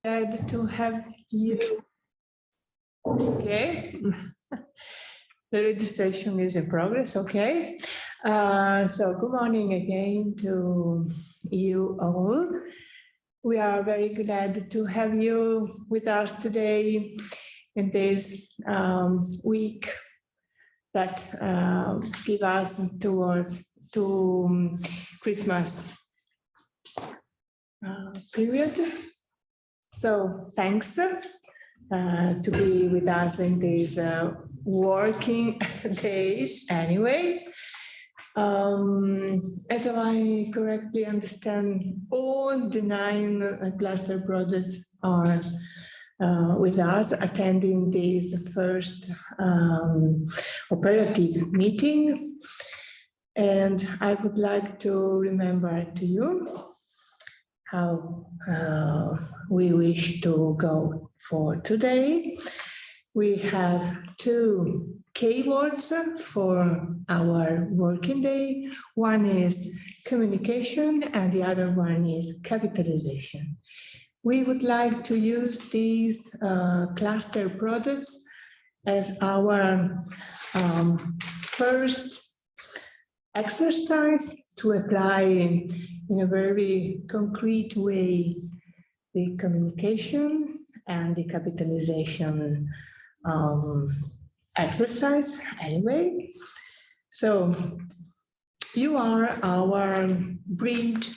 Glad to have you. Okay. The registration is in progress. Okay. So good morning again to you all. We are very glad to have you with us today in this week that give us towards to Christmas period. So thanks to be with us in this working day anyway. As I correctly understand, all the 9 cluster projects are with us attending this first operative meeting. And I would like to remember to you how we wish to go for today. We have 2 keywords for our working day. One is communication and the other one is capitalization. We would like to use these cluster projects as our first exercise to apply in a very concrete way the communication and the capitalization exercise anyway. So you are our bridge,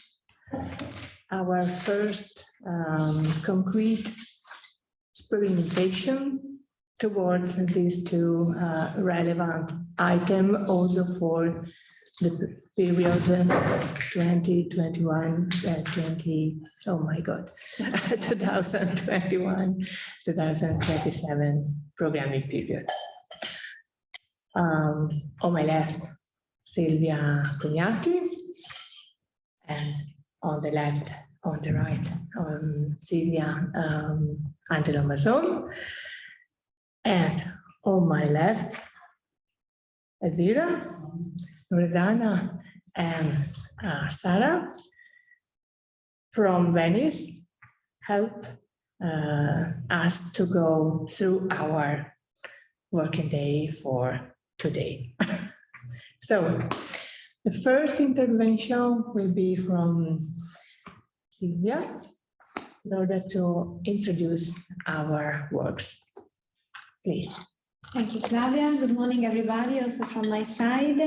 our first concrete experimentation towards these 2 relevant items also for the period 2021, 2021, 2027 programming period. On my left, Silvia Cognati, and on the left, on the right, Silvia Angelo Mazzone, and on my left, Elvira, Loredana, and Sarah from Venice help us to go through our working day for today. So the first intervention will be from Silvia in order to introduce our works. Please. Thank you, Flavia. Good morning, everybody, also from my side.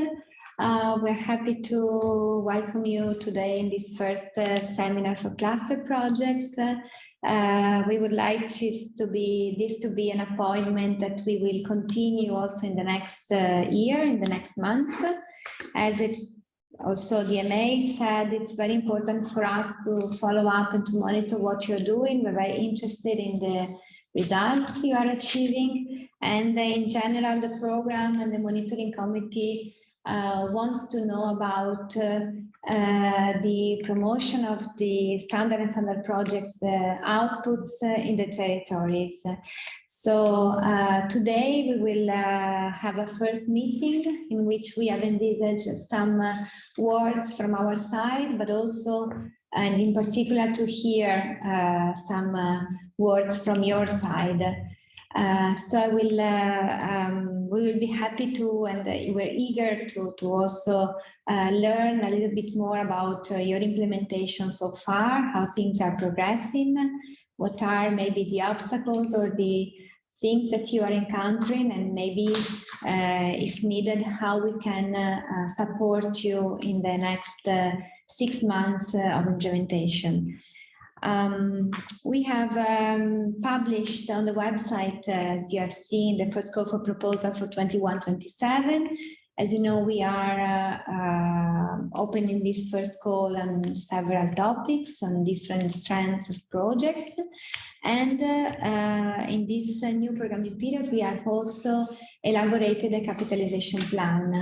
We're happy to welcome you today in this first seminar for cluster projects. We would like this to be an appointment that we will continue also in the next year, in the next month. As it also DMA said, it's very important for us to follow up and to monitor what you're doing. We're very interested in the results you are achieving, and in general the program and the monitoring committee wants to know about the promotion of the standard and standard projects outputs in the territories. So today we will have a first meeting in which we have envisaged some words from our side, but also and in particular to hear some words from your side. So we will be happy to, and we're eager to also learn a little bit more about your implementation so far, how things are progressing, what are maybe the obstacles or the things that you are encountering, and maybe if needed, how we can support you in the next 6 months of implementation. We have published on the website, as you have seen, the first call for proposal for 21-27. As you know, we are opening this first call on several topics, on different strands of projects. And in this new programming period, we have also elaborated a capitalization plan.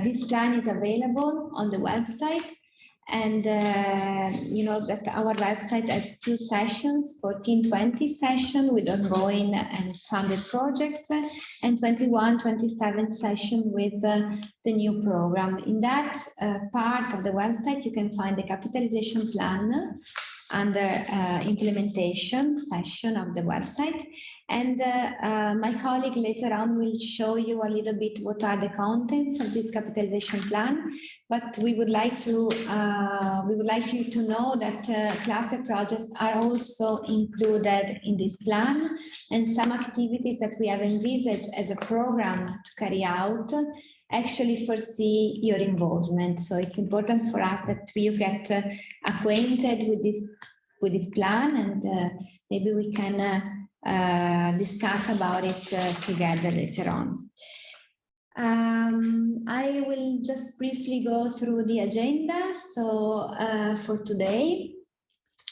This plan is available on the website. And you know that our website has 2 sessions, 14-20 session with ongoing and funded projects, and 21-27 session with the new program. In that part of the website, you can find the capitalization plan under implementation section of the website. And my colleague later on will show you a little bit what are the contents of this capitalization plan. But we would like you to know that cluster projects are also included in this plan, and some activities that we have envisaged as a program to carry out actually foresee your involvement. So it's important for us that you get acquainted with this plan, and maybe we can discuss about it together later on. I will just briefly go through the agenda. So for today,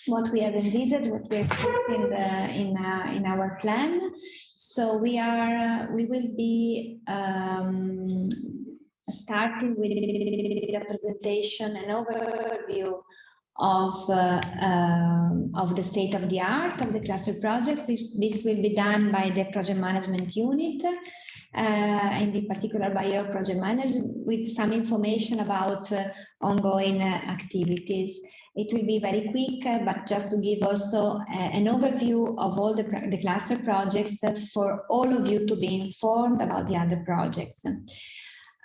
what we have envisaged, what we have put in our plan. So we will be starting with a presentation, an overview of the state of the art of the cluster projects. This will be done by the project management unit, and in particular by your project manager, with some information about ongoing activities. It will be very quick, but just to give also an overview of all the cluster projects for all of you to be informed about the other projects.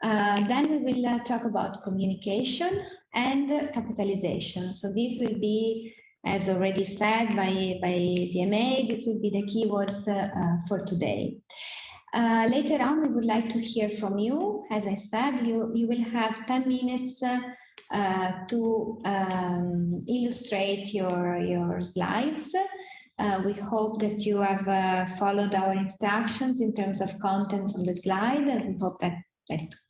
Then we will talk about communication and capitalization. So this will be, as already said by DMA, this will be the keywords for today. Later on, we would like to hear from you. As I said, you will have 10 minutes to illustrate your slides. We hope that you have followed our instructions in terms of contents on the slide, and we hope that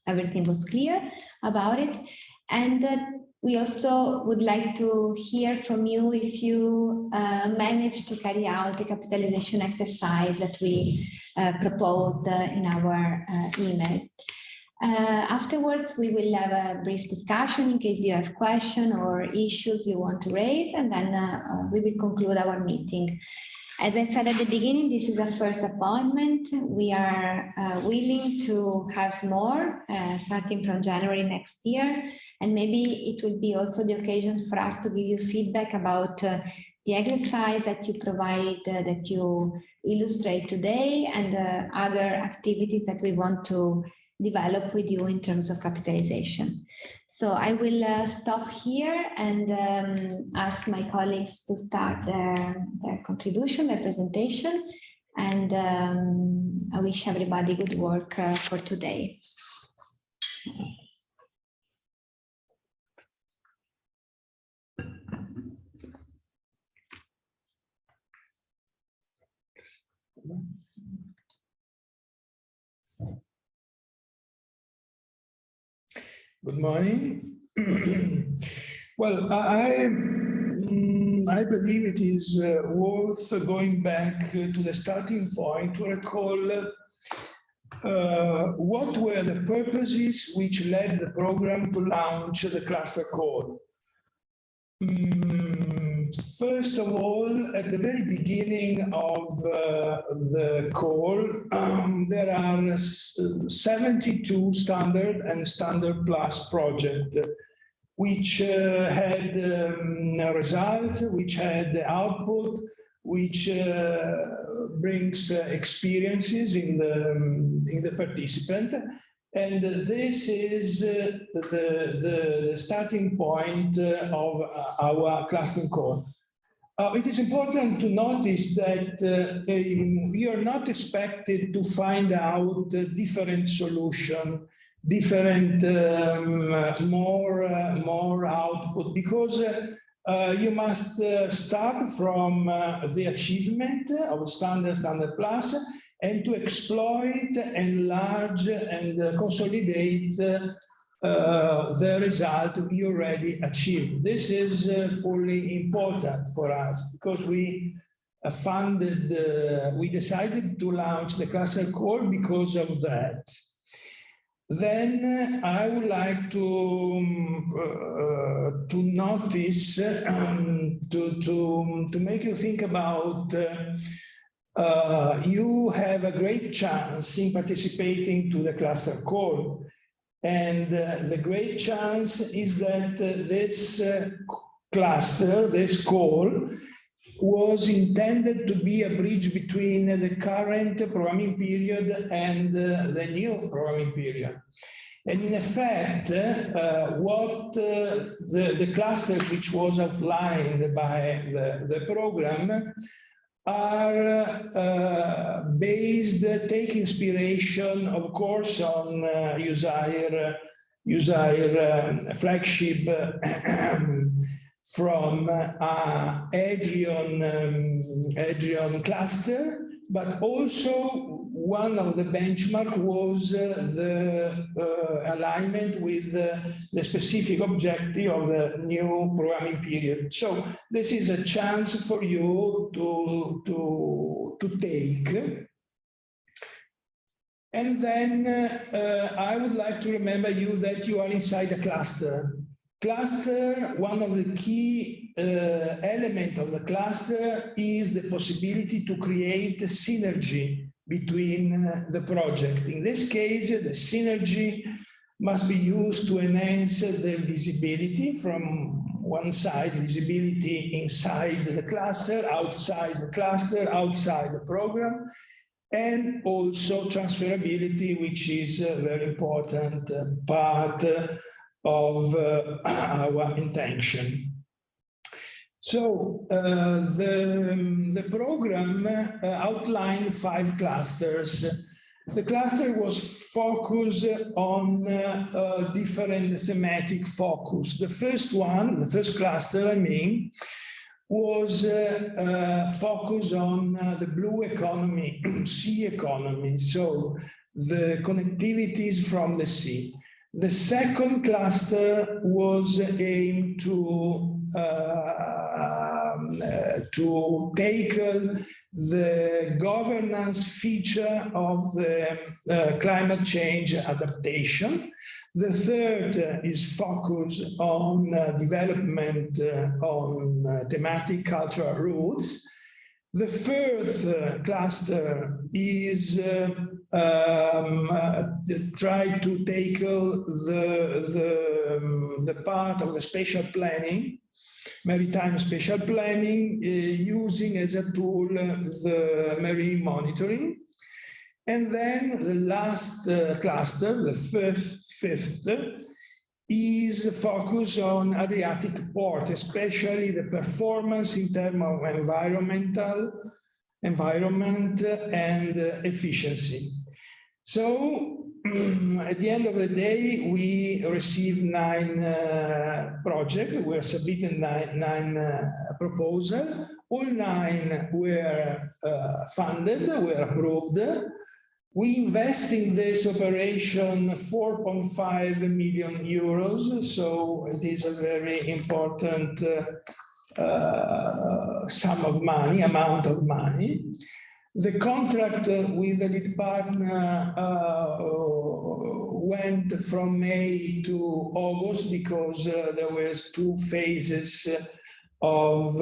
everything was clear about it. And we also would like to hear from you if you managed to carry out the capitalization exercise that we proposed in our email. Afterwards, we will have a brief discussion in case you have questions or issues you want to raise, and then we will conclude our meeting. As I said at the beginning, this is a first appointment. We are willing to have more starting from January next year, and maybe it will be also the occasion for us to give you feedback about the exercise that you provide, that you illustrate today, and other activities that we want to develop with you in terms of capitalization. So I will stop here and ask my colleagues to start their contribution, their presentation, and I wish everybody good work for today. Good morning. Well, I believe it is worth going back to the starting point to recall what were the purposes which led the program to launch the cluster call. First of all, at the very beginning of the call, there are 72 standard and standard plus projects, which had results, which had the output, which brings experiences in the participant. And this is the starting point of our clustering call. It is important to notice that we are not expected to find out different solutions, different more output, because you must start from the achievement of standard plus, and to exploit, enlarge, and consolidate the result you already achieved. This is fully important for us, because we we decided to launch the cluster call because of that. Then I would like to notice, to make you think about you have a great chance in participating to the cluster call. And the great chance is that this cluster, this call, was intended to be a bridge between the current programming period and the new programming period. And in effect, what the cluster which was outlined by the program are based, take inspiration, of course, on Usair flagship from Hadrian cluster, but also one of the benchmark was the alignment with the specific objective of the new programming period. So this is a chance for you to take. And then I would like to remember you that you are inside a cluster. Cluster, one of the key elements of the cluster is the possibility to create a synergy between the project. In this case, the synergy must be used to enhance the visibility from one side, visibility inside the cluster, outside the cluster, outside the program, and also transferability, which is a very important part of our intention. So the program outlined 5 clusters. The cluster was focused on different thematic focus. The first one, the first cluster, I mean, was focused on the blue economy, sea economy, so the connectivities from the sea. The second cluster was aimed to tackle the governance feature of the climate change adaptation. The third is focused on development on thematic cultural roots. The fourth cluster is try to tackle the part of the spatial planning, maritime spatial planning, using as a tool the marine monitoring. And then the last cluster, the fifth, is focused on Adriatic port, especially the performance in terms of environment and efficiency. So at the end of the day, we received 9 projects. We submitted nine proposals. All 9 were funded, were approved. We invest in this operation 4.5 million euros, so it is a very important amount of money. The contract with the lead partner went from May to August because there was 2 phases of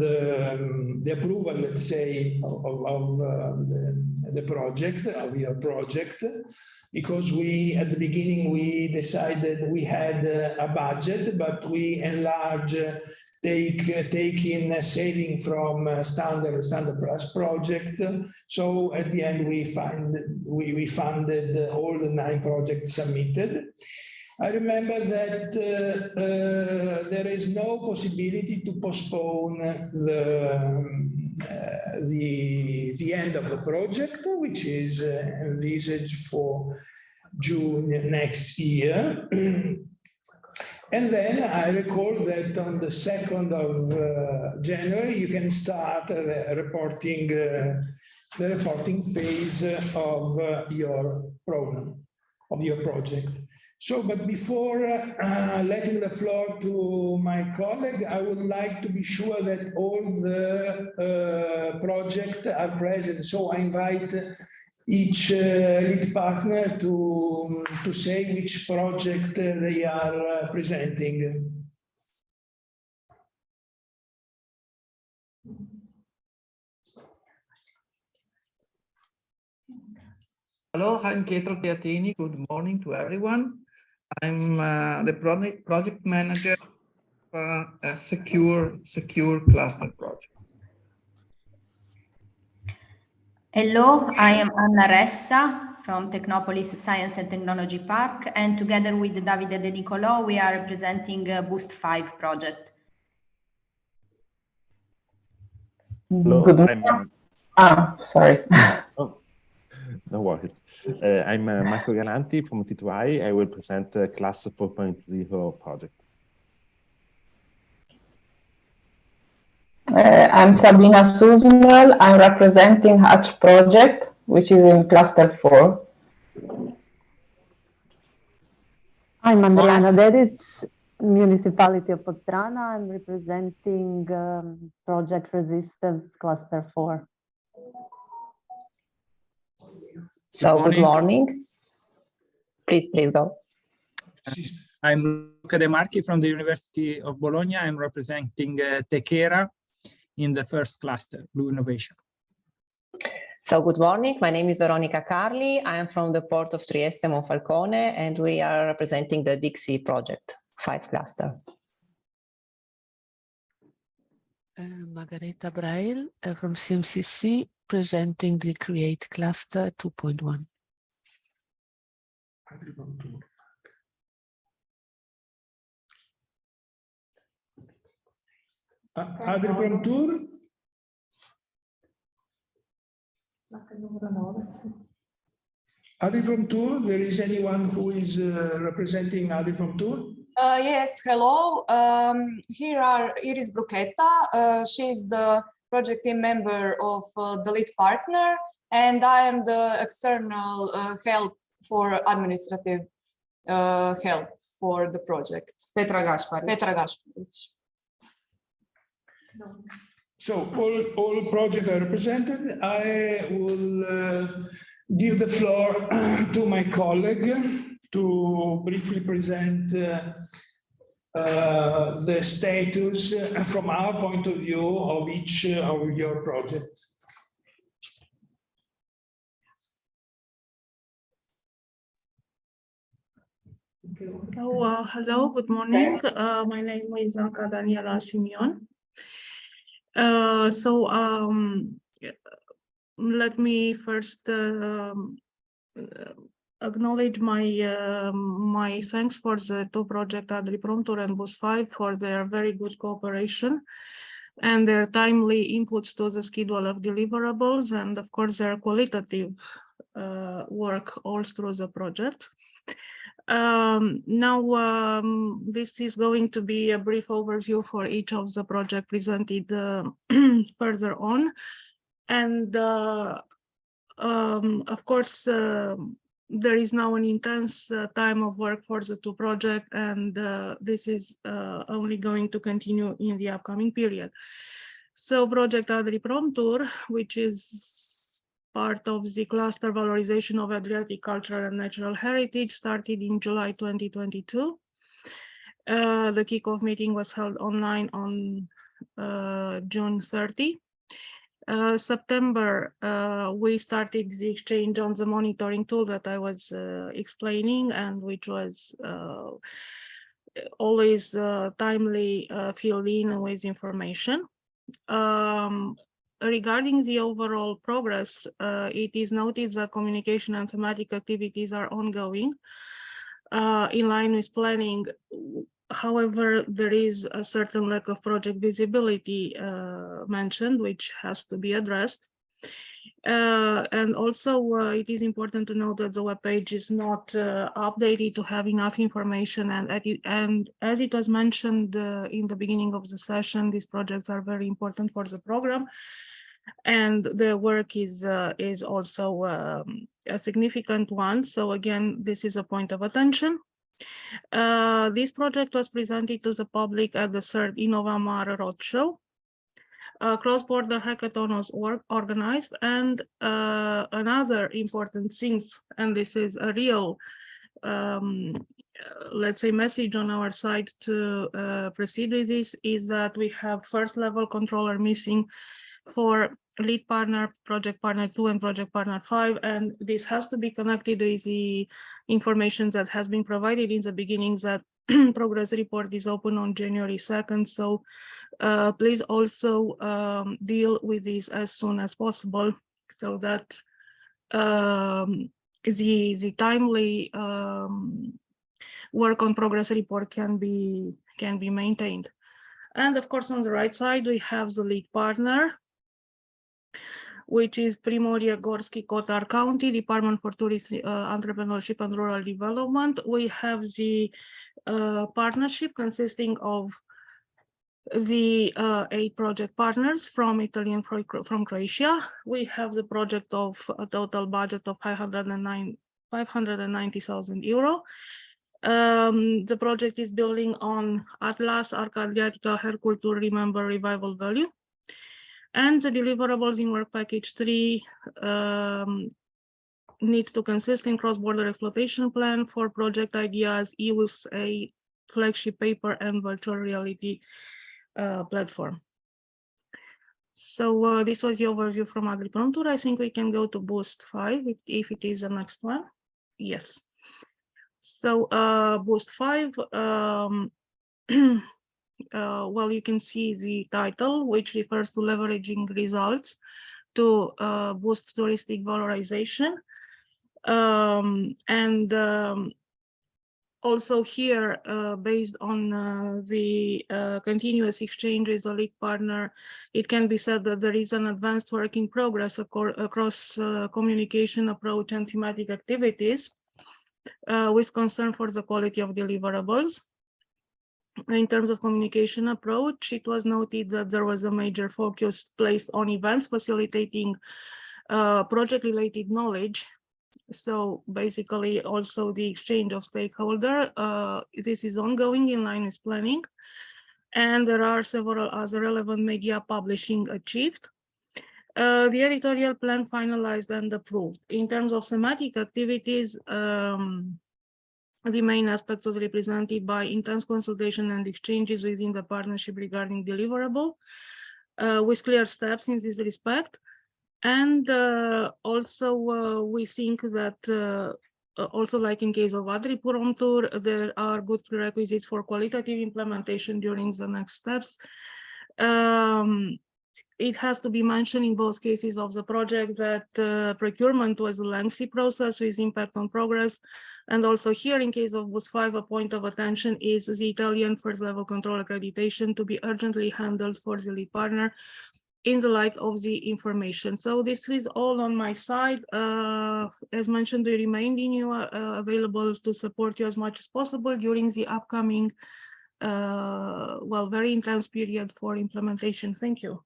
the approval, let's say, of the project, of your project, because at the beginning we decided we had a budget, but we enlarged, taking saving from standard plus project. So at the end we funded all the 9 projects submitted. I remember that there is no possibility to postpone the end of the project, which is envisaged for June next year. And then I recall that on the 2nd of January, you can start the reporting phase of your program, of your project. So, but before letting the floor to my colleague, I would like to be sure that all the projects are present. So I invite each lead partner to say which project they are presenting. Hello, I'm Pietro Piatini. Good morning to everyone. I'm the project manager a secure cluster project. Hello, I am Anna Ressa from Technopolis Science and Technology Park, and together with Davide De Nicolò, we are representing Boost 5 project. Hello, sorry. Oh, no worries. I'm Marco Galanti from T2I. I will present Class 4.0 project. I'm Sabina Susmel. I'm representing Hatch project, which is in cluster 4. I'm Adriana Dedic, Municipality of Podstrana. I'm representing Project Resistance Cluster 4. So good morning. Please go. I'm Luca De Marchi from the University of Bologna. I'm representing Techera in the first cluster, Blue Innovation. So good morning. My name is Veronica Carli. I am from the port of Trieste, Monfalcone, and we are representing the Dixie project, 5 cluster. Margareta Brail from CMCC, presenting the Create Cluster 2.1. Agripromptur. Agripromptur, there is anyone who is representing Agripromptur? Yes, hello. Here are Iris Bruchetta. She's the project team member of the lead partner, and I am the external help for administrative help for the project. Petra Gasparic. So all projects are represented. I will give the floor to my colleague to briefly present the status from our point of view of each of your projects. Hello, good morning. My name is Anca Daniela Simeon. Let me first acknowledge my thanks for the two projects, Agripromptur and Boost 5, for their very good cooperation and their timely inputs to the schedule of deliverables, and of course their qualitative work all through the project. This is going to be a brief overview for each of the projects presented further on. And of course, there is now an intense time of work for the two projects, and this is only going to continue in the upcoming period. So Project Agripromptur, which is part of the cluster valorization of Adriatic cultural and natural heritage, started in July 2022. The kickoff meeting was held online on June 30. September, we started the exchange on the monitoring tool that I was explaining, and which was always timely filled in with information. Regarding the overall progress, it is noted that communication and thematic activities are ongoing in line with planning. However, there is a certain lack of project visibility mentioned, which has to be addressed. And also, it is important to note that the webpage is not updated to have enough information. And as it was mentioned in the beginning of the session, these projects are very important for the program. And the work is also a significant one. So again, this is a point of attention. This project was presented to the public at the third Innovamar Roadshow. Cross-border hackathon was organized, and another important things, and this is a real, let's say, message on our side to proceed with this, is that we have first level controller missing for lead partner, project partner 2, and project partner 5, and this has to be connected with the information that has been provided in the beginning that progress report is open on January 2nd. So please also deal with this as soon as possible so that the timely work on progress report can be maintained. And of course, on the right side, we have the lead partner, which is Primorje-Gorski Kotar County Department for Tourism, Entrepreneurship and Rural Development. We have the partnership consisting of the 8 project partners from Italy and from Croatia. We have the project of a total budget of 590,000 euro. The project is building on Atlas, Arca Adriatica, Hercultur, Remember, Revival Value. And the deliverables in work package 3 need to consist in cross-border exploitation plan for project ideas, e-USA, flagship paper, and virtual reality platform. So this was the overview from Agripromptur. I think we can go to Boost 5 if it is the next one. Yes. So Boost 5, well, you can see the title, which refers to leveraging results to boost touristic valorization. Also here, based on the continuous exchange with a lead partner, it can be said that there is an advanced work in progress across communication approach and thematic activities with concern for the quality of deliverables. In terms of communication approach, it was noted that there was a major focus placed on events facilitating project-related knowledge. So basically also the exchange of stakeholder, this is ongoing in line with planning. And there are several other relevant media publishing achieved. The editorial plan finalized and approved. In terms of thematic activities, the main aspects was represented by intense consultation and exchanges within the partnership regarding deliverable, with clear steps in this respect. And also we think that also like in case of Agripromptur, there are good prerequisites for qualitative implementation during the next steps. It has to be mentioned in both cases of the project that procurement was a lengthy process with impact on progress. And also here in case of Boost 5, a point of attention is the Italian first level control accreditation to be urgently handled for the lead partner in the light of the information. So this is all on my side. As mentioned, we remain available to support you as much as possible during the upcoming, well, very intense period for implementation. Thank you.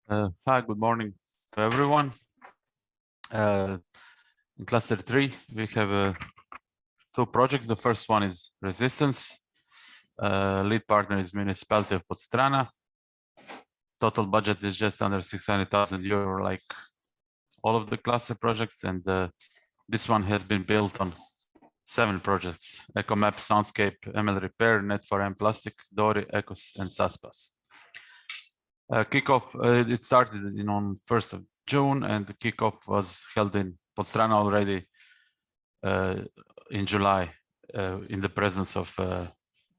Hi, good morning to everyone. In cluster 3, we have 2 projects. The first one is Resistance. Lead partner is Municipality of Podstrana. Total budget is just under 600,000 euro, like all of the cluster projects. And this one has been built on 7 projects: EcoMap, Soundscape, ML Repair, Net4M Plastic, Dori, Ecos, and Saspas. Kickoff, it started on 1st of June, and the kickoff was held in Podstrana already in July in the presence of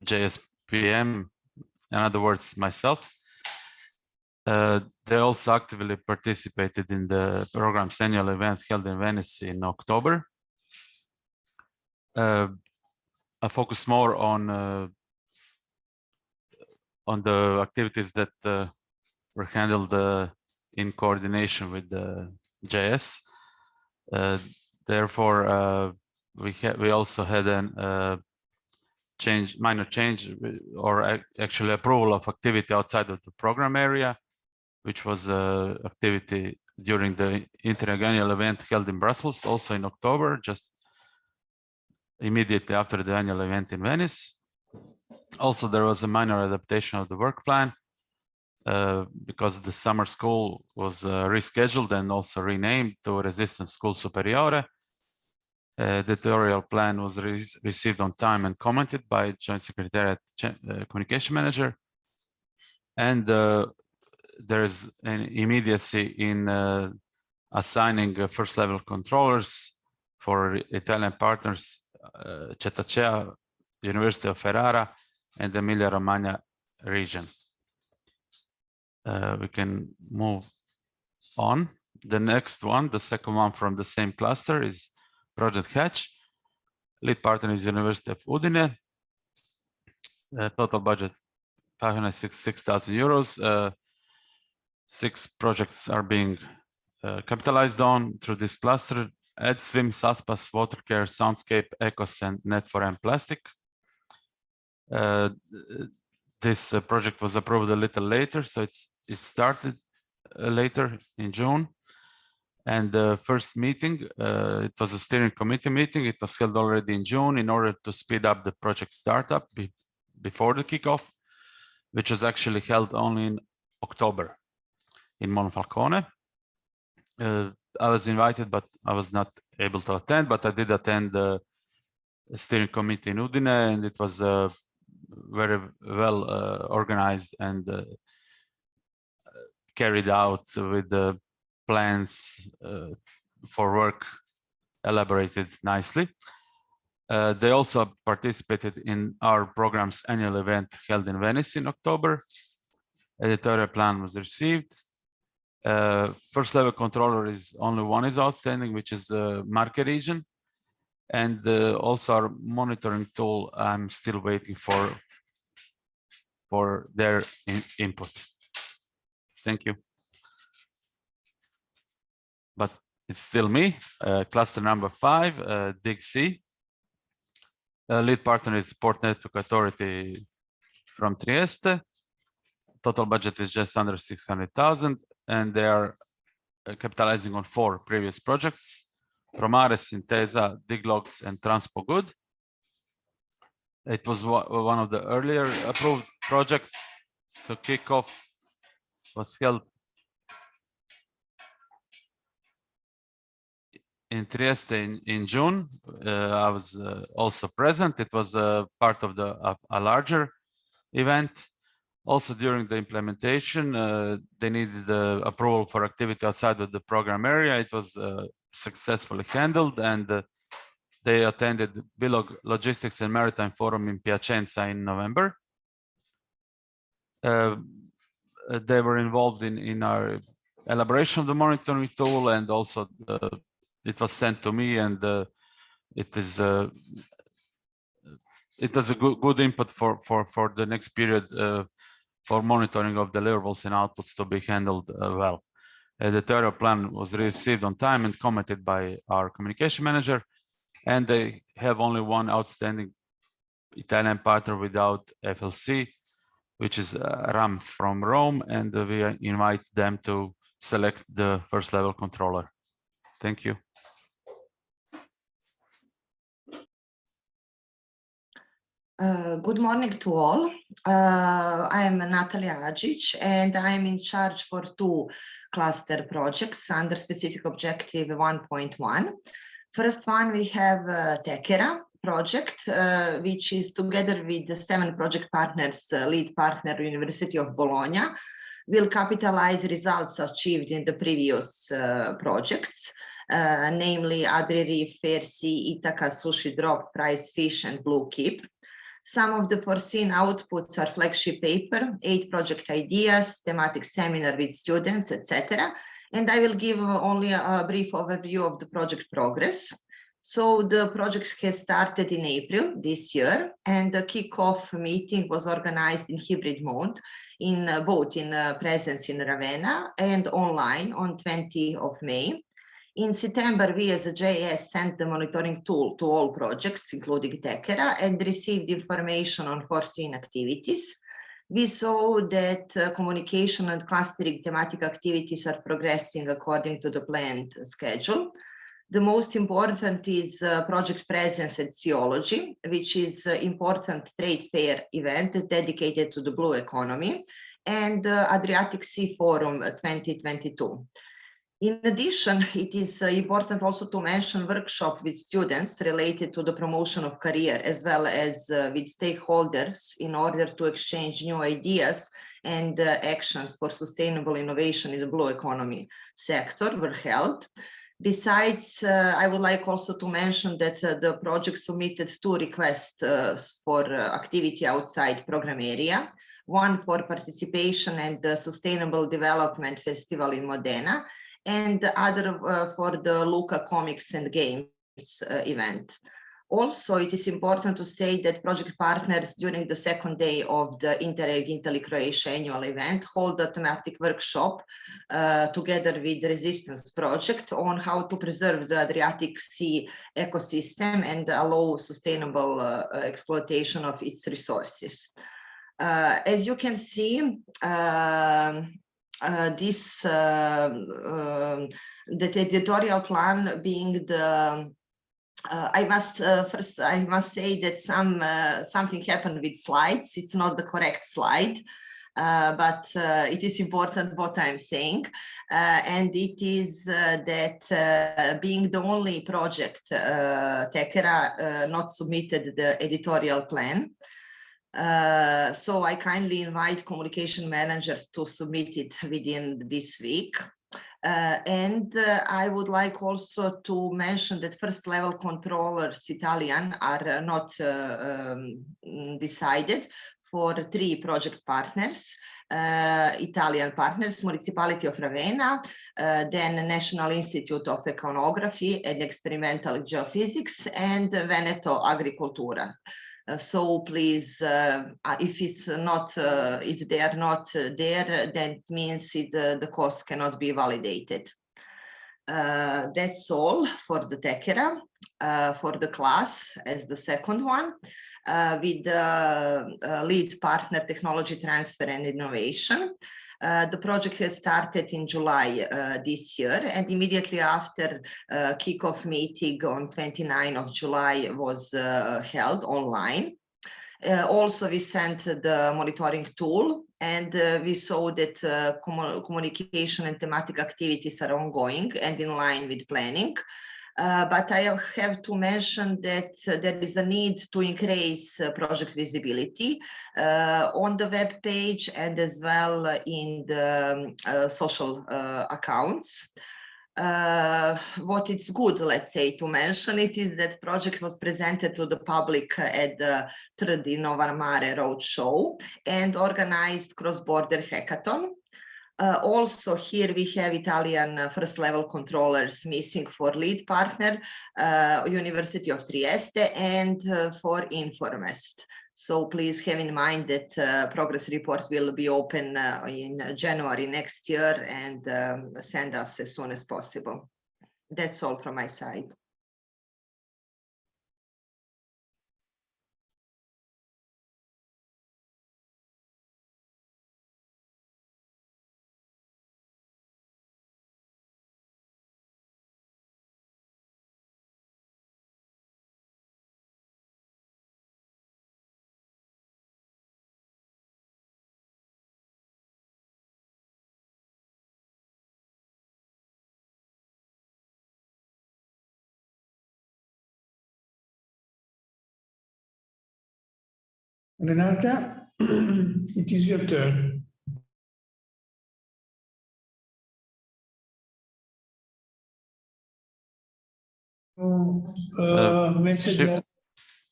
JSPM, in other words, myself. They also actively participated in the program's annual event held in Venice in October. I focus more on the activities that were handled in coordination with the JS. Therefore, we also had a minor change, or actually approval of activity outside of the program area, which was activity during the inter-annual event held in Brussels, also in October, just immediately after the annual event in Venice. Also, there was a minor adaptation of the work plan because the summer school was rescheduled and also renamed to Resistance School Superiore. Editorial plan was received on time and commented by Joint Secretariat Communication Manager. And there is an immediacy in assigning first level controllers for Italian partners, Cetacea, University of Ferrara, and the Emilia-Romagna region. We can move on. The next one, the second one from the same cluster, is Project Hatch. Lead partner is University of Udine. Total budget 566,000 euros. 6 projects are being capitalized on through this cluster: EdSwim, SASPAS, Watercare, Soundscape, Ecos, and Net4M Plastic. This project was approved a little later, so it started later in June. And the first meeting, it was a steering committee meeting. It was held already in June in order to speed up the project startup before the kickoff, which was actually held only in October in Monfalcone. I was invited, but I was not able to attend, but I did attend the steering committee in Udine, and it was very well organized and carried out with the plans for work elaborated nicely. They also participated in our program's annual event held in Venice in October. Editorial plan was received. First level controller is only one is outstanding, which is Marche region. And also our monitoring tool, I'm still waiting for their input. Thank you. But it's still me, cluster number 5, DIG-C. Lead partner is Port Network Authority from Trieste. Total budget is just under 600,000, and they are capitalizing on 4 previous projects: Promares, Intesa, Diglogs, and Transpo Good. It was one of the earlier approved projects, so kickoff was held in Trieste in June. I was also present. It was part of a larger event. Also, during the implementation, they needed the approval for activity outside of the program area. It was successfully handled, and they attended Bilog Logistics and Maritime Forum in Piacenza in November. They were involved in our elaboration of the monitoring tool, and also it was sent to me, and it was a good input for the next period for monitoring of deliverables and outputs to be handled well. The editorial plan was received on time and commented by our communication manager, and they have only one outstanding Italian partner without FLC, which is RAM from Rome, and we invite them to select the first level controller. Thank you. Good morning to all. I am Natalia Agic, and I am in charge for 2 cluster projects under specific objective 1.1. First one, we have Tekera project, which is together with the 7 project partners, lead partner University of Bologna, will capitalize results achieved in the previous projects, namely Adri Reef, Fair Sea, Ithaca, Sushi Drop, Price Fish, and Blue Keep. Some of the foreseen outputs are flagship paper, 8 project ideas, thematic seminar with students, etc. And I will give only a brief overview of the project progress. So the project has started in April this year, and the kickoff meeting was organized in hybrid mode, both in presence in Ravenna and online on 20 of May. In September, we as a JS sent the monitoring tool to all projects, including Tekera, and received information on foreseen activities. We saw that communication and clustering thematic activities are progressing according to the planned schedule. The most important is project presence at Seology, which is an important trade fair event dedicated to the blue economy, and Adriatic Sea Forum 2022. In addition, it is important also to mention workshop with students related to the promotion of career, as well as with stakeholders in order to exchange new ideas and actions for sustainable innovation in the blue economy sector were held. Besides, I would like also to mention that the project submitted 2 requests for activity outside program area, one for participation and the Sustainable Development Festival in Modena, and the other for the Luca Comics and Games event. Also, it is important to say that project partners during the second day of the Interreg Italy-Croatia annual event hold a thematic workshop together with the Resistance Project on how to preserve the Adriatic Sea ecosystem and allow sustainable exploitation of its resources. As you can see, the editorial plan being the I must say that something happened with slides. It's not the correct slide, but it is important what I'm saying, and it is that being the only project, Tekera not submitted the editorial plan. So I kindly invite communication managers to submit it within this week. And I would like also to mention that first level controllers Italian are not decided for 3 project partners, Italian partners, Municipality of Ravenna, then National Institute of Oceanography and Experimental Geophysics, and Veneto Agricoltura. So please, if it's not, if they are not there, that means the cost cannot be validated. That's all for the Tekera, for the class as the second one, with the lead partner Technology Transfer and Innovation. The project has started in July this year, and immediately after kickoff meeting on 29th of July was held online. Also, we sent the monitoring tool, and we saw that communication and thematic activities are ongoing and in line with planning. But I have to mention that there is a need to increase project visibility on the web page and as well in the social accounts. What it's good, let's say, to mention it is that project was presented to the public at the 3rd Nova Mare Roadshow and organized cross-border hackathon. Also here we have Italian first level controllers missing for lead partner, University of Trieste, and for Informest. So please have in mind that progress report will be open in January next year, and send us as soon as possible. That's all from my side. Renata, it is your turn.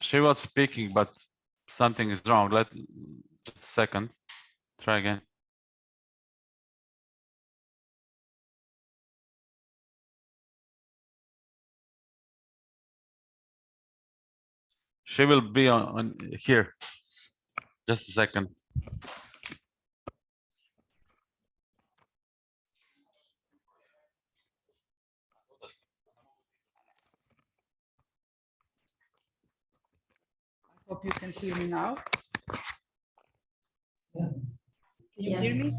She was speaking, but something is wrong. Just a second. Try again. She will be on here. Just a second. Hope you can hear me now. Yeah. Can you hear me?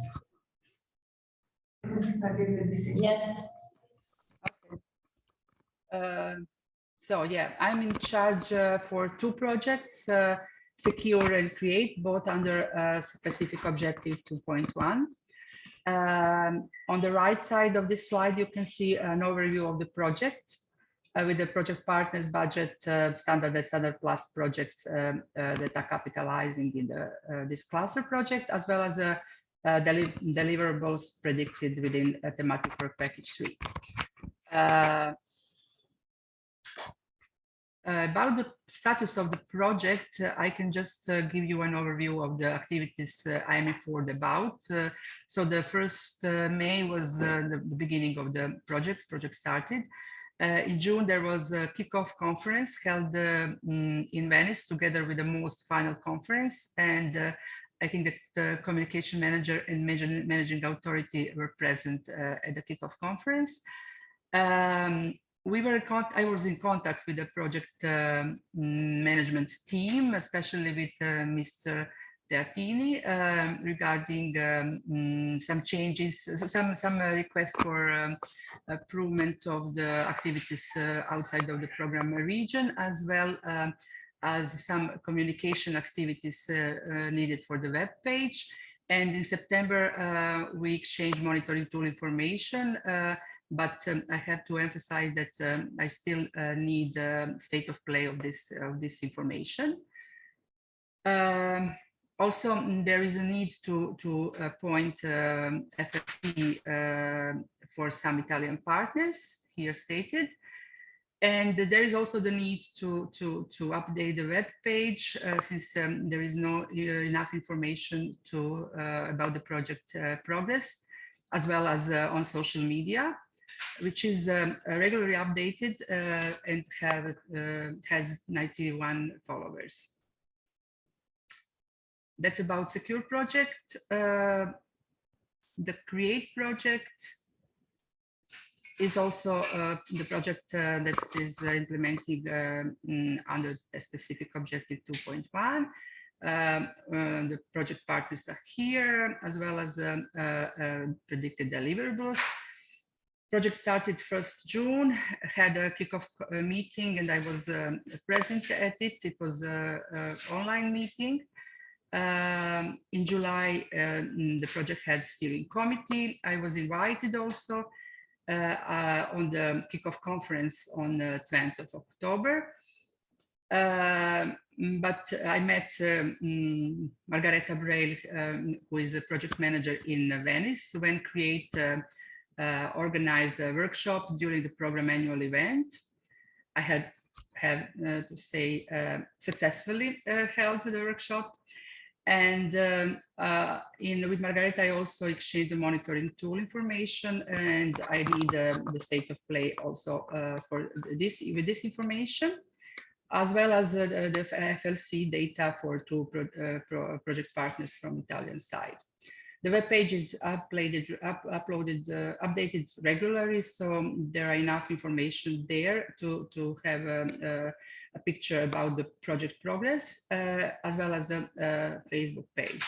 Yes. Okay. So yeah, I'm in charge for 2 projects, Secure and Create, both under specific objective 2.1. On the right side of this slide, you can see an overview of the project with the project partners, budget, standard and standard plus projects that are capitalizing in this cluster project, as well as deliverables predicted within thematic work package 3. About the status of the project, I can just give you an overview of the activities I am informed about. So the 1st May was the beginning of the project started. In June, there was a kickoff conference held in Venice together with the most final conference. And I think that the communication manager and managing authority were present at the kickoff conference. I was in contact with the project management team, especially with Mr. Teatini, regarding some changes, some requests for improvement of the activities outside of the program region, as well as some communication activities needed for the web page. And in September, we exchanged monitoring tool information. But I have to emphasize that I still need the state of play of this information. Also, there is a need to appoint FSC for some Italian partners, here stated. And there is also the need to update the web page since there is no enough information about the project progress, as well as on social media, which is regularly updated and has 91 followers. That's about Secure project. The Create project is also the project that is implementing under a specific objective 2.1. The project partners are here, as well as predicted deliverables. Project started 1st June, had a kickoff meeting, and I was present at it. It was an online meeting. In July, the project had steering committee. I was invited also on the kickoff conference on the 20th of October. But I met Margareta Braille, who is a project manager in Venice, when Create organized a workshop during the program annual event. I have to say successfully held the workshop. And with Margareta, I also exchanged the monitoring tool information, and I need the state of play also for this information, as well as the FLC data for 2 project partners from Italian side. The web page is updated regularly, so there are enough information there to have a picture about the project progress, as well as the Facebook page.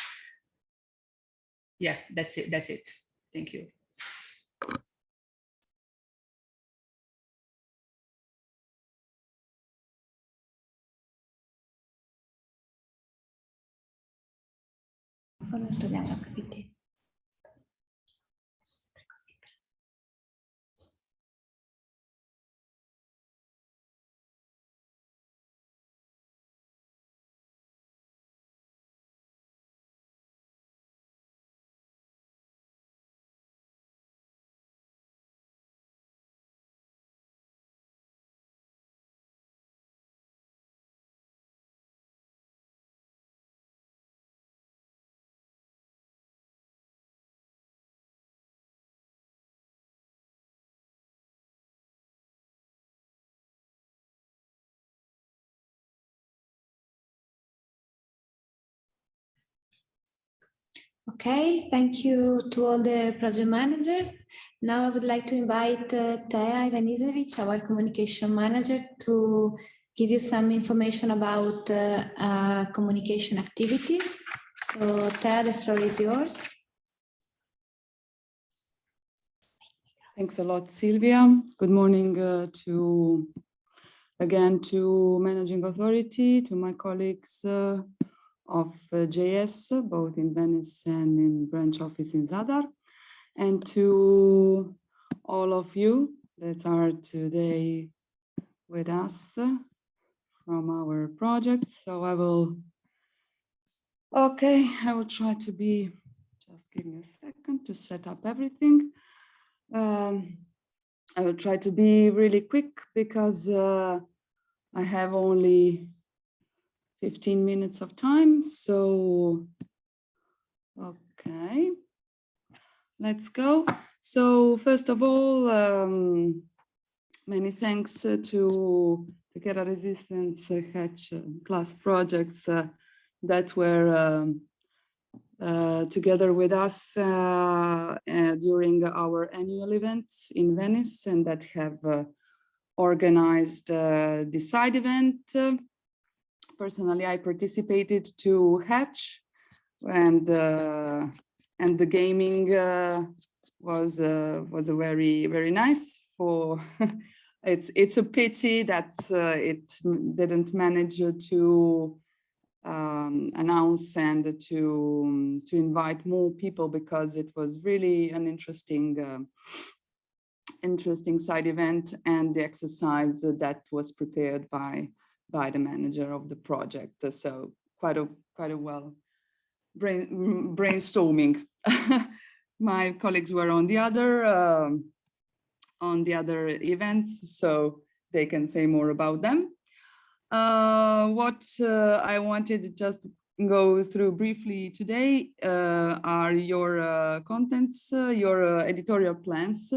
Yeah, that's it. Thank you. Okay, thank you to all the project managers. Now I would like to invite Teja Ivanisevic, our communication manager, to give you some information about communication activities. So Teja, the floor is yours. Thanks a lot, Silvia. Good morning again to Managing Authority, to my colleagues of JS, both in Venice and in branch office in Zadar. and to all of you that are today with us from our project. So I will try to be, just give me a second to set up everything. I will try to be really quick because I have only 15 minutes of time. So, okay, let's go. So first of all, many thanks to the Terra Resistance Hatch class projects that were together with us during our annual events in Venice and that have organized this side event. Personally, I participated to Hatch and the gaming was a very nice. For it's a pity that it didn't manage to announce and to invite more people, because it was really an interesting side event, and the exercise that was prepared by the manager of the project. So quite a well brainstorming. My colleagues were on the other events, so they can say more about them. What I wanted to just go through briefly today are your contents, your editorial plans,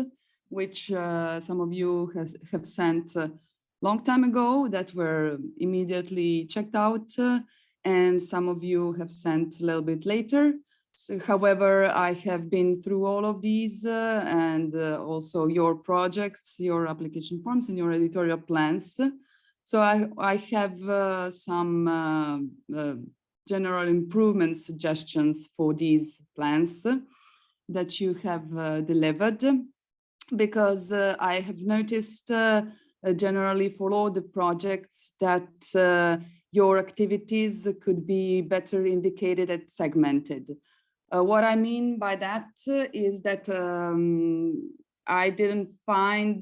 which some of you have sent a long time ago that were immediately checked out, and some of you have sent a little bit later. So, however, I have been through all of these and also your projects, your application forms and your editorial plans. So I have some general improvement suggestions for these plans that you have delivered, because I have noticed generally for all the projects that your activities could be better indicated and segmented. What I mean by that is that I didn't find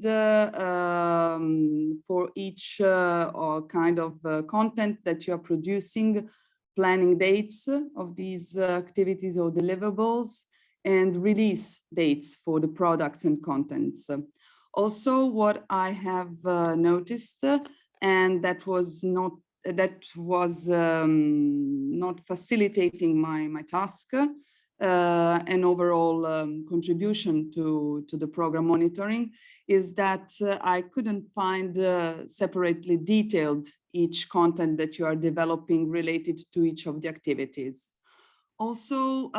for each kind of content that you are producing planning dates of these activities or deliverables and release dates for the products and contents. Also, what I have noticed, and that was not facilitating my task, an overall contribution to the program monitoring, is that I couldn't find separately detailed each content that you are developing related to each of the activities. Also,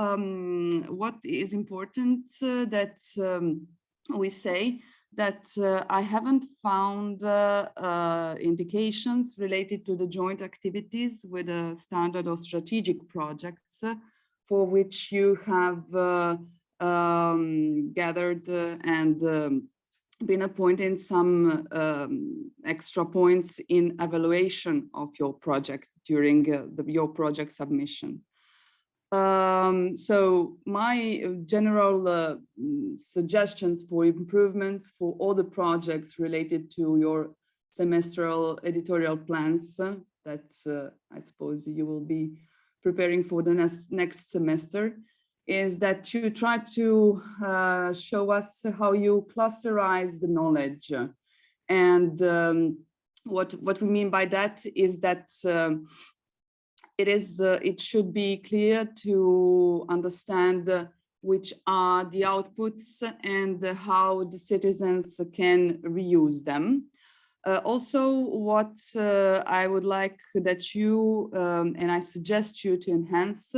what is important that we say that I haven't found indications related to the joint activities with a standard or strategic projects for which you have gathered and been appointed some extra points in evaluation of your project during your project submission. So my general suggestions for improvements for all the projects related to your semestral editorial plans that I suppose you will be preparing for the next semester, is that you try to show us how you clusterize the knowledge. And what we mean by that is that it should be clear to understand which are the outputs and how the citizens can reuse them. Also, what I would like that you, and I suggest you to enhance,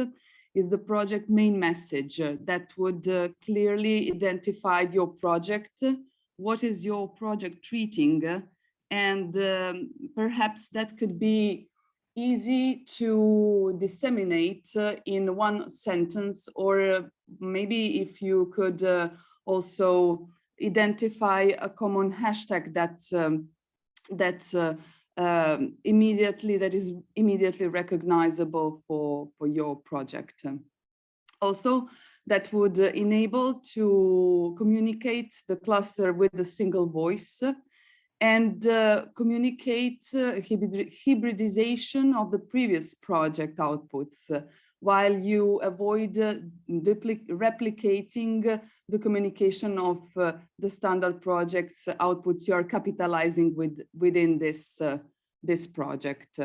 is the project main message that would clearly identify your project, what is your project treating, and perhaps that could be easy to disseminate in one sentence, or maybe if you could also identify a common hashtag that is immediately recognizable for your project. Also, that would enable to communicate the cluster with a single voice and communicate hybridization of the previous project outputs, while you avoid replicating the communication of the standard project's outputs you are capitalizing within this project.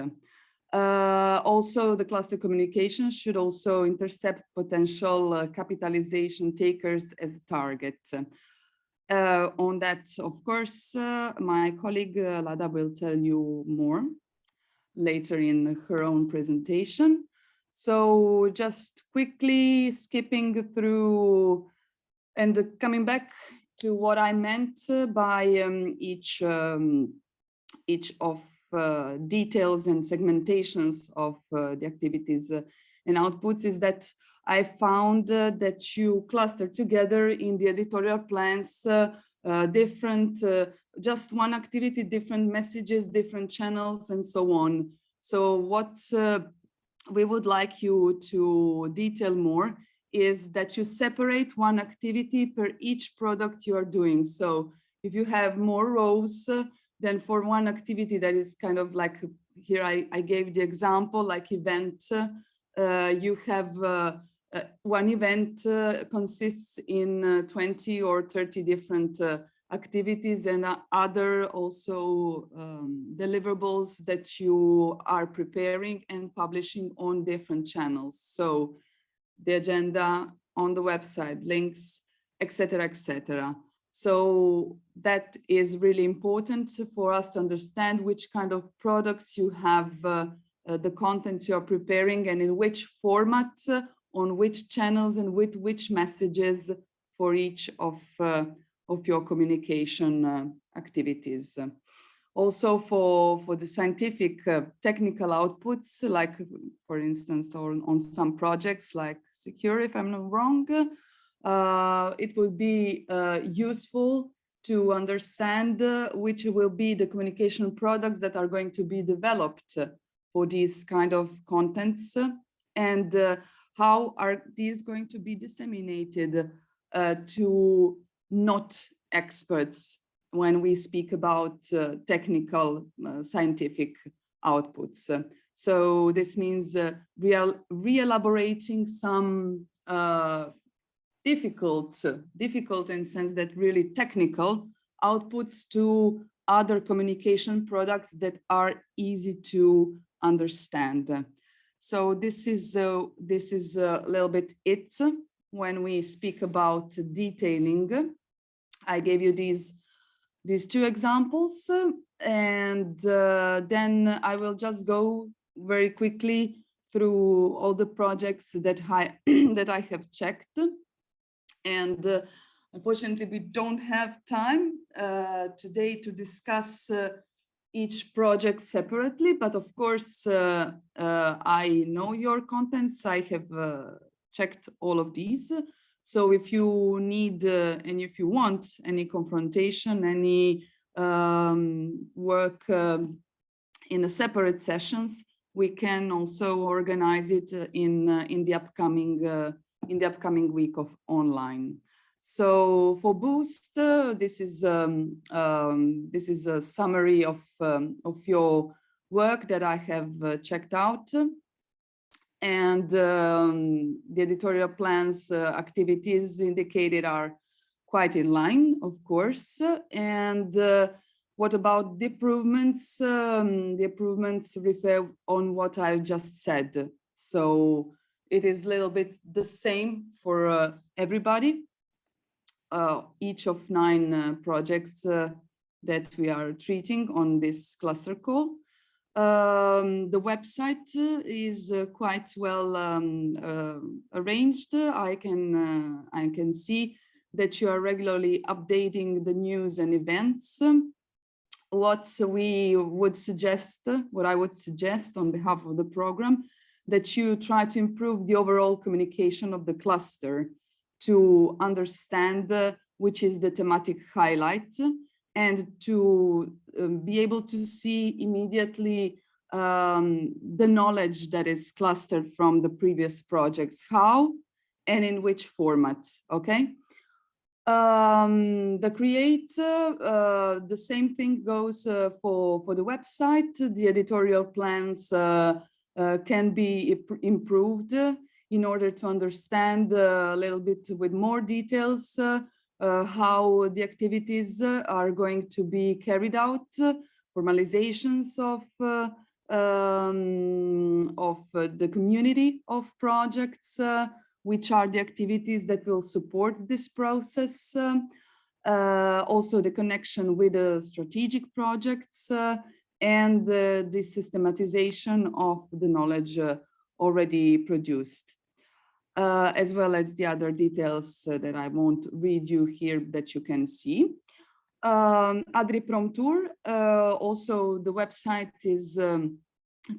Also, the cluster communication should also intercept potential capitalization takers as a target. On that, of course, my colleague Lada will tell you more later in her own presentation. So just quickly skipping through and coming back to what I meant by each of details and segmentations of the activities and outputs is that I found that you cluster together in the editorial plans different, just one activity, different messages, different channels, and so on. So what we would like you to detail more is that you separate one activity per each product you are doing. So if you have more rows, then for one activity that is kind of like, here I gave the example, like event, you have one event consists in 20 or 30 different activities and other also deliverables that you are preparing and publishing on different channels. So the agenda on the website, links, etc., etc. So that is really important for us to understand which kind of products you have, the contents you're preparing, and in which format, on which channels, and with which messages for each of your communication activities. Also for the scientific technical outputs, like for instance, on some projects like Secure, if I'm not wrong, it would be useful to understand which will be the communication products that are going to be developed for these kind of contents, and how are these going to be disseminated to not experts when we speak about technical scientific outputs. So this means re-elaborating some difficult in sense that really technical outputs to other communication products that are easy to understand. So this is a little bit it when we speak about detailing. I gave you these two examples, and then I will just go very quickly through all the projects that I have checked. And unfortunately, we don't have time today to discuss each project separately, but of course, I know your contents. I have checked all of these. So if you need and if you want any confrontation, any work in the separate sessions, we can also organize it in the upcoming week of online. So for Boost, this is a summary of your work that I have checked out. And the editorial plans activities indicated are quite in line, of course. And what about the improvements? The improvements refer on what I just said. So it is a little bit the same for everybody. Each of 9 projects that we are treating on this cluster call. The website is quite well arranged. I can see that you are regularly updating the news and events. What I would suggest on behalf of the program, that you try to improve the overall communication of the cluster to understand which is the thematic highlight, and to be able to see immediately the knowledge that is clustered from the previous projects, how and in which format, okay? The create, the same thing goes for the website. The editorial plans can be improved in order to understand a little bit with more details how the activities are going to be carried out, formalizations of the community of projects, which are the activities that will support this process, also the connection with the strategic projects, and the systematization of the knowledge already produced, as well as the other details that I won't read you here that you can see. AdriPromTour, also the website is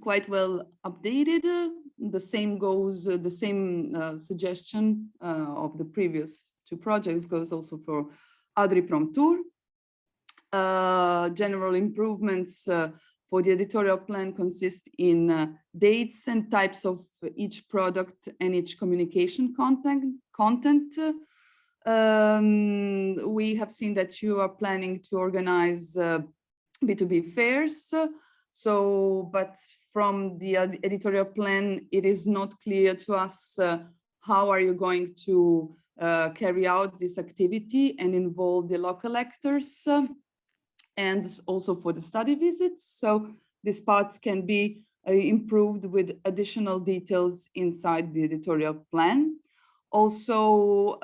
quite well updated. The same goes, the same suggestion of the previous two projects goes also for AdriPromTour. General improvements for the editorial plan consist in dates and types of each product and each communication content. We have seen that you are planning to organize B2B fairs. So, but from the editorial plan, it is not clear to us how are you going to carry out this activity and involve the local actors, and also for the study visits. So these parts can be improved with additional details inside the editorial plan. Also,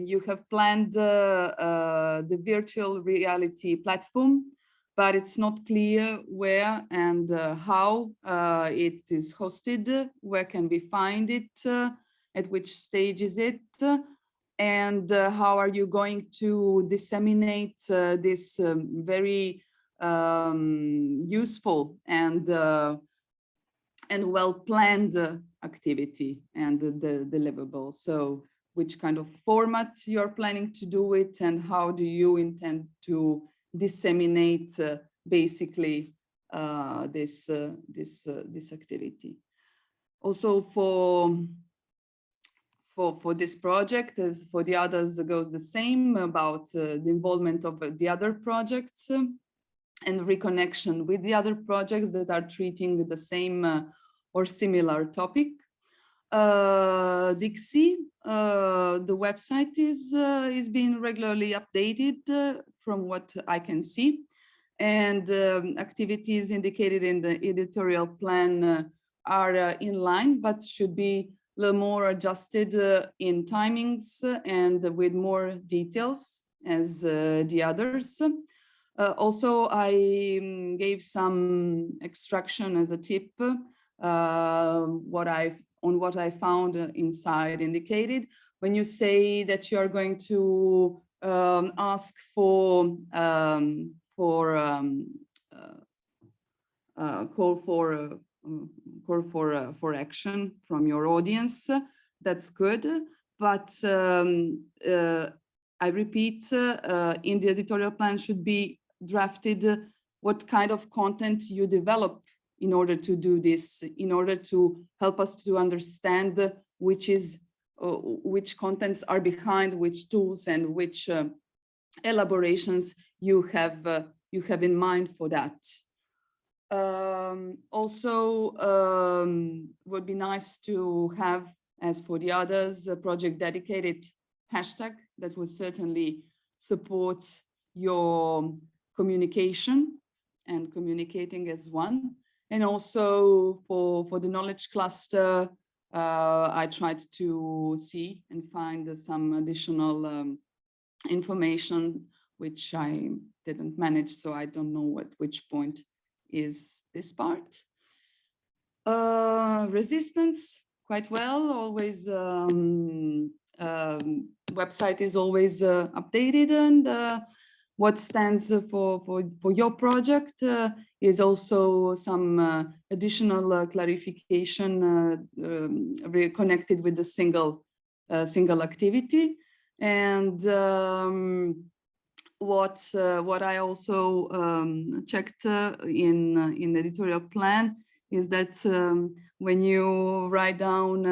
you have planned the virtual reality platform, but it's not clear where and how it is hosted, where can we find it, at which stage is it, and how are you going to disseminate this very useful and well-planned activity and the deliverable. So which kind of format you're planning to do it, and how do you intend to disseminate basically this activity. Also for this project, as for the others, it goes the same about the involvement of the other projects and reconnection with the other projects that are treating the same or similar topic. Dixie, the website is being regularly updated from what I can see, and activities indicated in the editorial plan are in line, but should be a little more adjusted in timings and with more details as the others. Also, I gave some extraction as a tip, what I found inside indicated. When you say that you are going to ask for call for action from your audience, that's good. But I repeat, in the editorial plan should be drafted what kind of content you develop in order to do this, in order to help us to understand which contents are behind which tools and which elaborations you have in mind for that. Also, would be nice to have, as for the others, a project dedicated hashtag that will certainly support your communication and communicating as one. And also for the knowledge cluster, I tried to see and find some additional information, which I didn't manage, so I don't know at which point is this part. Resistance, quite well, always, website is always updated, and what stands for your project is also some additional clarification connected with the single activity. And what I also checked in the editorial plan is that when you write down,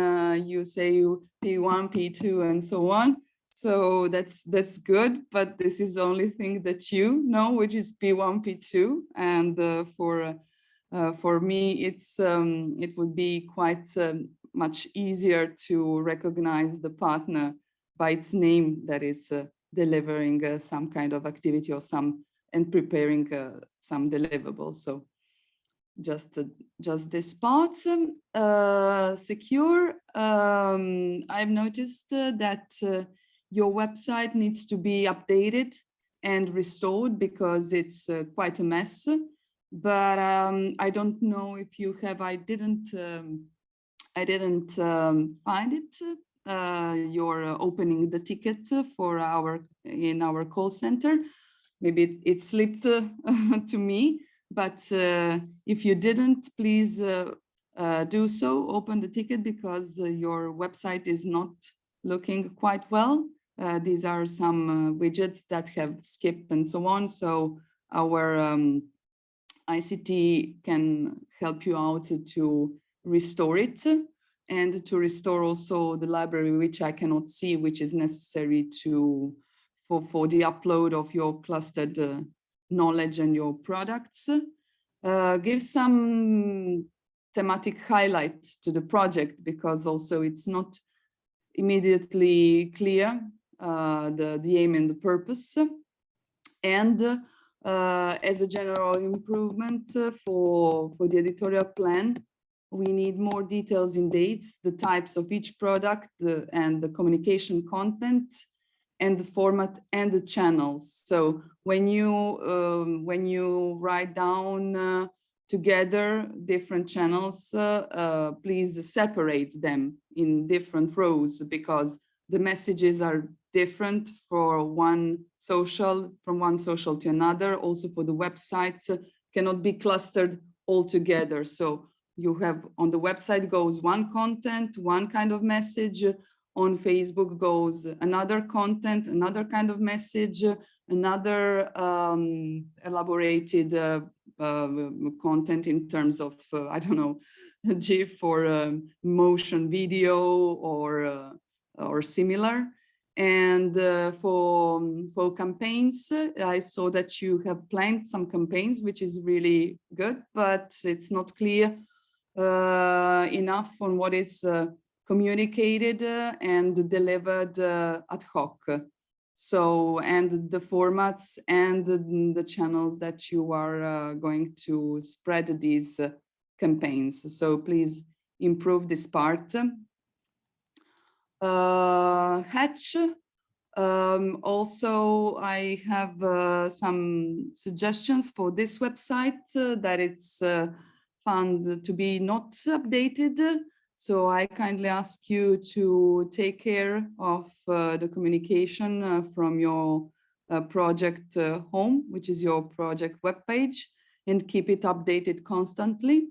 you say P1, P2, and so on. So that's good, but this is the only thing that you know, which is P1, P2, and for me, it would be quite much easier to recognize the partner by its name that is delivering some kind of activity or and preparing some deliverables. So just this part. Secure. I've noticed that your website needs to be updated and restored because it's quite a mess. But I don't know if you have. I didn't find it. You're opening the ticket for in our call center. Maybe it slipped to me. But if you didn't, please do so. Open the ticket because your website is not looking quite well. These are some widgets that have skipped and so on. So our ICT can help you out to restore it and to restore also the library, which I cannot see, which is necessary for the upload of your clustered knowledge and your products. Give some thematic highlights to the project because also it's not immediately clear the aim and the purpose. And as a general improvement for the editorial plan, we need more details in dates, the types of each product, and the communication content, and the format and the channels. So when you write down together different channels, please separate them in different rows because the messages are different from one social to another. Also for the websites cannot be clustered all together. So you have on the website goes one content, one kind of message. On Facebook goes another content, another kind of message, another elaborated content in terms of, I don't know, GIF or motion video or similar. And for campaigns, I saw that you have planned some campaigns, which is really good, but it's not clear enough on what is communicated and delivered ad hoc. So, and the formats and the channels that you are going to spread these campaigns. So please improve this part. Hatch. Also, I have some suggestions for this website that it's found to be not updated. So I kindly ask you to take care of the communication from your project home, which is your project webpage, and keep it updated constantly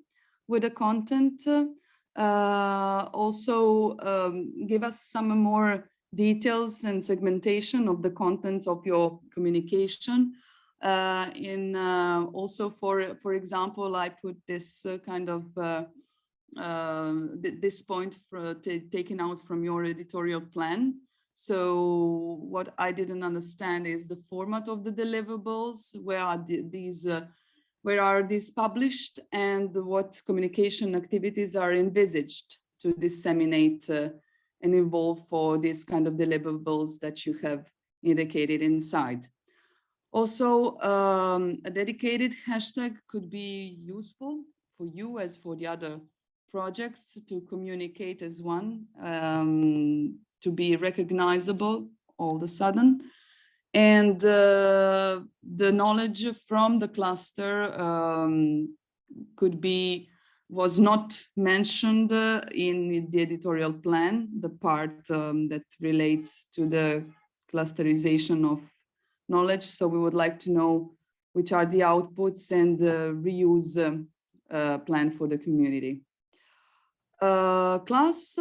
with the content. Also, give us some more details and segmentation of the content of your communication. Also, for example, I put this kind of this point taken out from your editorial plan. So what I didn't understand is the format of the deliverables. Where are these published, and what communication activities are envisaged to disseminate and involve for this kind of deliverables that you have indicated inside. Also, a dedicated hashtag could be useful for you as for the other projects to communicate as one, to be recognizable all of a sudden. And the knowledge from the cluster was not mentioned in the editorial plan, the part that relates to the clusterization of knowledge. So we would like to know which are the outputs and the reuse plan for the community. Class,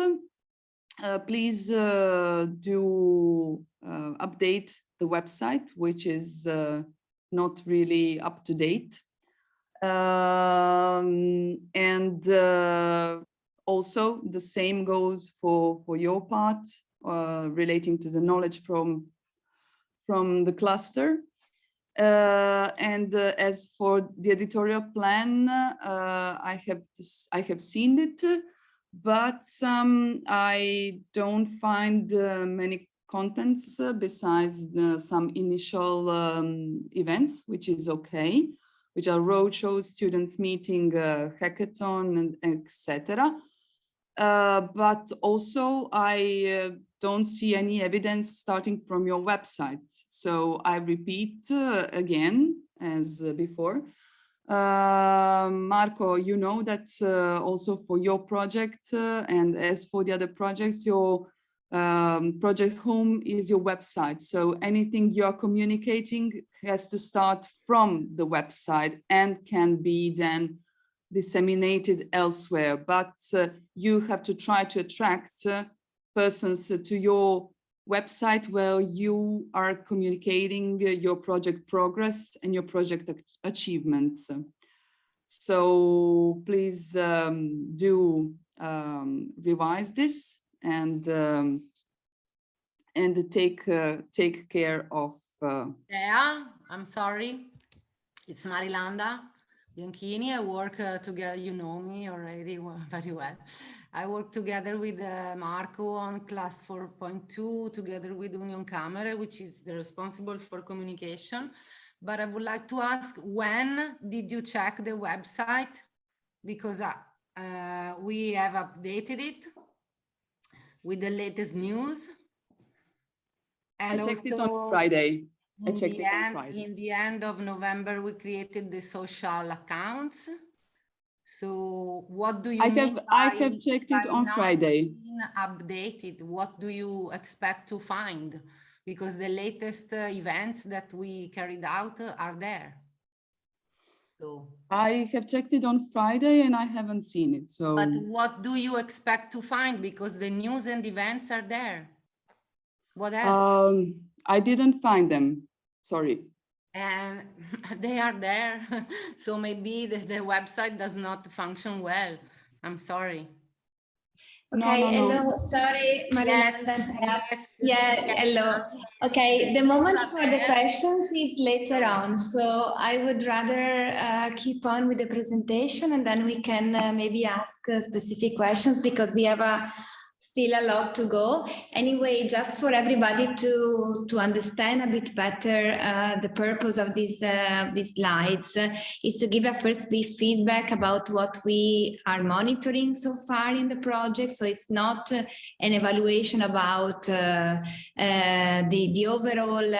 please do update the website, which is not really up to date. And also the same goes for your part relating to the knowledge from the cluster. As for the editorial plan, I have seen it, but I don't find many contents besides some initial events, which is okay, which are roadshows, students meeting, hackathon, and etc. But also I don't see any evidence starting from your website. So I repeat again, as before, Marco, you know that also for your project and as for the other projects, your project home is your website. So anything you're communicating has to start from the website and can be then disseminated elsewhere. But you have to try to attract persons to your website where you are communicating your project progress and your project achievements. So please do revise this and take care of. Yeah, I'm sorry. It's Marilanda Bianchini. I work together. You know me already very well. I work together with Marco on class 4.2, together with Union Camere, which is the responsible for communication. But I would like to ask, when did you check the website? Because we have updated it with the latest news. And I checked also, it on Friday. In the end of November, we created the social accounts. So what do you mean I have checked it on Friday. Updated? What do you expect to find? Because the latest events that we carried out are there. So I have checked it on Friday and I haven't seen it. So, but what do you expect to find? Because the news and events are there. What else? I didn't find them. Sorry. And they are there. So maybe their website does not function well. I'm sorry. Okay, no. hello, sorry, Marilanda. Yes. Yeah, hello. Okay, the moment for the questions is later on. So I would rather keep on with the presentation and then we can maybe ask specific questions because we have still a lot to go. Anyway, just for everybody to understand a bit better the purpose of these slides is to give a first brief feedback about what we are monitoring so far in the project. So it's not an evaluation about the overall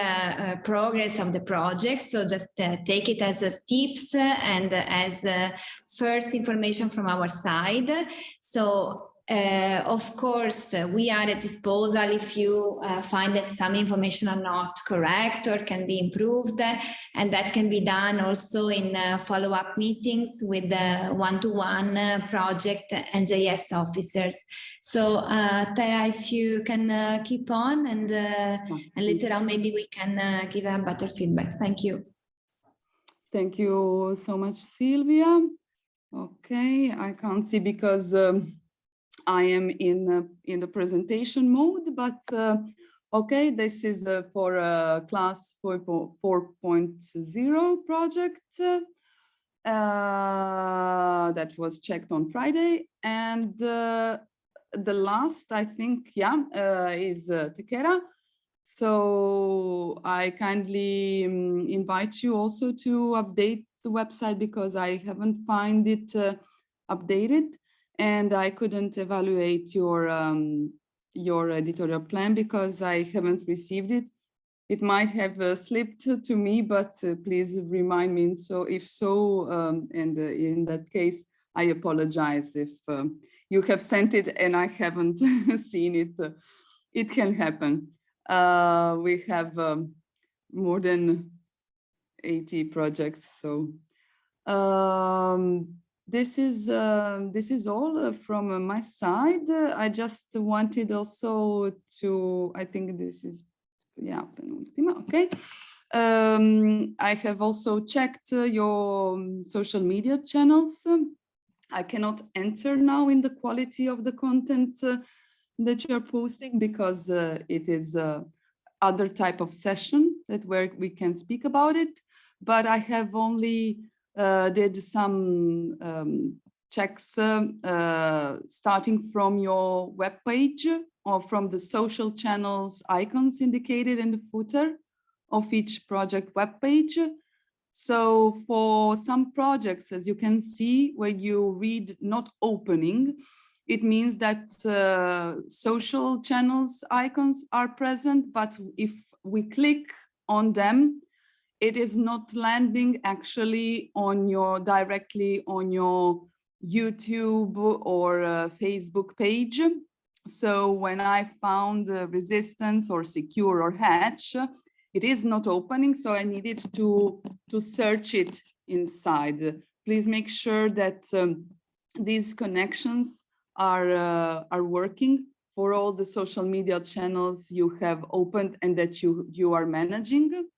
progress of the project. So just take it as a tips and as first information from our side. So of course, we are at disposal if you find that some information are not correct or can be improved, and that can be done also in follow-up meetings with the one-to-one project NJS officers. So, Thea, if you can keep on and later on maybe we can give a better feedback. Thank you. Thank you so much, Silvia. Okay, I can't see because I am in the presentation mode, but okay, this is for class 4.0 project that was checked on Friday, and the last, I think, is Tekera. So I kindly invite you also to update the website because I haven't found it updated. And I couldn't evaluate your editorial plan because I haven't received it. It might have slipped to me, but please remind me. So if so, and in that case, I apologize if you have sent it and I haven't seen it. It can happen. We have more than 80 projects, so. This is all from my side. I just wanted also to, I think this is, penultima, okay. I have also checked your social media channels. I cannot enter now in the quality of the content that you're posting because it is other type of session that where we can speak about it. But I have only did some checks starting from your webpage or from the social channels icons indicated in the footer of each project webpage. So for some projects, as you can see, where you read not opening, it means that social channels icons are present, but if we click on them, it is not landing actually on your directly on your YouTube or Facebook page. So when I found resistance or secure or hatch, it is not opening, so I needed to search it inside. Please make sure that these connections are working for all the social media channels you have opened and that you are managing.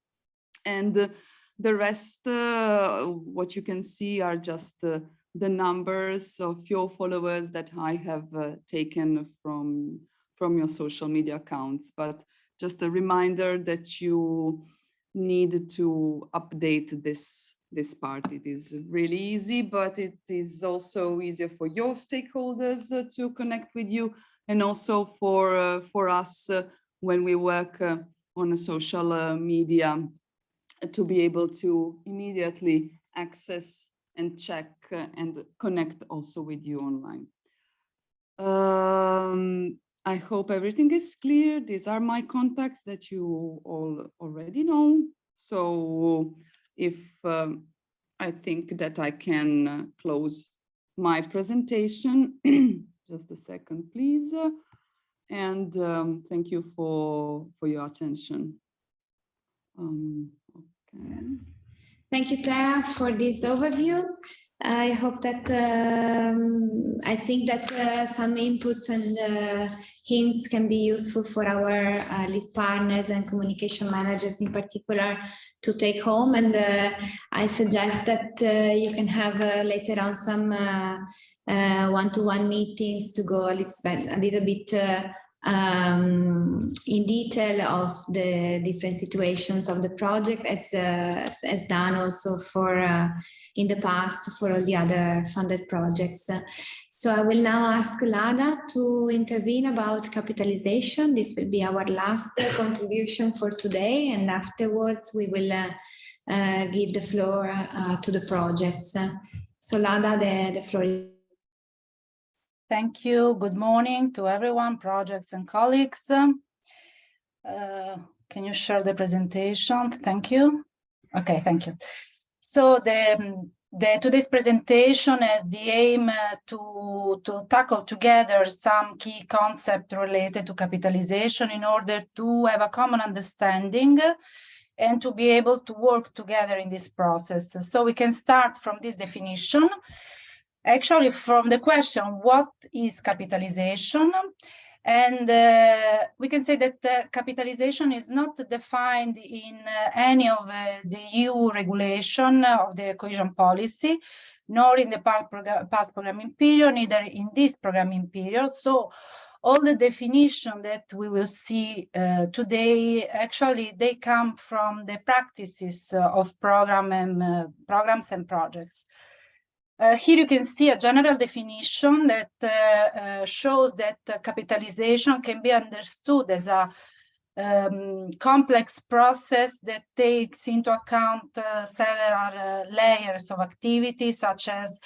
And the rest, what you can see are just the numbers of your followers that I have taken from your social media accounts. But just a reminder that you need to update this part. It is really easy, but it is also easier for your stakeholders to connect with you, and also for us when we work on a social media to be able to immediately access and check and connect also with you online. I hope everything is clear. These are my contacts that you all already know. So if I think that I can close my presentation, just a second, please. And thank you for your attention. Okay. Thank you, Thea, for this overview. I hope that I think that some inputs and hints can be useful for our lead partners and communication managers in particular to take home. And I suggest that you can have later on some one-to-one meetings to go a little bit in detail of the different situations of the project, as done also for in the past for all the other funded projects. So I will now ask Lada to intervene about capitalization. This will be our last contribution for today, and afterwards we will give the floor to the projects. So Lada, the floor is. Thank you. Good morning to everyone, projects and colleagues. Can you share the presentation? Thank you. Okay, thank you. So today's presentation has the aim to tackle together some key concepts related to capitalization in order to have a common understanding and to be able to work together in this process. So we can start from this definition. Actually, from the question, what is capitalization? And we can say that capitalization is not defined in any of the EU regulation of the cohesion policy, nor in the past programming period, neither in this programming period. So all the definition that we will see today, actually, they come from the practices of programs and projects. Here you can see a general definition that shows that capitalization can be understood as a complex process that takes into account several layers of activity, such as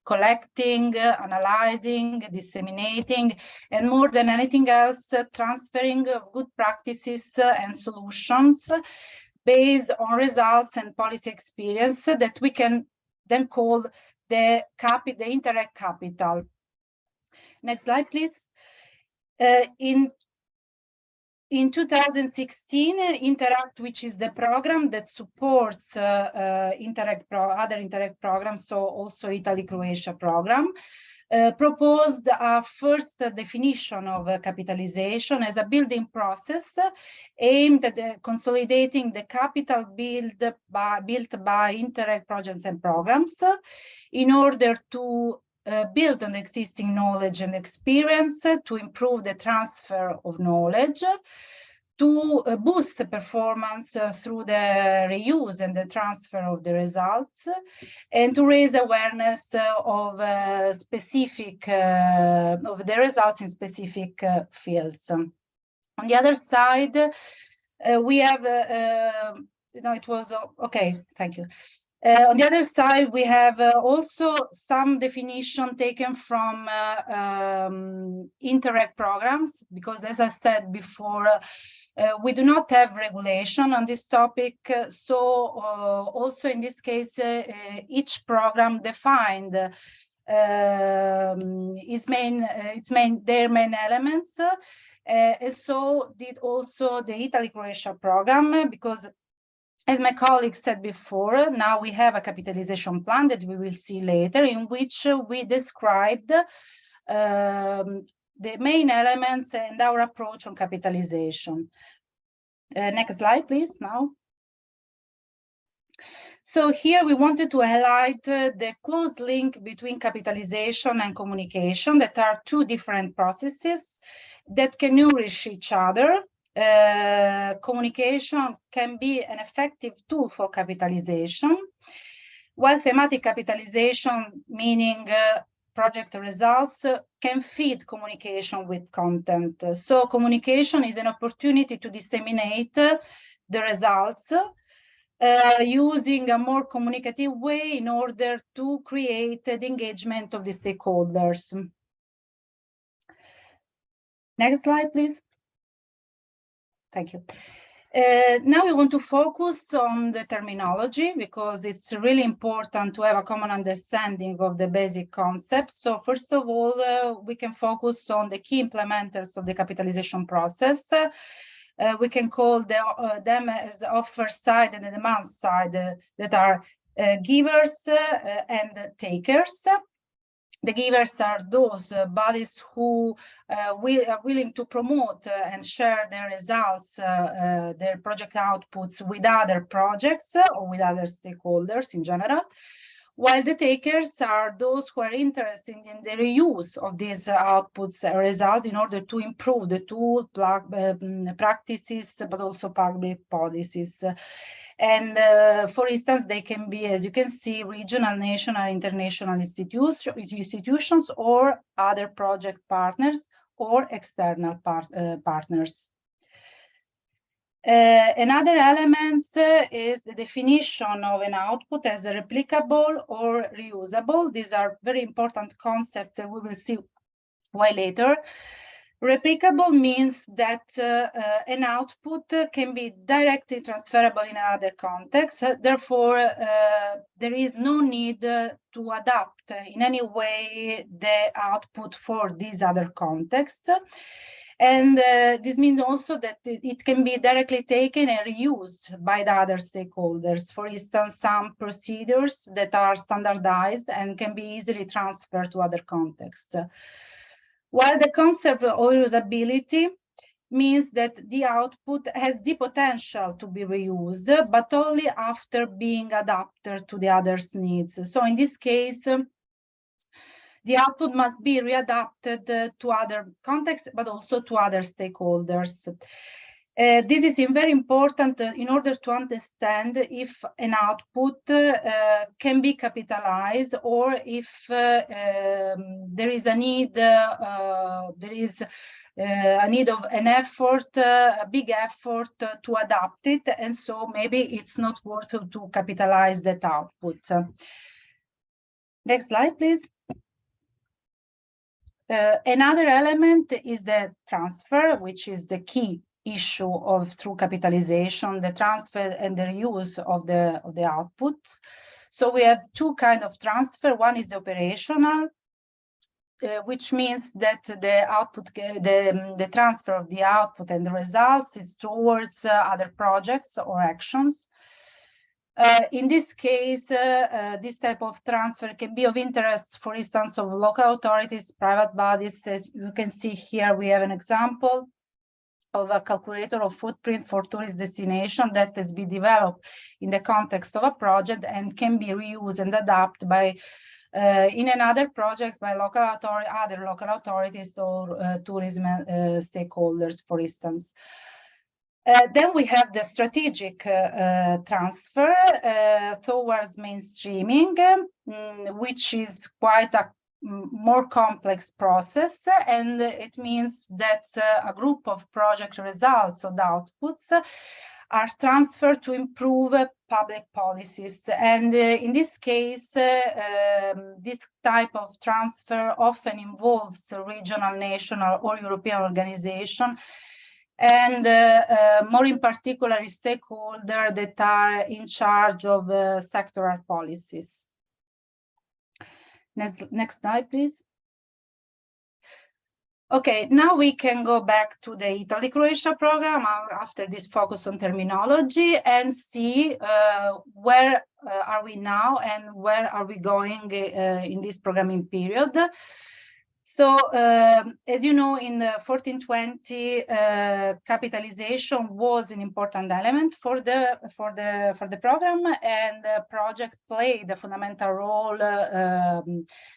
collecting, analyzing, disseminating, and more than anything else, transferring of good practices and solutions based on results and policy experience that we can then call the indirect capital. Next slide, please. In 2016, Interact, which is the program that supports other Interact programs, so also Italy-Croatia program, proposed a first definition of capitalization as a building process aimed at consolidating the capital built by Interreg projects and programs in order to build on existing knowledge and experience, to improve the transfer of knowledge, to boost the performance through the reuse and the transfer of the results, and to raise awareness of specific of the results in specific fields. On the other side, we have, it was okay. Thank you. On the other side, we have also some definition taken from Interreg programs, because as I said before, we do not have regulation on this topic. So also in this case, each program defined their main elements. And so did also the Italy-Croatia program, because as my colleague said before, now we have a capitalization plan that we will see later, in which we described the main elements and our approach on capitalization. Next slide, please, now. So here we wanted to highlight the close link between capitalization and communication, that are two different processes that can nourish each other. Communication can be an effective tool for capitalization, while thematic capitalization, meaning project results, can feed communication with content. So communication is an opportunity to disseminate the results using a more communicative way in order to create the engagement of the stakeholders. Next slide, please. Thank you. Now we want to focus on the terminology, because it's really important to have a common understanding of the basic concepts. So first of all, we can focus on the key implementers of the capitalization process. We can call them as the offer side and the demand side, that are givers and takers. The givers are those bodies who are willing to promote and share their results, their project outputs with other projects or with other stakeholders in general, while the takers are those who are interested in the reuse of these outputs or results in order to improve the tool, practices, but also public policies. And for instance, they can be, as you can see, regional, national, international institutions, or other project partners or external partners. Another element is the definition of an output as replicable or reusable. These are very important concepts that we will see why later. Replicable means that an output can be directly transferable in other contexts. Therefore, there is no need to adapt in any way the output for these other contexts. And this means also that it can be directly taken and reused by the other stakeholders. For instance, some procedures that are standardized and can be easily transferred to other contexts. While the concept of reusability means that the output has the potential to be reused, but only after being adapted to the other's needs. So in this case, the output must be readapted to other contexts, but also to other stakeholders. This is very important in order to understand if an output can be capitalized, or if there is a need, a need of an effort, a big effort to adapt it, and so maybe it's not worth to capitalize that output. Next slide, please. Another element is the transfer, which is the key issue of true capitalization, the transfer and the reuse of the outputs. So we have two kinds of transfer. One is the operational, which means that the output, the transfer of the output and the results is towards other projects or actions. In this case, this type of transfer can be of interest, for instance, of local authorities, private bodies. As you can see here, we have an example of a calculator of footprint for tourist destination that has been developed in the context of a project and can be reused and adapted by in another projects by other local authorities or tourism stakeholders, for instance. Then we have the strategic transfer towards mainstreaming, which is quite a more complex process, and it means that a group of project results or outputs are transferred to improve public policies. And in this case, this type of transfer often involves a regional, national, or European organization, and more in particular, stakeholders that are in charge of sectoral policies. Next slide, please. Okay, now we can go back to the Italy-Croatia program after this focus on terminology and see where are we now and where are we going in this programming period. So, as you know, in the 1420, capitalization was an important element for the program, and the project played a fundamental role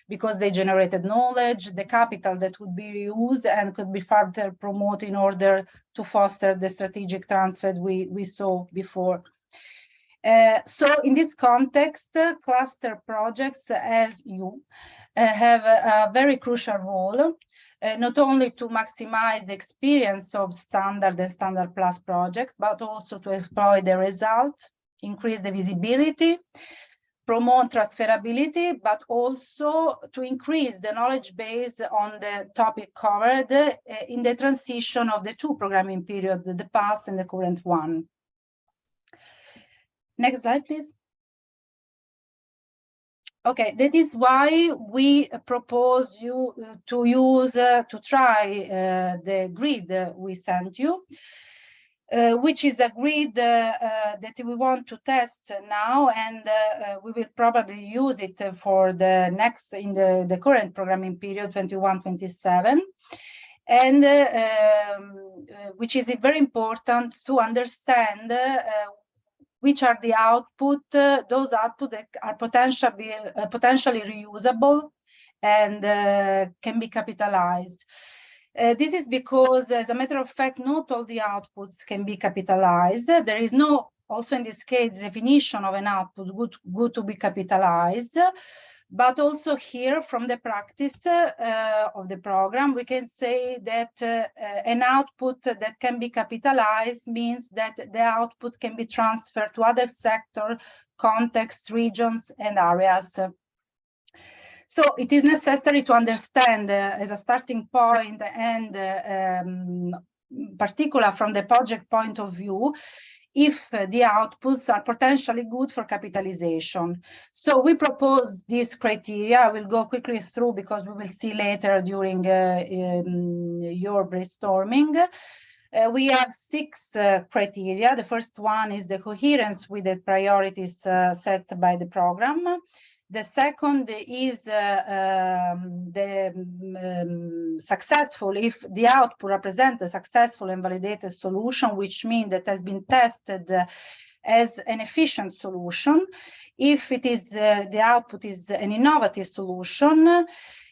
because they generated knowledge, the capital that would be used and could be further promoted in order to foster the strategic transfer we saw before. So, in this context, cluster projects, as you have a very crucial role, not only to maximize the experience of standard and standard plus projects, but also to exploit the result, increase the visibility, promote transferability, but also to increase the knowledge base on the topic covered in the transition of the two programming periods, the past and the current one. Next slide, please. Okay, that is why we propose you to use, to try the grid we sent you, which is a grid that we want to test now, and we will probably use it for the next, in the current programming period, 21-27. And which is very important to understand which are the output, those output that are potentially reusable and can be capitalized. This is because, as a matter of fact, not all the outputs can be capitalized. There is no, also in this case, definition of an output good to be capitalized. But also here, from the practice of the program, we can say that an output that can be capitalized means that the output can be transferred to other sector, contexts, regions, and areas. So it is necessary to understand as a starting point, and in particular from the project point of view, if the outputs are potentially good for capitalization. So we propose this criteria. I will go quickly through because we will see later during your brainstorming. We have 6 criteria. The first one is the coherence with the priorities set by the program. The second is successful, if the output represents a successful and validated solution, which means that has been tested as an efficient solution. If it is the output is an innovative solution.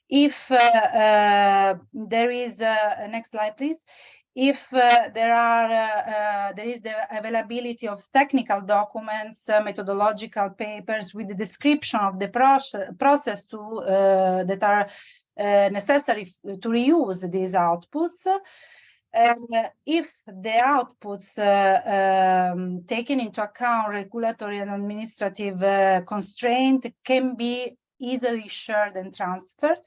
If there is next slide, please. If there is the availability of technical documents, methodological papers with the description of the process that are necessary to reuse these outputs. If the outputs taken into account regulatory and administrative constraint can be easily shared and transferred.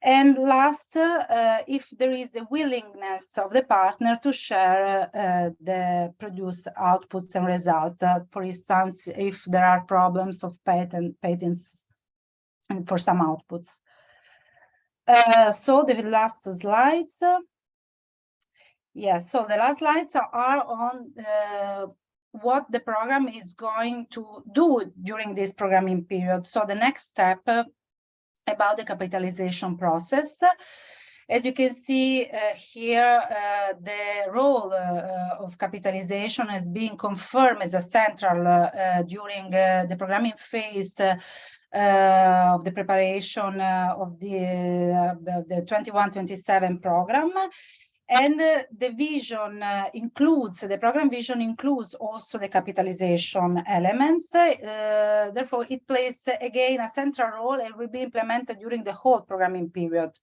And last, if there is the willingness of the partner to share the produced outputs and results, for instance, if there are problems of patents and for some outputs. So the last slides. Yes, so the last slides are on what the program is going to do during this programming period. So the next step about the capitalization process. As you can see here, the role of capitalization has been confirmed as a central during the programming phase of the preparation of the 21-27 program. And the vision the program vision includes also the capitalization elements. Therefore, it plays again a central role and will be implemented during the whole programming period.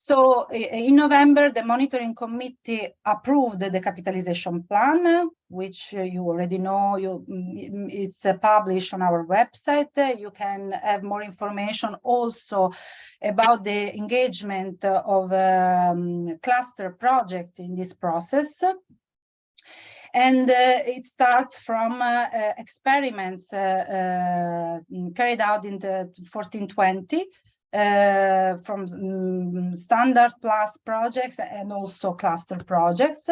So in November, the monitoring committee approved the capitalization plan, which you already know. It's published on our website. You can have more information also about the engagement of cluster project in this process. And it starts from experiments carried out in the 1420. From standard plus projects and also cluster projects.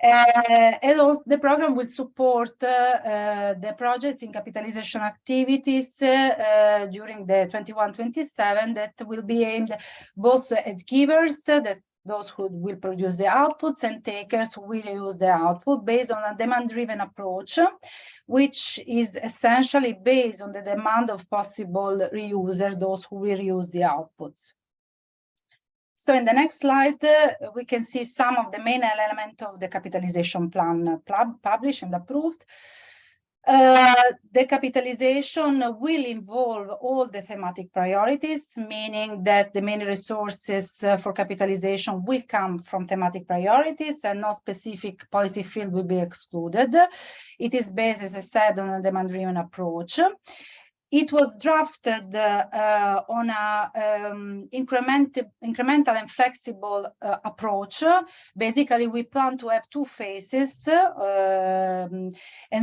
And also the program will support the project in capitalization activities during the 21-27 that will be aimed both at givers, those who will produce the outputs, and takers who will use the output based on a demand-driven approach, which is essentially based on the demand of possible reusers, those who will use the outputs. So in the next slide, we can see some of the main elements of the capitalization plan published and approved. The capitalization will involve all the thematic priorities, meaning that the main resources for capitalization will come from thematic priorities and no specific policy field will be excluded. It is based, as I said, on a demand-driven approach. It was drafted on an incremental and flexible approach. Basically, we plan to have two phases, and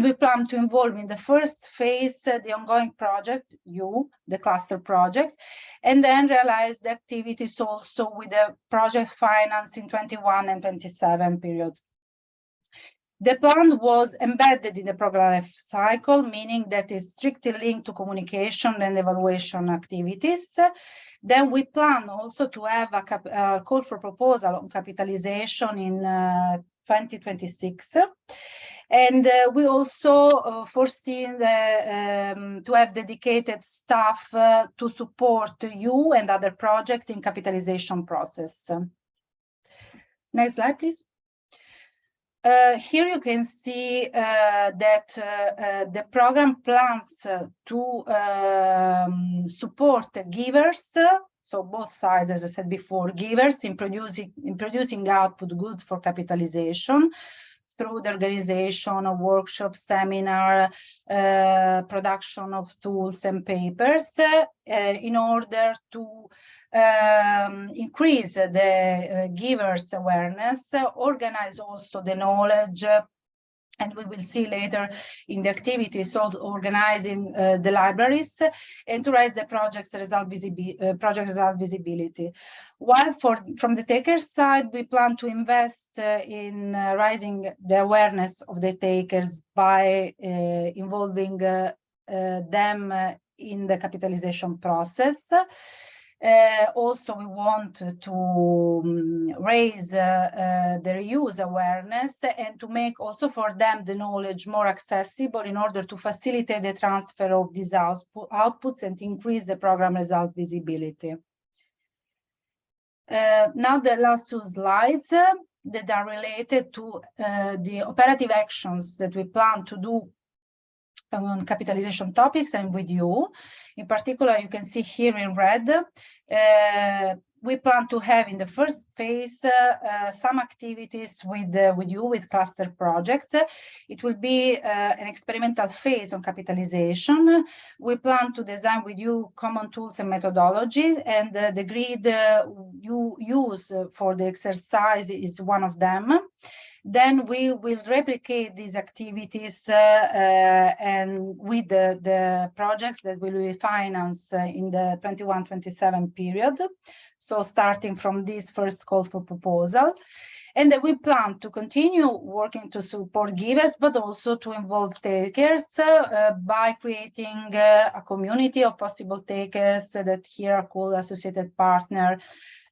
we plan to involve in the first phase the ongoing project, the cluster project, and then realize the activities also with the project finance in 21 and 27 period. The plan was embedded in the program life cycle, meaning that it's strictly linked to communication and evaluation activities. Then we plan also to have a call for proposal on capitalization in 2026. And we also foresee to have dedicated staff to support you and other projects in capitalization process. Next slide, please. Here you can see that the program plans to support givers, so both sides, as I said before, givers in producing output goods for capitalization through the organization of workshops, seminar, production of tools and papers in order to increase the givers' awareness, organize also the knowledge, and we will see later in the activities of organizing the libraries and to raise the project result visibility. While from the taker side, we plan to invest in raising the awareness of the takers by involving them in the capitalization process. Also, we want to raise the reuse awareness and to make also for them the knowledge more accessible in order to facilitate the transfer of these outputs and increase the program result visibility. Now the last two slides that are related to the operative actions that we plan to do on capitalization topics and with you. In particular, you can see here in red, we plan to have in the first phase some activities with you, with cluster projects. It will be an experimental phase on capitalization. We plan to design with you common tools and methodologies, and the grid you use for the exercise is one of them. Then we will replicate these activities and with the projects that will be financed in the 21-27 period. So starting from this first call for proposal. And then we plan to continue working to support givers, but also to involve takers by creating a community of possible takers that here are called associated partner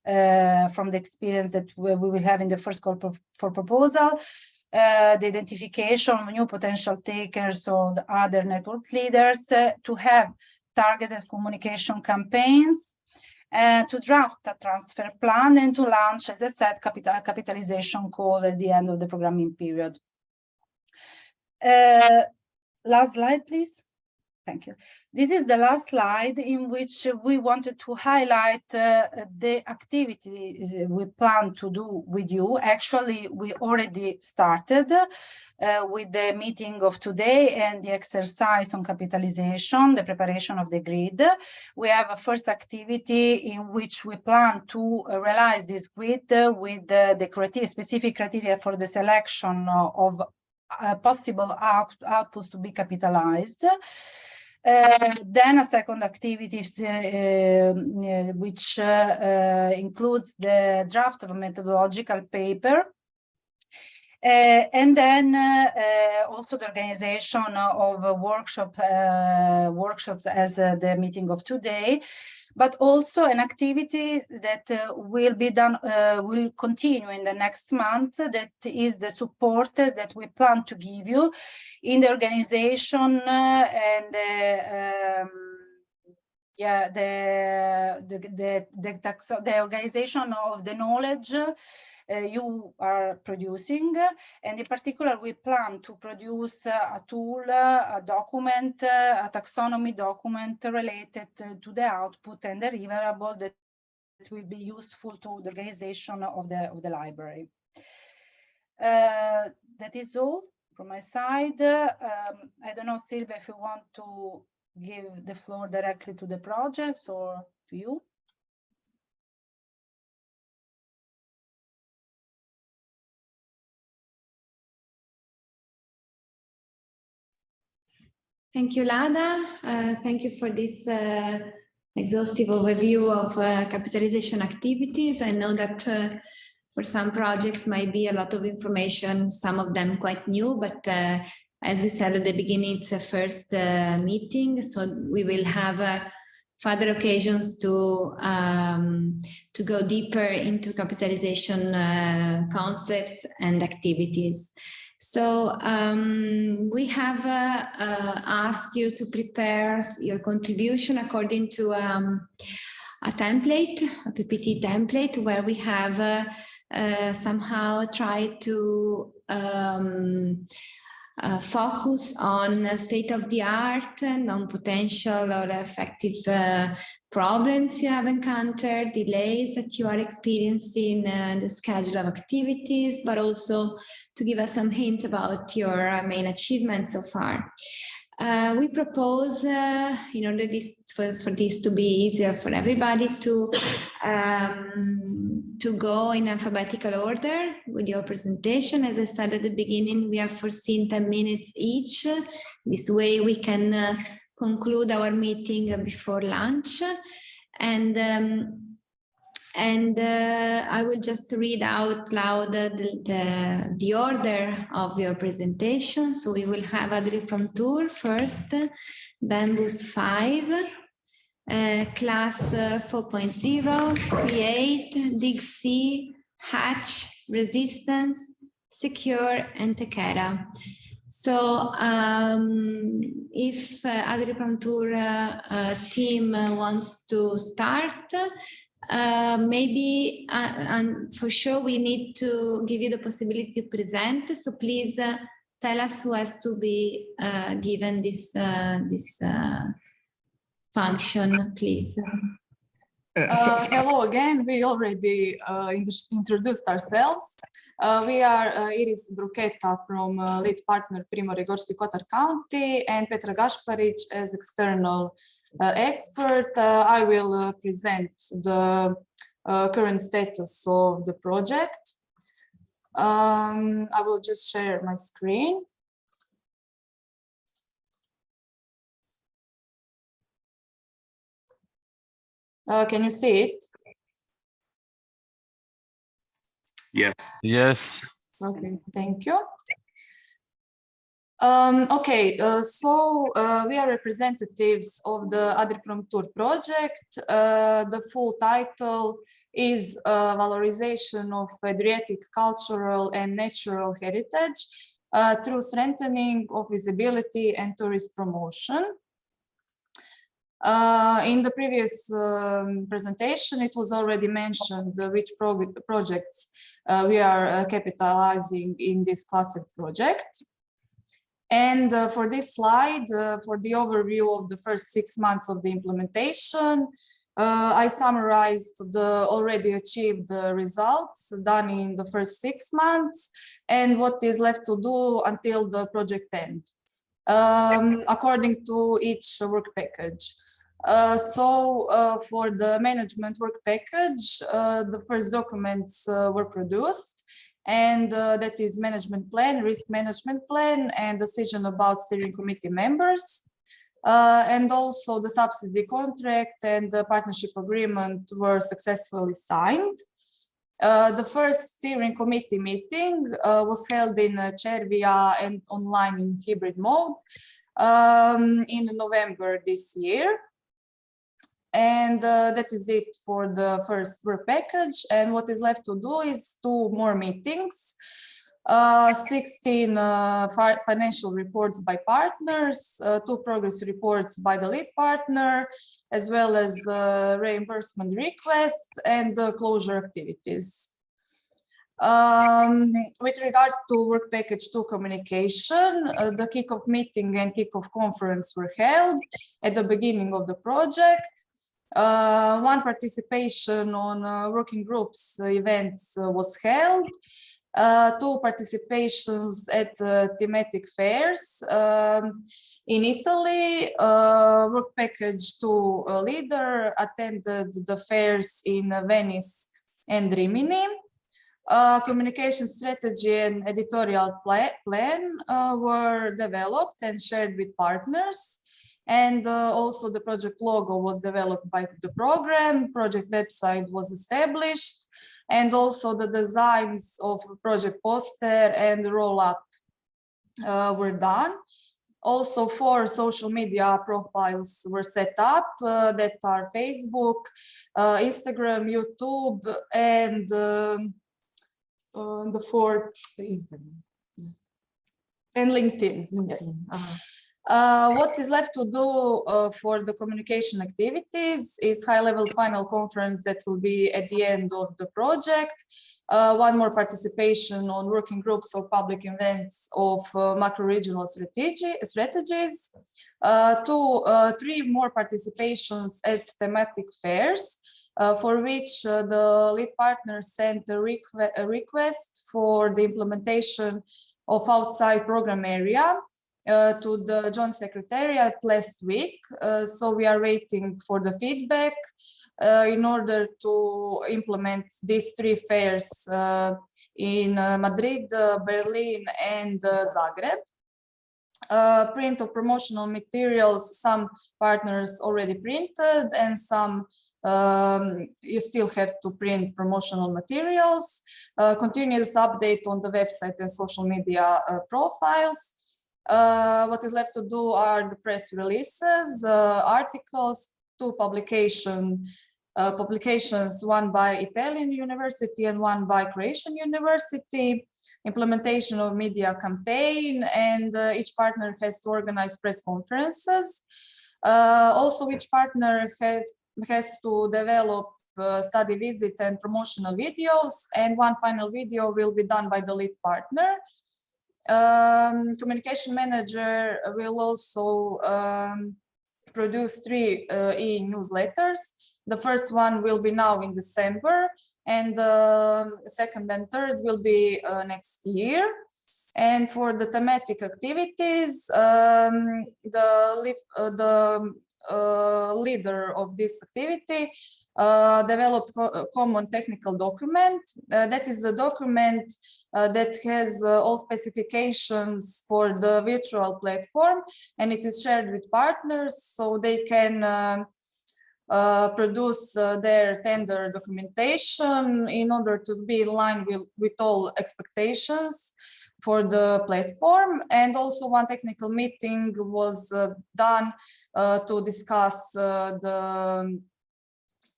from the experience that we will have in the first call for proposal, the identification of new potential takers or the other network leaders, to have targeted communication campaigns, to draft a transfer plan, and to launch, as I said, capitalization call at the end of the programming period. Last slide, please. Thank you. This is the last slide in which we wanted to highlight the activity we plan to do with you. Actually, we already started with the meeting of today and the exercise on capitalization, the preparation of the grid. We have a first activity in which we plan to realize this grid with the specific criteria for the selection of possible outputs to be capitalized. Then a second activity which includes the draft of a methodological paper, and then also the organization of workshops as the meeting of today, but also an activity that will be done, will continue in the next month, that is the support that we plan to give you in the organization and the organization of the knowledge you are producing. And in particular, we plan to produce a tool, a document, a taxonomy document related to the output and the deliverable that will be useful to the organization of the library. That is all from my side. I don't know, Silvia, if you want to give the floor directly to the projects or to you. Thank you, Lada. Thank you for this exhaustive overview of capitalization activities. I know that for some projects might be a lot of information, some of them quite new, but as we said at the beginning, it's a first meeting, so we will have further occasions to go deeper into capitalization concepts and activities. So we have asked you to prepare your contribution according to a template, a PPT template, where we have somehow tried to focus on state-of-the-art and on potential or effective problems you have encountered, delays that you are experiencing in the schedule of activities, but also to give us some hints about your main achievements so far. We propose, in order for this to be easier for everybody, to go in alphabetical order with your presentation. As I said at the beginning, we have foreseen 10 minutes each. This way we can conclude our meeting before lunch. And I will just read out loud the order of your presentation. So we will have Italy-Croatia first, then Boost 5, Class 4.0, Create, DigC, Hatch, Resistance, Secure, and Tekera. So if Italy-Croatia team wants to start, maybe, and for sure, we need to give you the possibility to present. So please tell us who has to be given this function, please. Hello again. We already introduced ourselves. We are Iris Bruketa from lead partner Primorje-Gorski Kotar County and Petra Gašparić as external expert. I will present the current status of the project. I will just share my screen. Can you see it? Yes. Yes. Okay, thank you. So we are representatives of the Italy-Croatia project. The full title is valorization of Adriatic cultural and natural heritage through strengthening of visibility and tourist promotion. In the previous presentation, it was already mentioned which projects we are capitalizing in this cluster project. And for this slide, for the overview of the first 6 months of the implementation, I summarized the already achieved results done in the first 6 months and what is left to do until the project end, according to each work package. For the management work package, the first documents were produced, and that is management plan, risk management plan, and decision about steering committee members. And also the subsidy contract and the partnership agreement were successfully signed. The first steering committee meeting was held in Cervia and online in hybrid mode in November this year. And that is it for the first work package. And what is left to do is 2 more meetings, 16 financial reports by partners, 2 progress reports by the lead partner, as well as reimbursement requests and closure activities. With regard to work package 2 communication, the kickoff meeting and kickoff conference were held at the beginning of the project. 1 participation on working groups events was held. 2 participations at thematic fairs. In Italy, work package 2 leader attended the fairs in Venice and Rimini. Communication strategy and editorial plan were developed and shared with partners. And also the project logo was developed by the program, project website was established, and also the designs of project poster and roll-up were done. Also 4 social media profiles were set up that are Facebook, Instagram, YouTube, and the 4th, and LinkedIn, yes. What is left to do for the communication activities is high-level final conference that will be at the end of the project. 1 more participation on working groups or public events of macro-regional strategies. 3 more participations at thematic fairs, for which the lead partner sent a request for the implementation of outside program area to the Joint Secretariat last week. So we are waiting for the feedback in order to implement these 3 fairs in Madrid, Berlin, and Zagreb. Print of promotional materials, some partners already printed, and some you still have to print promotional materials. Continuous update on the website and social media profiles. What is left to do are the press releases, articles, 2 publications, 1 by Italian University and 1 by Croatian University, implementation of media campaign, and each partner has to organize press conferences. Also, each partner has to develop study visit and promotional videos, and 1 final video will be done by the lead partner. Communication manager will also produce 3 e-newsletters. The first one will be now in December, and the 2nd and 3rd will be next year. And for the thematic activities, the leader of this activity developed a common technical document. That is a document that has all specifications for the virtual platform, and it is shared with partners so they can produce their tender documentation in order to be in line with all expectations for the platform. And also 1 technical meeting was done to discuss the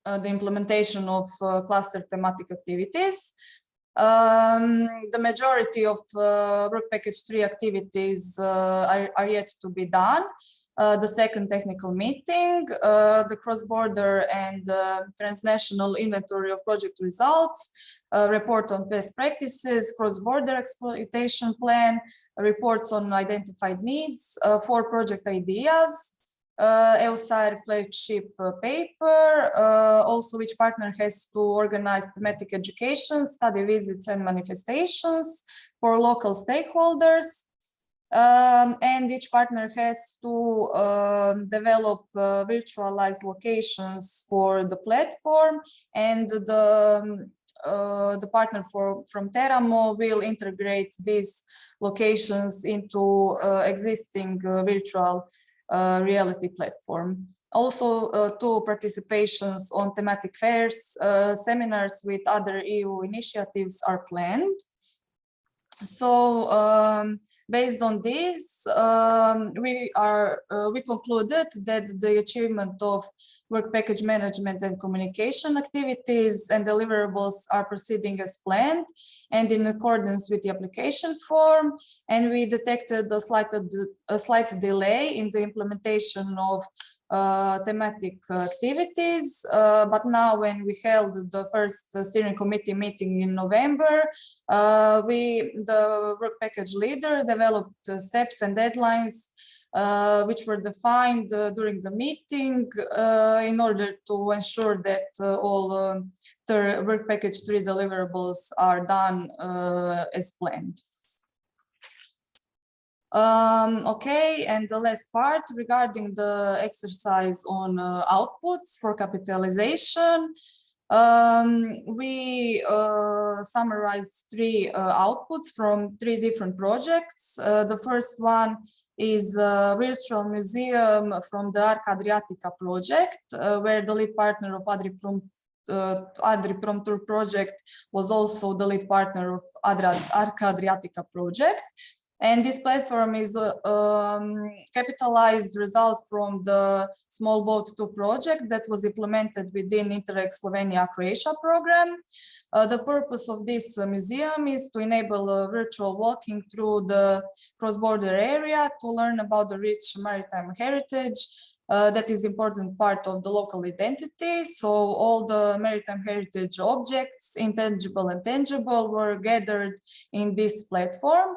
the implementation of cluster thematic activities. The majority of work package 3 activities are yet to be done. The second technical meeting, the cross-border and transnational inventory of project results, report on best practices, cross-border exploitation plan, reports on identified needs, 4 project ideas, EUSAR flagship paper, also which partner has to organize thematic education, study visits and manifestations for local stakeholders. And each partner has to develop virtualized locations for the platform, and the partner from Teramo will integrate these locations into existing virtual reality platform. Also, 2 participations on thematic fairs, seminars with other EU initiatives are planned. So, based on this, we concluded that the achievement of work package management and communication activities and deliverables are proceeding as planned and in accordance with the application form. And we detected a slight delay in the implementation of thematic activities, but now when we held the first steering committee meeting in November, the work package leader developed steps and deadlines which were defined during the meeting in order to ensure that all the work package 3 deliverables are done as planned. Okay, and the last part regarding the exercise on outputs for capitalization. We summarized 3 outputs from 3 different projects. The first one is a virtual museum from the Arca Adriatica project, where the lead partner of Adri Tour project was also the lead partner of Arca Adriatica project. And this platform is capitalized result from the Small Boat 2 project that was implemented within Interreg Slovenia-Croatia program. The purpose of this museum is to enable virtual walking through the cross-border area to learn about the rich maritime heritage that is important part of the local identity. So all the maritime heritage objects, intangible and tangible, were gathered in this platform.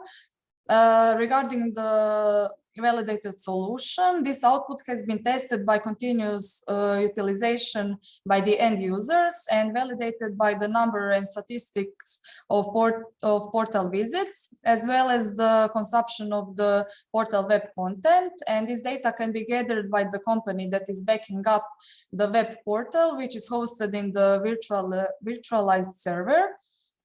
Regarding the validated solution, this output has been tested by continuous utilization by the end users and validated by the number and statistics of portal visits, as well as the consumption of the portal web content. And this data can be gathered by the company that is backing up the web portal, which is hosted in the virtualized server.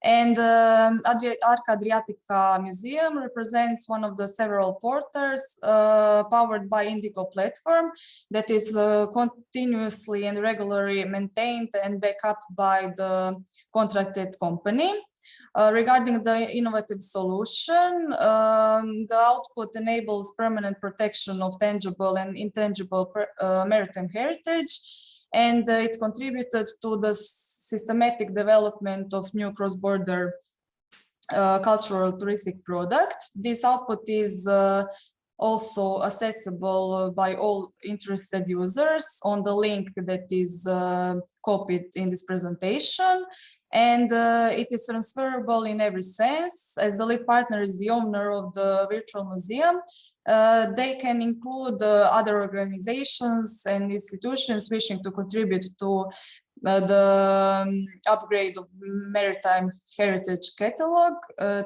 And Arca Adriatica Museum represents one of the several portals powered by Indigo platform that is continuously and regularly maintained and backed up by the contracted company. Regarding the innovative solution, the output enables permanent protection of tangible and intangible maritime heritage, and it contributed to the systematic development of new cross-border cultural touristic product. This output is also accessible by all interested users on the link that is copied in this presentation. And it is transferable in every sense. As the lead partner is the owner of the virtual museum, they can include other organizations and institutions wishing to contribute to the upgrade of maritime heritage catalog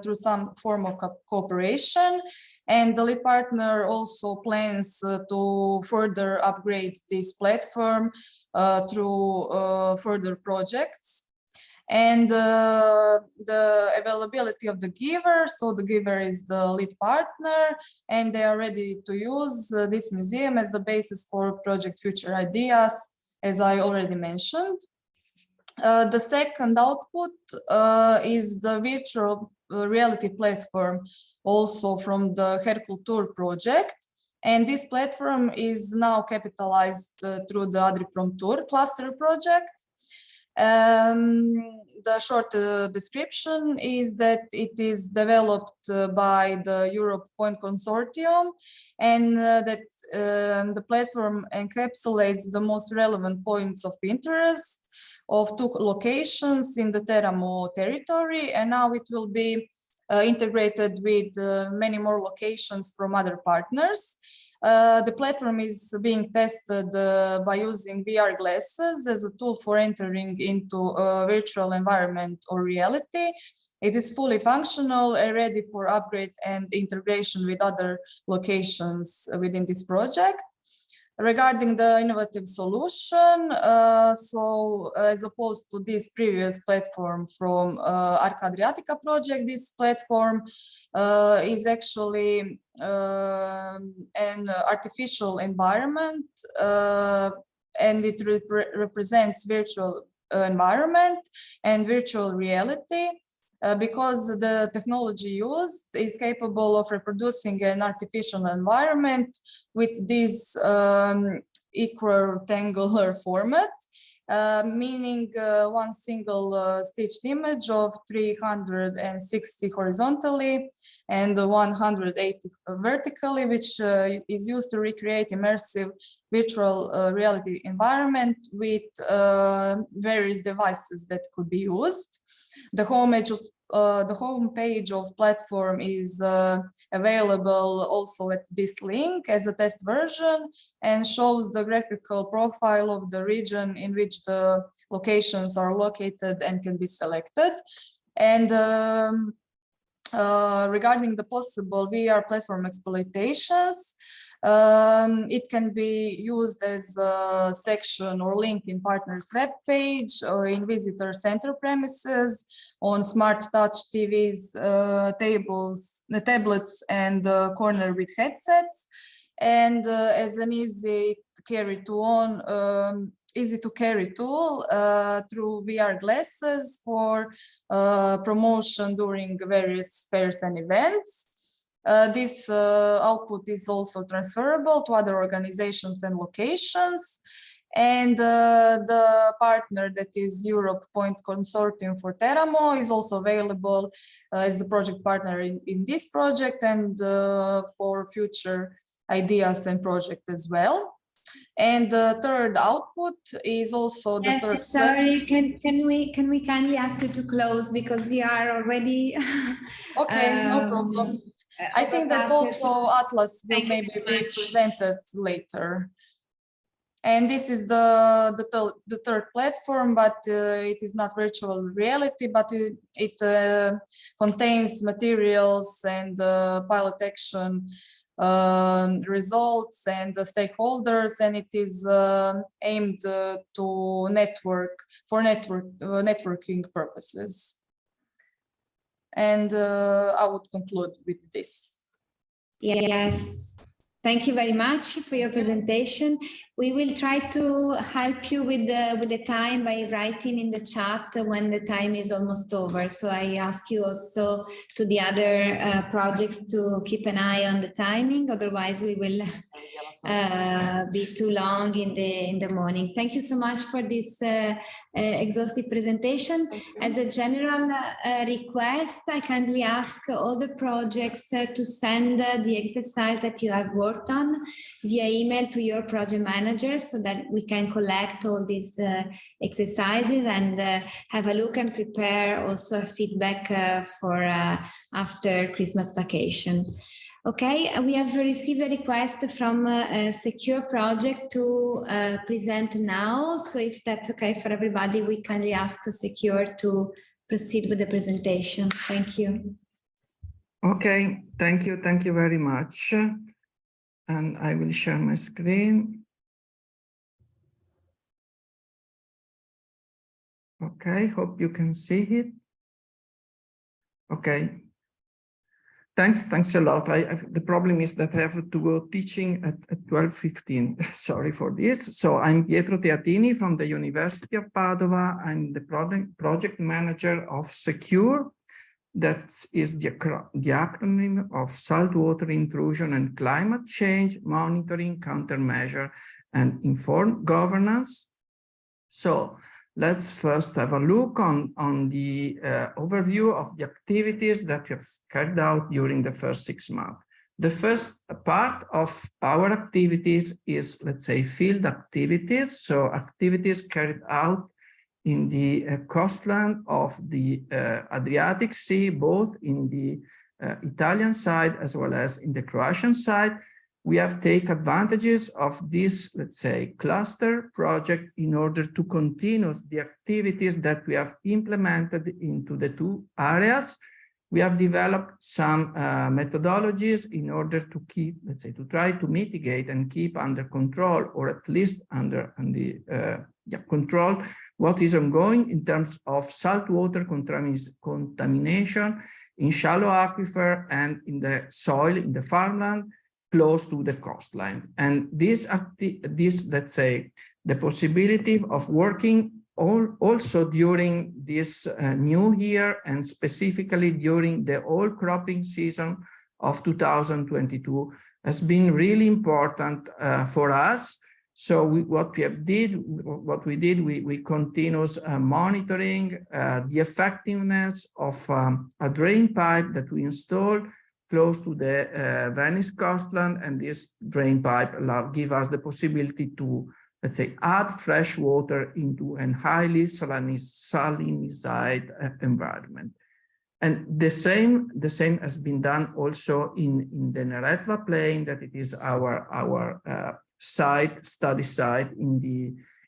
through some form of cooperation. And the lead partner also plans to further upgrade this platform through further projects. And the availability of the giver, so the giver is the lead partner, and they are ready to use this museum as the basis for project future ideas, as I already mentioned. The second output is the virtual reality platform, also from the Hercule Tour project. And this platform is now capitalized through the Adri-Promtur cluster project. The short description is that it is developed by the Europe Point Consortium, and that the platform encapsulates the most relevant points of interest of 2 locations in the Teramo territory, and now it will be integrated with many more locations from other partners. The platform is being tested by using VR glasses as a tool for entering into a virtual environment or reality. It is fully functional and ready for upgrade and integration with other locations within this project. Regarding the innovative solution, so as opposed to this previous platform from Arca Adriatica project, this platform is actually an artificial environment, and it represents virtual environment and virtual reality. Because the technology used is capable of reproducing an artificial environment with this equirectangular format, meaning one single stitched image of 360 horizontally and 180 vertically, which is used to recreate immersive virtual reality environment with various devices that could be used. The home page of platform is available also at this link as a test version, and shows the graphical profile of the region in which the locations are located and can be selected. And regarding the possible VR platform exploitations, it can be used as a section or link in partners' web page, or in visitor center premises, on smart touch TVs, tablets, and corner with headsets, and as an easy to carry tool through VR glasses for promotion during various fairs and events. This output is also transferable to other organizations and locations. And the partner that is Europe Point Consortium for Teramo is also available as a project partner in this project, and for future ideas and project as well. And the third output is also the third. Sorry, can we kindly ask you to close, because we are already okay, no problem. I think that also Atlas will maybe be presented later. And this is the third platform, but it is not virtual reality, but it contains materials and pilot action results and stakeholders, and it is aimed to networking purposes. And I would conclude with this. Yes. Thank you very much for your presentation. We will try to help you with the time by writing in the chat when the time is almost over. So I ask you also to the other projects to keep an eye on the timing. Otherwise, we will be too long in the morning. Thank you so much for this exhaustive presentation. As a general request, I kindly ask all the projects to send the exercise that you have worked on via email to your project manager, so that we can collect all these exercises and have a look and prepare also a feedback for after Christmas vacation. Okay, we have received a request from a Secure project to present now. So if that's okay for everybody, we kindly ask Secure to proceed with the presentation. Thank you. Okay, thank you very much. And I will share my screen. Okay, hope you can see it. Okay. Thanks a lot. The problem is that I have to go teaching at 12:15. Sorry for this. So I'm Pietro Teatini from the University of Padova. I'm the project manager of Secure. That is the acronym of saltwater intrusion and climate change monitoring, countermeasure, and informed governance. So let's first have a look on the overview of the activities that we have carried out during the first 6 months. The first part of our activities is, let's say, field activities. So activities carried out in the coastline of the Adriatic Sea, both in the Italian side as well as in the Croatian side. We have taken advantages of this, let's say, cluster project in order to continue the activities that we have implemented into the 2 areas. We have developed some methodologies in order to keep, let's say, to try to mitigate and keep under control, or at least under control, what is ongoing in terms of saltwater contamination in shallow aquifer and in the soil, in the farmland, close to the coastline. And this, let's say, the possibility of working also during this new year and specifically during the whole cropping season of 2022 has been really important for us. So what we did, we continuous monitoring the effectiveness of a drain pipe that we installed close to the Venice coastline, and this drain pipe give us the possibility to, let's say, add fresh water into a highly salinized environment. And the same has been done also in the Neretva plain, that it is our study site in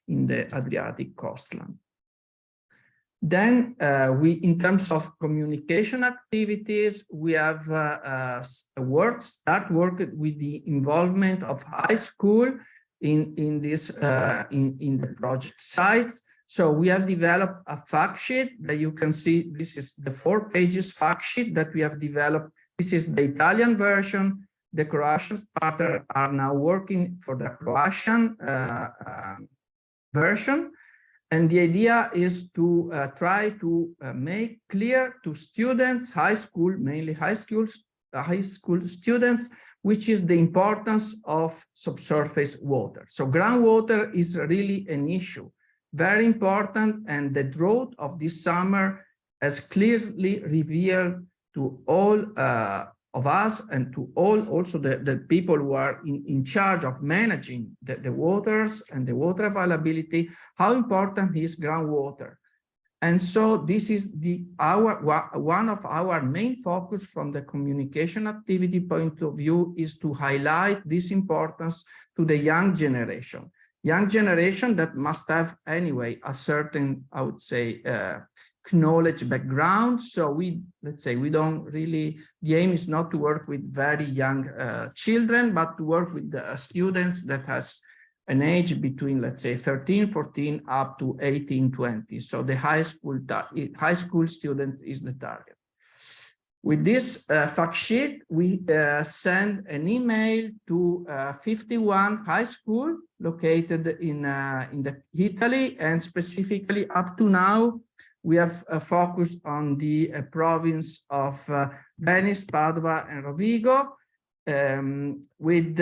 the Adriatic coastline. Then in terms of communication activities, we have start working with the involvement of high school in the project sites. So we have developed a fact sheet that you can see. This is the 4 pages fact sheet that we have developed. This is the Italian version. The Croatian partner are now working for the Croatian version. And the idea is to try to make clear to students, high school, mainly high school students, which is the importance of subsurface water. So groundwater is really an issue, very important, and the drought of this summer has clearly revealed to all of us and to all also the people who are in charge of managing the waters and the water availability, how important is groundwater. And so this is one of our main focus from the communication activity point of view, is to highlight this importance to the young generation that must have anyway a certain, I would say, knowledge background. So let's say we don't really, the aim is not to work with very young children, but to work with the students that has an age between, let's say, 13, 14 up to 18, 20. So the high school student is the target. With this fact sheet, we send an email to 51 high school located in Italy, and specifically up to now, we have focused on the province of Venice, Padua, and Rovigo. We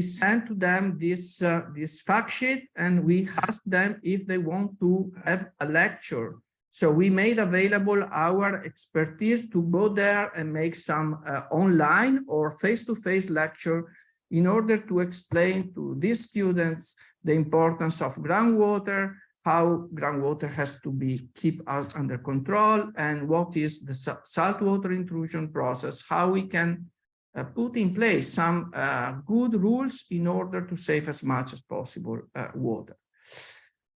sent to them this fact sheet, and we asked them if they want to have a lecture. So we made available our expertise to go there and make some online or face-to-face lecture in order to explain to these students the importance of groundwater, how groundwater has to be kept under control, and what is the saltwater intrusion process, how we can put in place some good rules in order to save as much as possible water.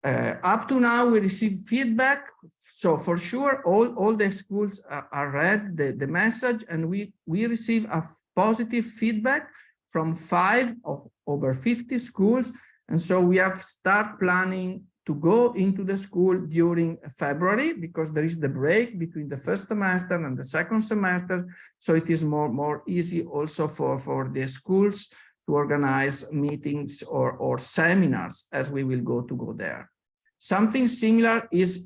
Up to now, we receive feedback. So for sure, all the schools are read the message, and we receive a positive feedback from 5 of over 50 schools. And so we have start planning to go into the school during February, because there is the break between the first semester and the second semester. So it is more easy also for the schools to organize meetings or seminars as we will go there. Something similar is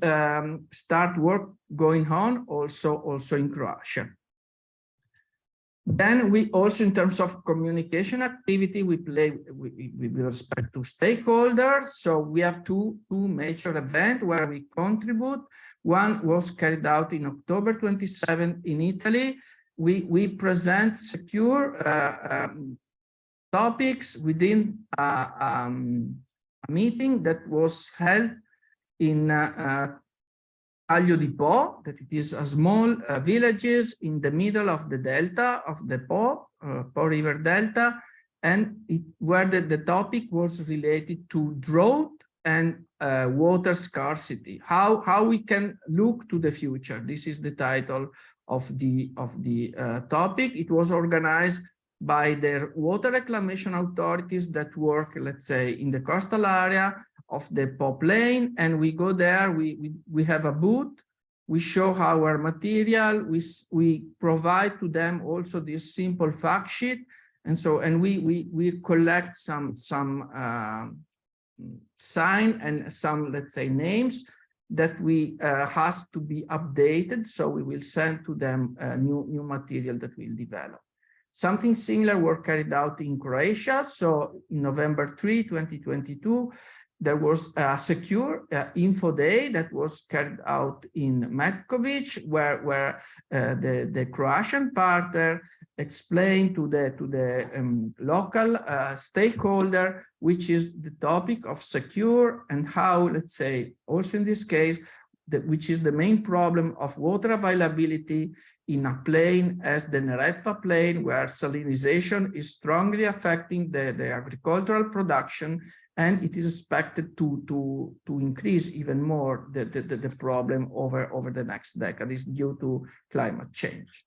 start work going on also in Croatia. Then we also, in terms of communication activity, we play with respect to stakeholders. So we have two major events where we contribute. One was carried out in October 27 in Italy. We present secure topics within a meeting that was held in Taglio di Po, that it is a small villages in the middle of the delta of the Po River Delta, and where the topic was related to drought and water scarcity. How we can look to the future. This is the title of the topic. It was organized by the water reclamation authorities that work, let's say, in the coastal area of the Po Plain, and we go there, we have a booth, we show our material, we provide to them also this simple fact sheet, and we collect some sign and some, let's say, names that we has to be updated, so we will send to them new material that we'll develop. Something similar were carried out in Croatia. So in November 3, 2022, there was a secure info day that was carried out in Metkovic, where the Croatian partner explained to the local stakeholder, which is the topic of secure and how, let's say, also in this case, which is the main problem of water availability in a plain as the Neretva plain, where salinization is strongly affecting the agricultural production, and it is expected to increase even more the problem over the next decades due to climate change.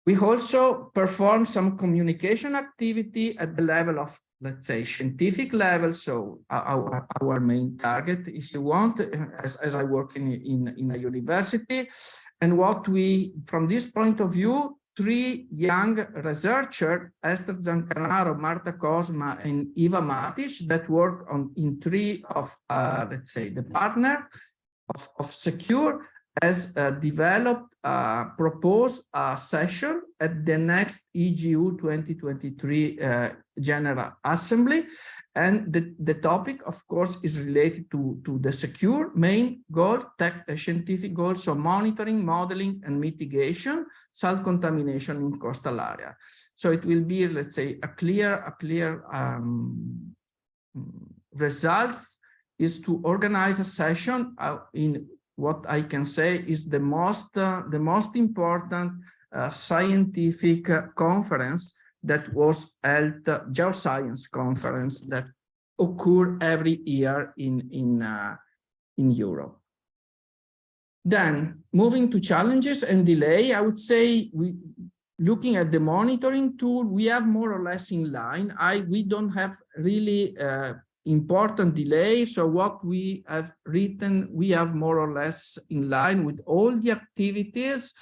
We also perform some communication activity at the level of, let's say, scientific level. So our main target, if you want, as I work in a university, and what we, from this point of view, 3 young researchers, Esther Zancanaro, Marta Cosma, and Iva Matic, that work in 3 of, let's say, the partner of Secure, has developed, proposed a session at the next EGU 2023 General Assembly. And the topic, of course, is related to the Secure main goal, scientific goals, so monitoring, modeling, and mitigation, salt contamination in coastal area. So it will be, let's say, a clear results is to organize a session in what I can say is the most important scientific conference that was held, geoscience conference that occur every year in Europe. Then moving to challenges and delay, I would say looking at the monitoring tool, we have more or less in line. We don't have really important delay. So what we have written, we have more or less in line with all the activities.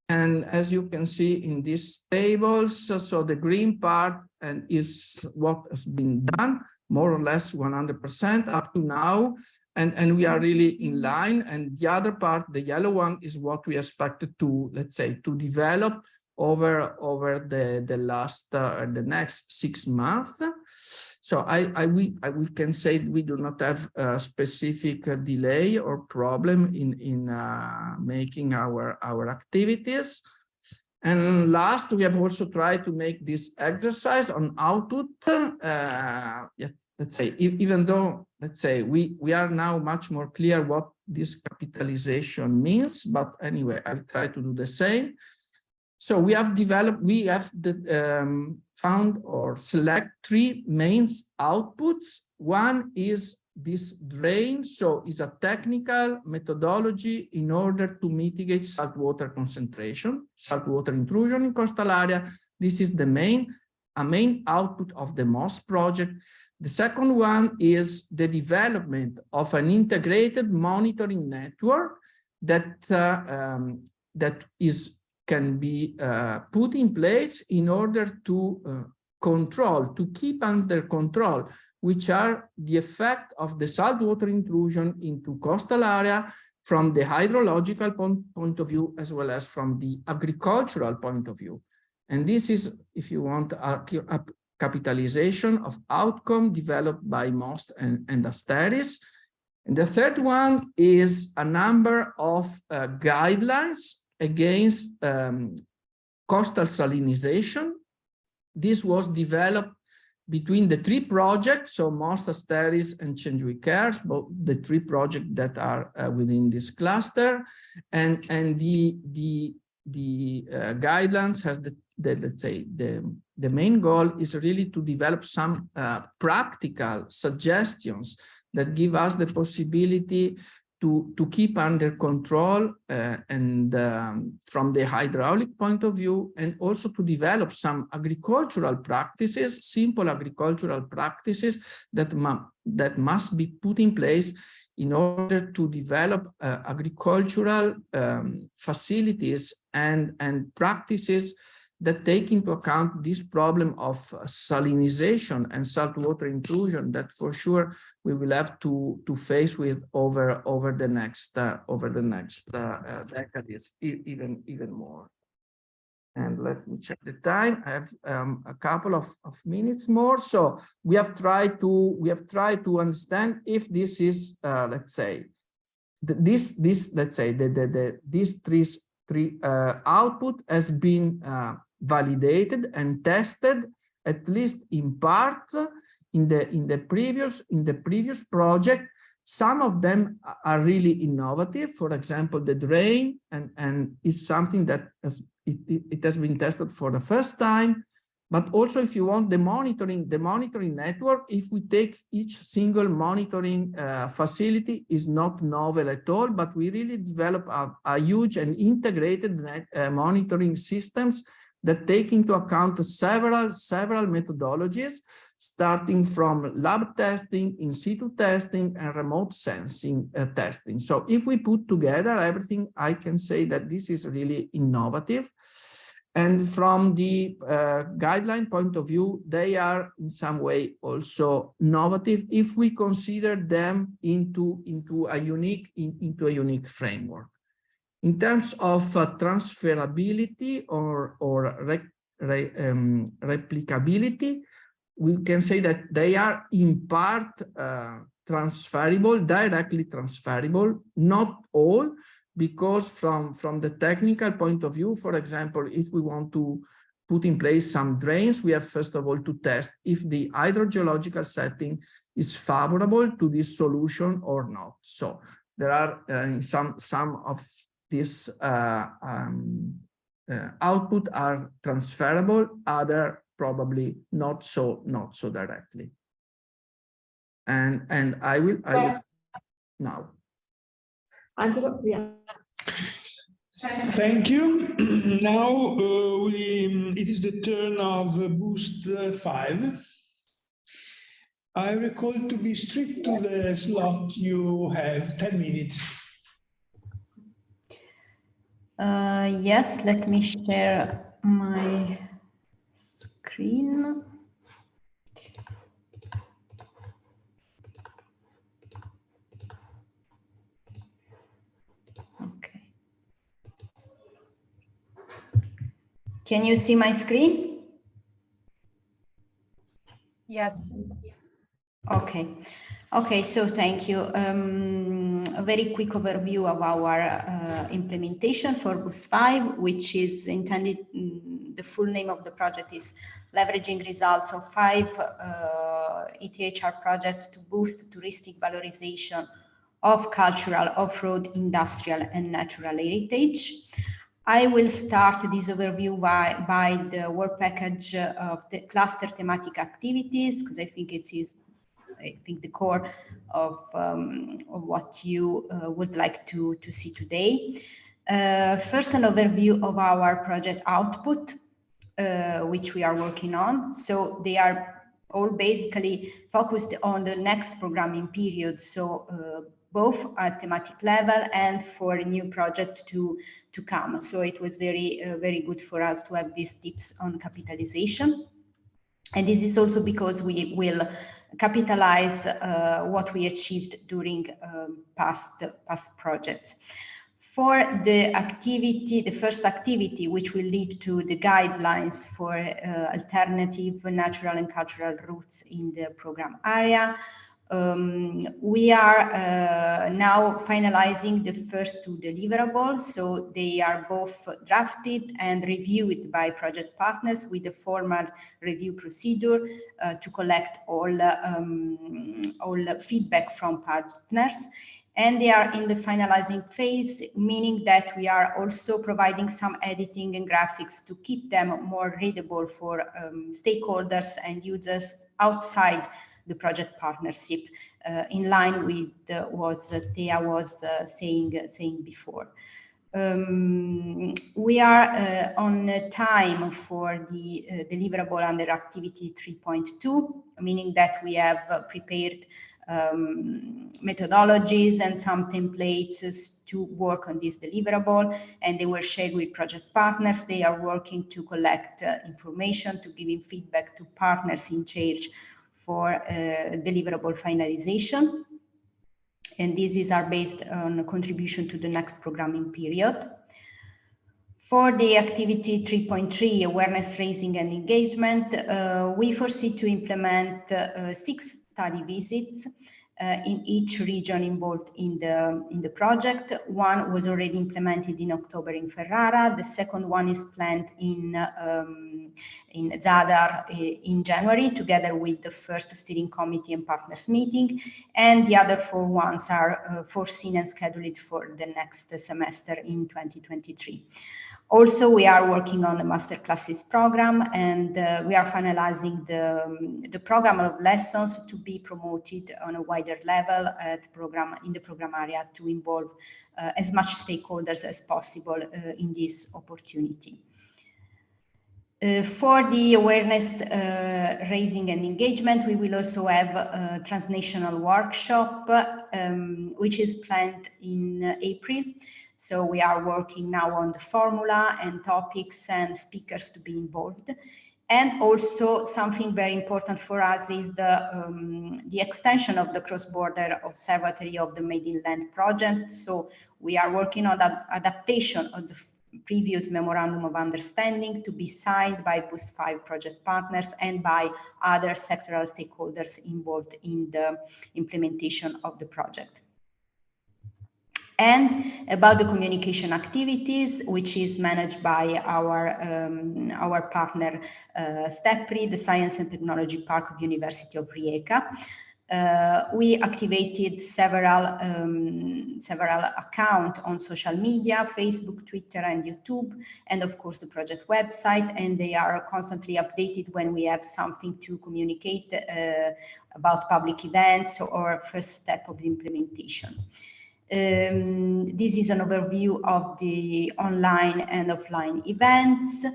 And as you can see in these tables, so the green part is what has been done, more or less 100% up to now. And we are really in line. And the other part, the yellow one, is what we expected to, let's say, to develop over the next 6 months. So we can say we do not have a specific delay or problem in making our activities. And last, we have also tried to make this exercise on output. Let's say, even though, let's say, we are now much more clear what this capitalization means, but anyway, I'll try to do the same. So we have found or select 3 main outputs. One is this drain, so it's a technical methodology in order to mitigate saltwater concentration, saltwater intrusion in coastal area. This is a main output of the MOS project. The second one is the development of an integrated monitoring network that can be put in place in order to keep under control which are the effect of the saltwater intrusion into coastal area from the hydrological point of view, as well as from the agricultural point of view. And this is, if you want, a capitalization of outcome developed by Most and Asteris. And the third one is a number of guidelines against coastal salinization. This was developed between the three projects, so Most, Asteris, and Change Cares, both the three projects that are within this cluster, and the guidelines has let's say the main goal is really to develop some practical suggestions that give us the possibility to keep under control and from the hydraulic point of view, and also to develop some agricultural practices, simple agricultural practices that must be put in place in order to develop agricultural facilities and practices that take into account this problem of salinization and saltwater intrusion that for sure we will have to face with over the next decades, even more. And let me check the time. I have a couple of minutes more. So we have tried to understand if this is let's say these three output has been validated and tested, at least in part, in the previous project. Some of them are really innovative. For example, the drain and is something that it has been tested for the first time. But also, if you want the monitoring network, if we take each single monitoring facility, is not novel at all, but we really develop a huge and integrated monitoring systems that take into account several methodologies, starting from lab testing, in situ testing, and remote sensing testing. So if we put together everything, I can say that this is really innovative. And from the guideline point of view, they are in some way also innovative if we consider them into a unique framework. In terms of transferability or replicability, we can say that they are in part transferable, directly transferable, not all, because from the technical point of view, for example, if we want to put in place some drains, we have first of all to test if the hydrogeological setting is favorable to this solution or not. So there are some of this output are transferable, other probably not so directly. And I will now. Angelo, yeah. Thank you. Now it is the turn of Boost 5. I recall to be strict to the slot you have, 10 minutes. Yes, let me share my screen. Okay. Can you see my screen? Yes. Okay. Okay, so thank you. A very quick overview of our implementation for Boost 5, which is intended, the full name of the project is Leveraging Results of 5 ETHR projects to boost touristic valorization of cultural, off-road, industrial, and natural heritage. I will start this overview by the work package of the cluster thematic activities, because I think it is the core of what you would like to see today. First, an overview of our project output, which we are working on. So they are all basically focused on the next programming period. So both at thematic level and for a new project to come. So it was very good for us to have these tips on capitalization. And this is also because we will capitalize what we achieved during past projects. For the activity, the first activity, which will lead to the guidelines for alternative natural and cultural routes in the program area, we are now finalizing the first two deliverables. So they are both drafted and reviewed by project partners with a formal review procedure to collect all feedback from partners. And they are in the finalizing phase, meaning that we are also providing some editing and graphics to keep them more readable for stakeholders and users outside the project partnership, in line with what Thea was saying before. We are on time for the deliverable under activity 3.2, meaning that we have prepared methodologies and some templates to work on this deliverable, and they were shared with project partners. They are working to collect information, to giving feedback to partners in charge for deliverable finalization. And these are based on a contribution to the next programming period. For the activity 3.3, awareness raising and engagement, we foresee to implement 6 study visits in each region involved in the project. One was already implemented in October in Ferrara. The second one is planned in Zadar in January, together with the first steering committee and partners meeting. And the other 4 ones are foreseen and scheduled for the next semester in 2023. Also, we are working on the master classes program, and we are finalizing the program of lessons to be promoted on a wider level in the program area to involve as much stakeholders as possible in this opportunity. For the awareness raising and engagement, we will also have a transnational workshop, which is planned in April. So we are working now on the formula and topics and speakers to be involved. And also something very important for us is the extension of the cross-border observatory of the Made in Land project. So we are working on the adaptation of the previous memorandum of understanding to be signed by BUS5 project partners and by other sectoral stakeholders involved in the implementation of the project. And about the communication activities, which is managed by our partner STEPRI, the Science and Technology Park of University of Rijeka. We activated several accounts on social media, Facebook, Twitter, and YouTube, and of course the project website, and they are constantly updated when we have something to communicate about public events or first step of the implementation. This is an overview of the online and offline events.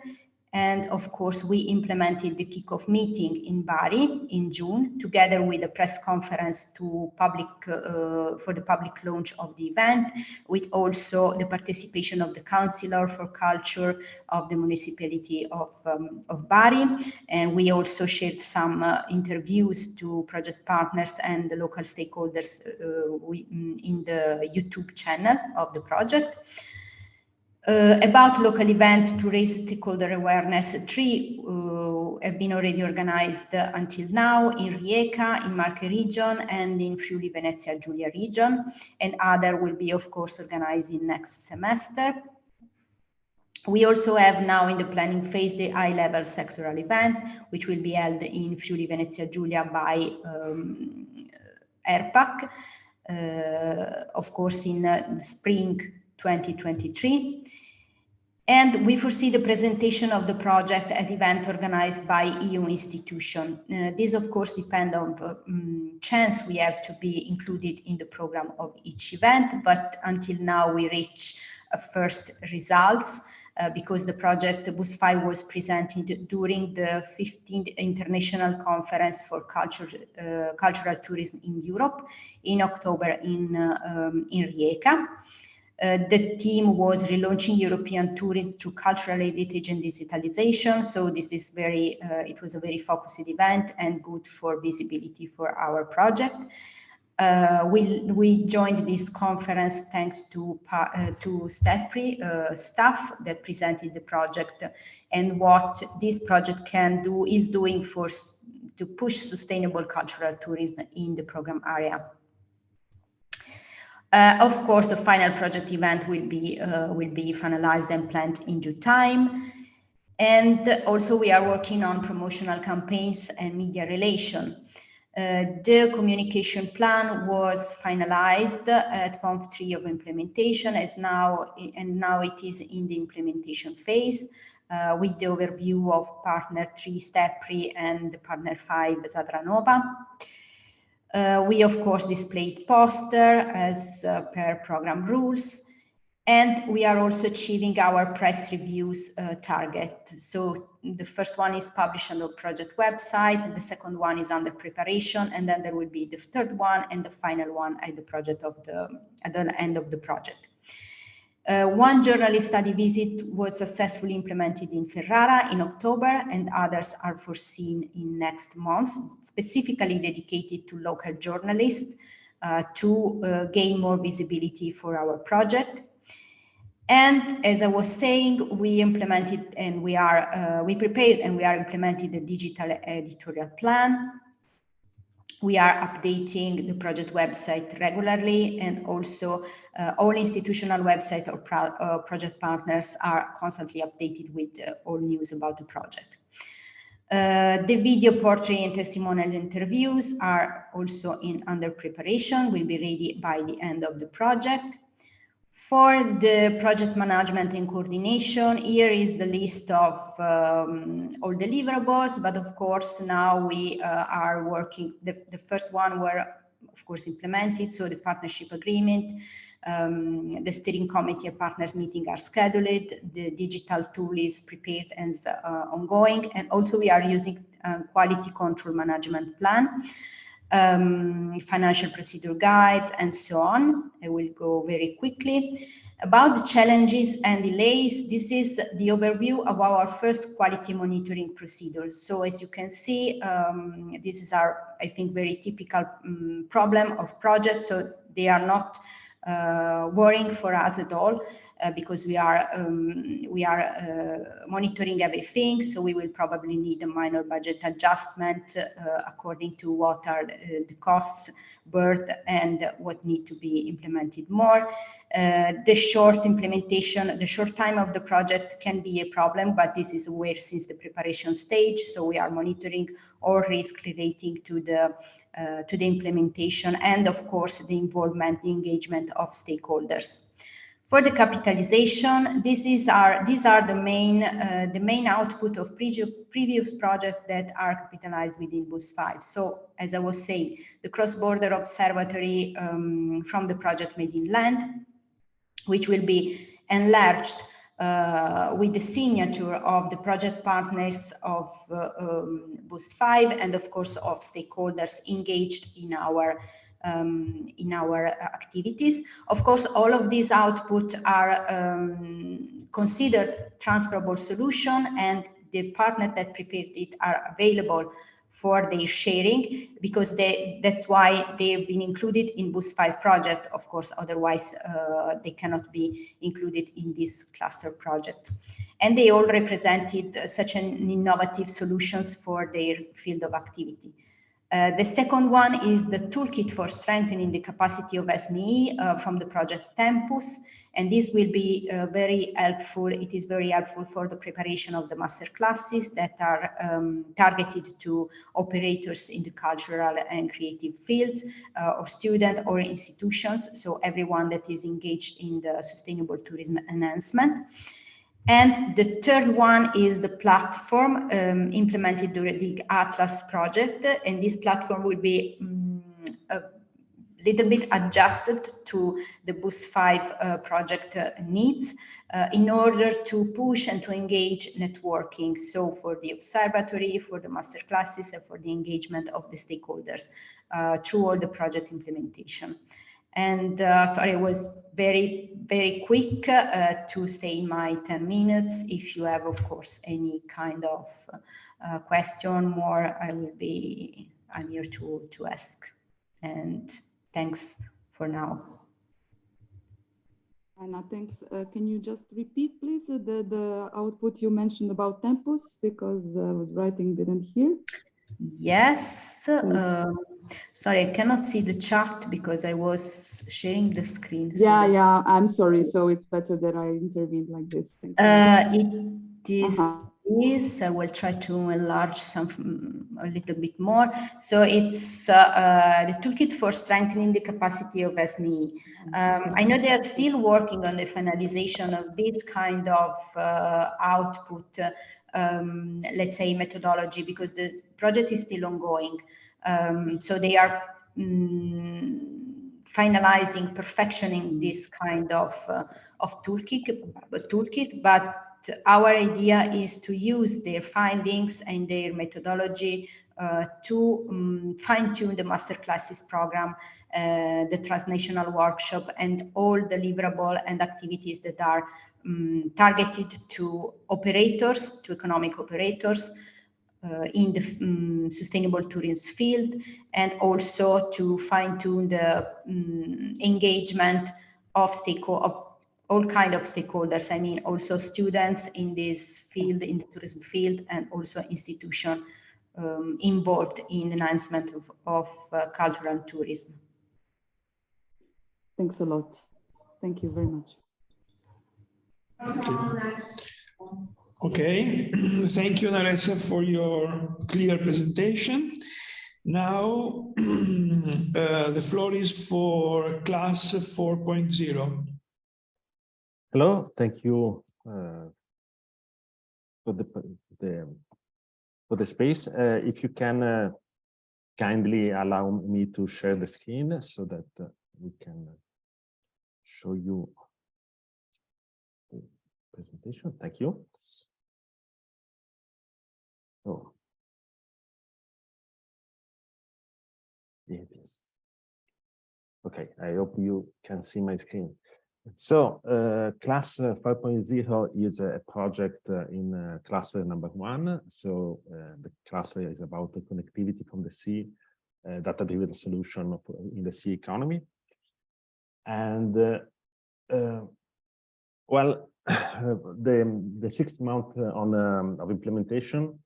And of course, we implemented the kickoff meeting in Bari in June, together with a press conference to for the public launch of the event, with also the participation of the Councillor for Culture of the municipality of Bari. And we also shared some interviews to project partners and the local stakeholders in the YouTube channel of the project. About local events to raise stakeholder awareness, 3 have been already organized until now in Rijeka, in Marche region, and in Friuli Venezia Giulia region, and other will be of course organized in next semester. We also have now in the planning phase the high-level sectoral event, which will be held in Friuli Venezia Giulia by ERPAC, of course in spring 2023. And we foresee the presentation of the project at event organized by EU institution. This of course depends on the chance we have to be included in the program of each event, but until now we reach first results because the project BUS5 was presented during the 15th International Conference for Cultural Tourism in Europe in October in Rijeka. The theme was relaunching European tourism through cultural heritage and digitalization. So this is it was a very focused event and good for visibility for our project. We joined this conference thanks to STEPRI staff that presented the project and what this project is doing to push sustainable cultural tourism in the program area. Of course, the final project event will be finalized and planned in due time. And also we are working on promotional campaigns and media relation. The communication plan was finalized at month 3 of implementation and now it is in the implementation phase with the overview of partner 3 STEPRI and partner 5 Zadranova. We of course displayed poster as per program rules, and we are also achieving our press reviews target. So the first one is published on the project website, and the second one is under preparation, and then there will be the third one and the final one at the end of the project. One journalist study visit was successfully implemented in Ferrara in October, and others are foreseen in next months, specifically dedicated to local journalists to gain more visibility for our project. And as I was saying, we implemented and we prepared and we are implementing the digital editorial plan. We are updating the project website regularly, and also all institutional websites or project partners are constantly updated with all news about the project. The video portrait and testimonial interviews are also under preparation, will be ready by the end of the project. For the project management and coordination, here is the list of all deliverables, but of course now we are working, the first one were of course implemented, so the partnership agreement, the steering committee and partners meeting are scheduled, the digital tool is prepared and ongoing, and also we are using quality control management plan, financial procedure guides, and so on. I will go very quickly. About the challenges and delays, this is the overview of our first quality monitoring procedures. So as you can see, this is our, I think, very typical problem of projects. So they are not worrying for us at all. Because we are monitoring everything, so we will probably need a minor budget adjustment according to what are the costs birth and what need to be implemented more. The short time of the project can be a problem, but this is aware since the preparation stage, so we are monitoring all risks relating to the implementation and of course the involvement, the engagement of stakeholders. For the capitalization, these are the main output of previous projects that are capitalized within BUS5. So, as I was saying, the cross-border observatory from the project Made in Land, which will be enlarged with the signature of the project partners of BUS5 and of course of stakeholders engaged in our activities. Of course, all of these output are considered transferable solution, and the partners that prepared it are available for their sharing, because that's why they've been included in BUS5 project. Of course, otherwise they cannot be included in this cluster project. And they all represented such an innovative solutions for their field of activity. The second one is the toolkit for strengthening the capacity of SME from the project Tempus, and this will be very helpful. It is very helpful for the preparation of the master classes that are targeted to operators in the cultural and creative fields, or students or institutions, so everyone that is engaged in the sustainable tourism enhancement. And the third one is the platform implemented during the Atlas project. And this platform will be a little bit adjusted to the BUS5 project needs in order to push and to engage networking. So for the observatory, for the master classes, and for the engagement of the stakeholders through all the project implementation. And sorry, I was very quick to stay in my 10 minutes. If you have, of course, any kind of question more, I'm here to ask. And thanks for now. Anna, thanks. Can you just repeat, please, the output you mentioned about tempus, because I was writing, didn't hear. Yes. Sorry, I cannot see the chat because I was sharing the screen. So yeah, I'm sorry. So it's better that I intervened like this. Thanks. It is. I will try to enlarge a little bit more. So it's the toolkit for strengthening the capacity of SME. I know they are still working on the finalization of this kind of output, let's say methodology, because the project is still ongoing. So they are finalizing, perfectioning this kind of toolkit, but our idea is to use their findings and their methodology to fine-tune the masterclasses program, the transnational workshop, and all deliverable and activities that are targeted to operators, to economic operators, in the sustainable tourism field, and also to fine-tune the engagement of all kind of stakeholders. I mean, also students in this field, in the tourism field, and also institutions involved in enhancement of cultural tourism. Thanks a lot. Thank you very much. Okay, thank you, Naressa, for your clear presentation. Now, the floor is for class 4.0. Hello, thank you for the space. If you can kindly allow me to share the screen so that we can show you the presentation. Thank you. So, yeah, it is. Okay, I hope you can see my screen. So, class 5.0 is a project in cluster number 1. So, the cluster is about the connectivity from the sea, data-driven solution in the sea economy. And, well, the 6th month of implementation,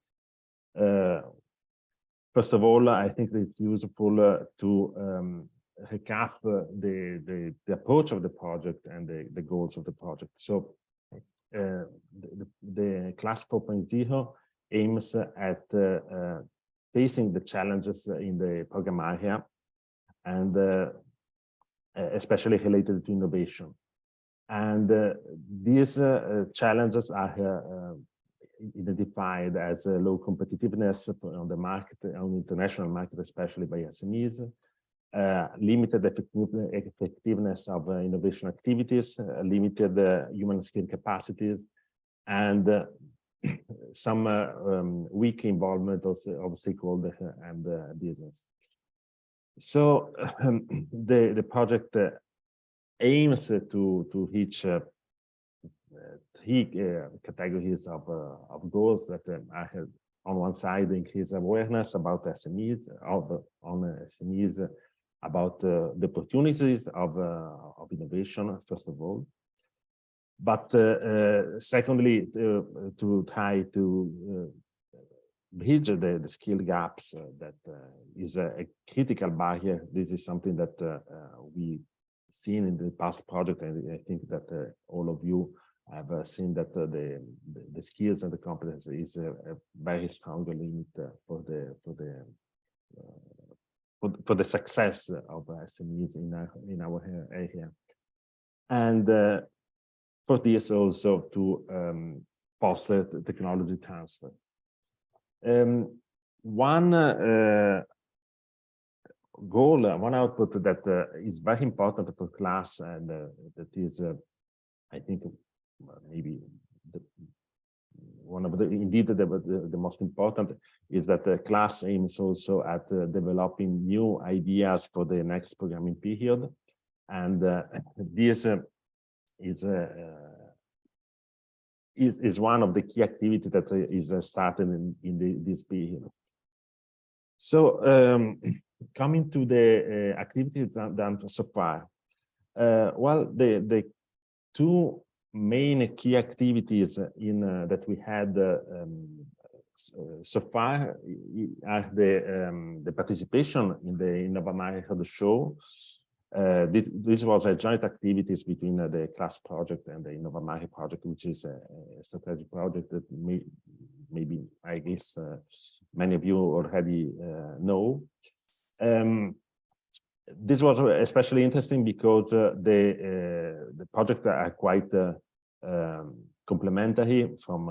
first of all, I think that it's useful to recap the approach of the project and the goals of the project. So the class 4.0 aims at facing the challenges in the program area, and especially related to innovation. And these challenges are identified as low competitiveness on the market, on the international market, especially by SMEs, limited effectiveness of innovation activities, limited human skill capacities, and some weak involvement of stakeholders and business. So the project aims to reach 3 categories of goals that are, on one side, increase awareness about SMEs, on SMEs, about the opportunities of innovation, first of all. But secondly, to try to bridge the skill gaps that is a critical barrier. This is something that we've seen in the past project, and I think that all of you have seen that the skills and the competence is a very strong limit for the success of SMEs in our area, and for this also to foster the technology transfer. One goal, one output that is very important for class, and that is, I think, maybe one of the most important, is that the class aims also at developing new ideas for the next programming period. And this is one of the key activities that is started in this period. So coming to the activities done so far, well, the two main key activities that we had so far are the participation in the Innovamare show. This was a joint activities between the class project and the Innovamare project, which is a strategic project that maybe I guess many of you already know. This was especially interesting because the projects are quite complementary from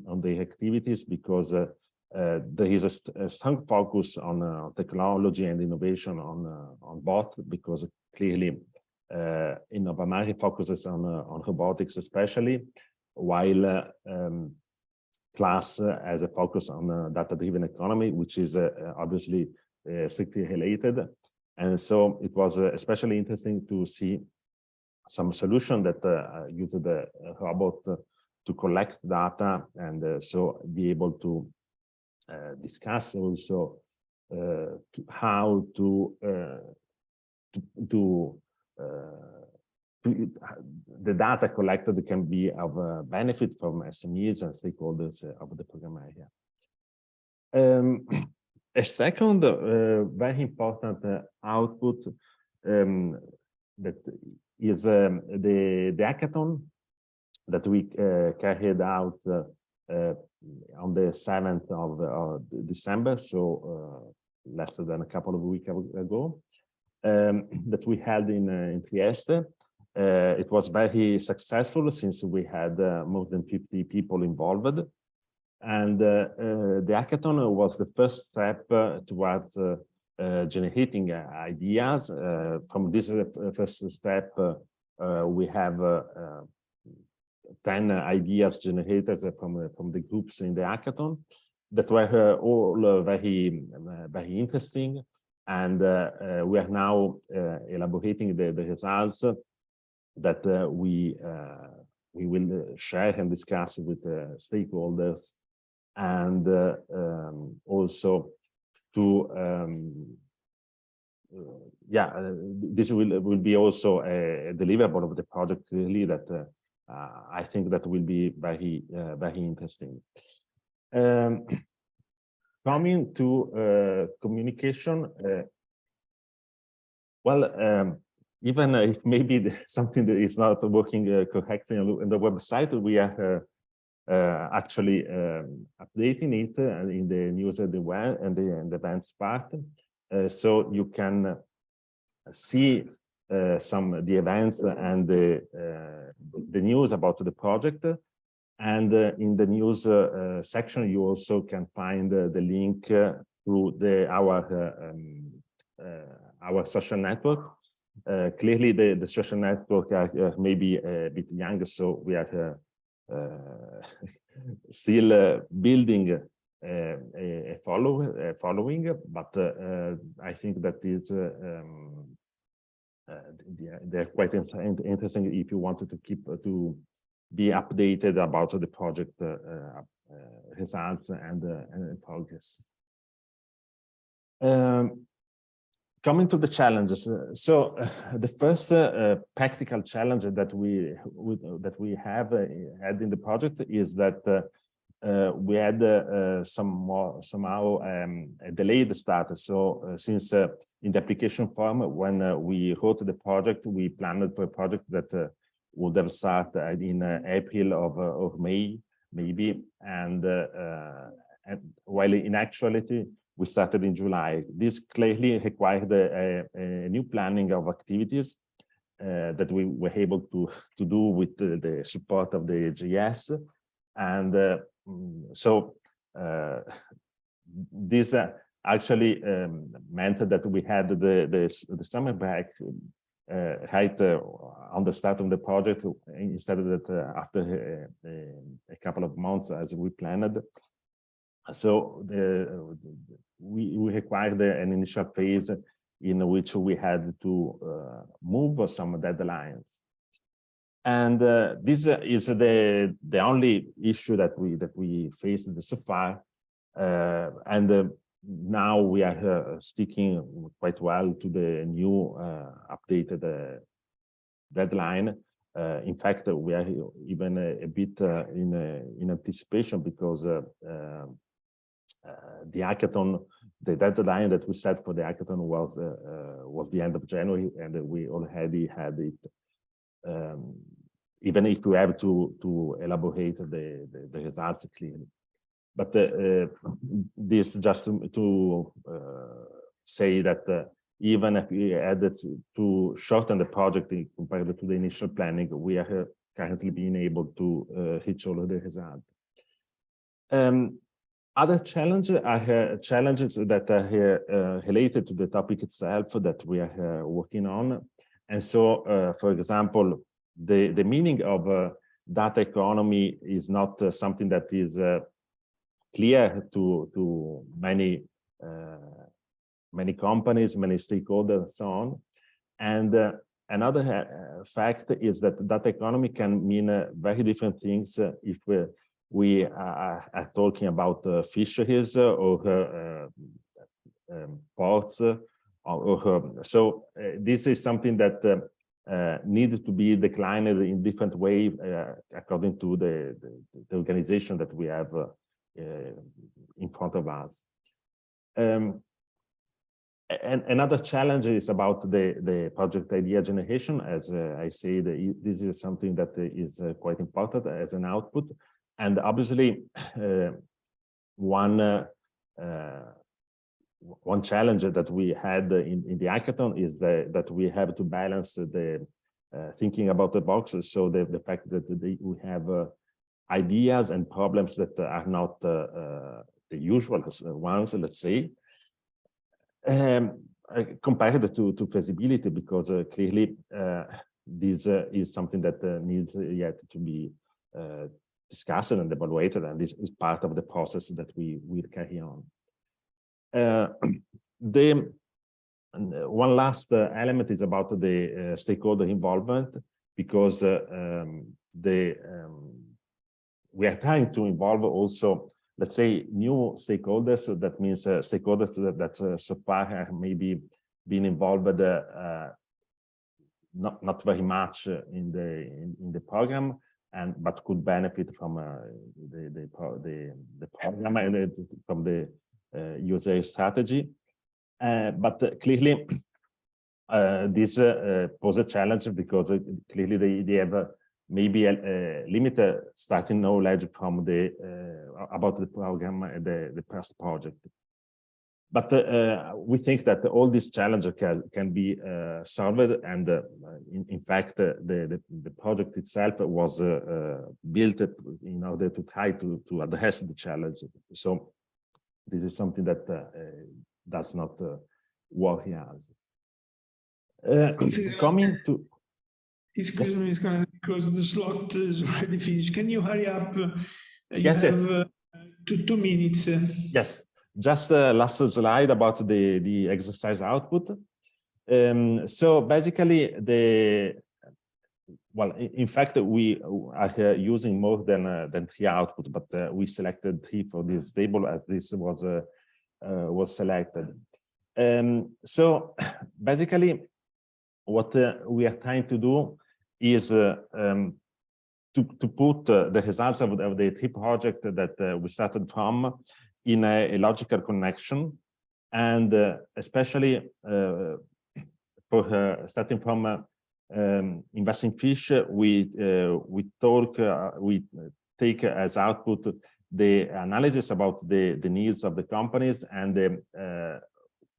on the activities, because there is a strong focus on technology and innovation on both, because clearly Innovamare focuses on robotics especially, while class has a focus on data-driven economy, which is obviously strictly related. And so it was especially interesting to see some solution that used the robot to collect data and so be able to discuss also how the data collected can be of benefit from SMEs and stakeholders of the program area. A second very important output that is the hackathon that we carried out on the 7th of December, so less than a couple of weeks ago, that we held in Trieste. It was very successful since we had more than 50 people involved. And the hackathon was the first step towards generating ideas. From this first step, we have 10 ideas generated from the groups in the hackathon that were all very interesting. And we are now elaborating the results that we will share and discuss with stakeholders, and also to this will be also a deliverable of the project, clearly, that I think that will be very interesting. Coming to communication, well, even if maybe something that is not working correctly on the website, we are actually updating it in the news and the events part, so you can see the events and the news about the project. And in the news section, you also can find the link to our social network. Clearly, the social network are maybe a bit younger, so we are still building a following, but I think that is they're quite interesting if you wanted to keep to be updated about the project results and progress. Coming to the challenges, so the first practical challenge that we have had in the project is that we had somehow a delayed start. So since in the application form, when we wrote the project, we planned for a project that would have started in April or May, maybe, and while in actuality, we started in July. This clearly required a new planning of activities that we were able to do with the support of the GS. And so this actually meant that we had the summer break right on the start of the project, instead of that after a couple of months as we planned. So we required an initial phase in which we had to move some deadlines. And this is the only issue that we faced so far. Now we are sticking quite well to the new updated deadline. In fact, we are even a bit in anticipation because the hackathon, the deadline that we set for the hackathon was the end of January, and we already had it. Even if we have to elaborate the results clearly. But this just to say that even if we had to shorten the project compared to the initial planning, we are currently being able to reach all of the results. Other challenges are challenges that are related to the topic itself that we are working on. And so, for example, the meaning of data economy is not something that is clear to many companies, many stakeholders, and so on. And another fact is that data economy can mean very different things if we are talking about fisheries or ports. So this is something that needs to be declined in different way according to the organization that we have in front of us. And another challenge is about the project idea generation. As I said, this is something that is quite important as an output. And obviously, one challenge that we had in the hackathon is that we have to balance the thinking about the boxes. So the fact that we have ideas and problems that are not the usual ones, let's say, compared to feasibility, because clearly this is something that needs yet to be discussed and evaluated, and this is part of the process that we will carry on. One last element is about the stakeholder involvement, because we are trying to involve also, let's say, new stakeholders. That means stakeholders that so far have maybe been involved not very much in the program, but could benefit from the program and from the USA strategy. But clearly, this poses a challenge because clearly they have maybe a limited starting knowledge from about the program and the past project. But we think that all these challenges can be solved, and in fact, the project itself was built in order to try to address the challenge. So this is something that does not worry us. Coming to... Excuse me, because the slot is already finished. Can you hurry up? You Yes, have 2 minutes. Yes, just last slide about the exercise output. So basically, in fact, we are using more than 3 output, but we selected 3 for this table as this was selected. So basically, what we are trying to do is to put the results of the 3 projects that we started from in a logical connection, and especially for starting from investing fish, we take as output the analysis about the needs of the companies and the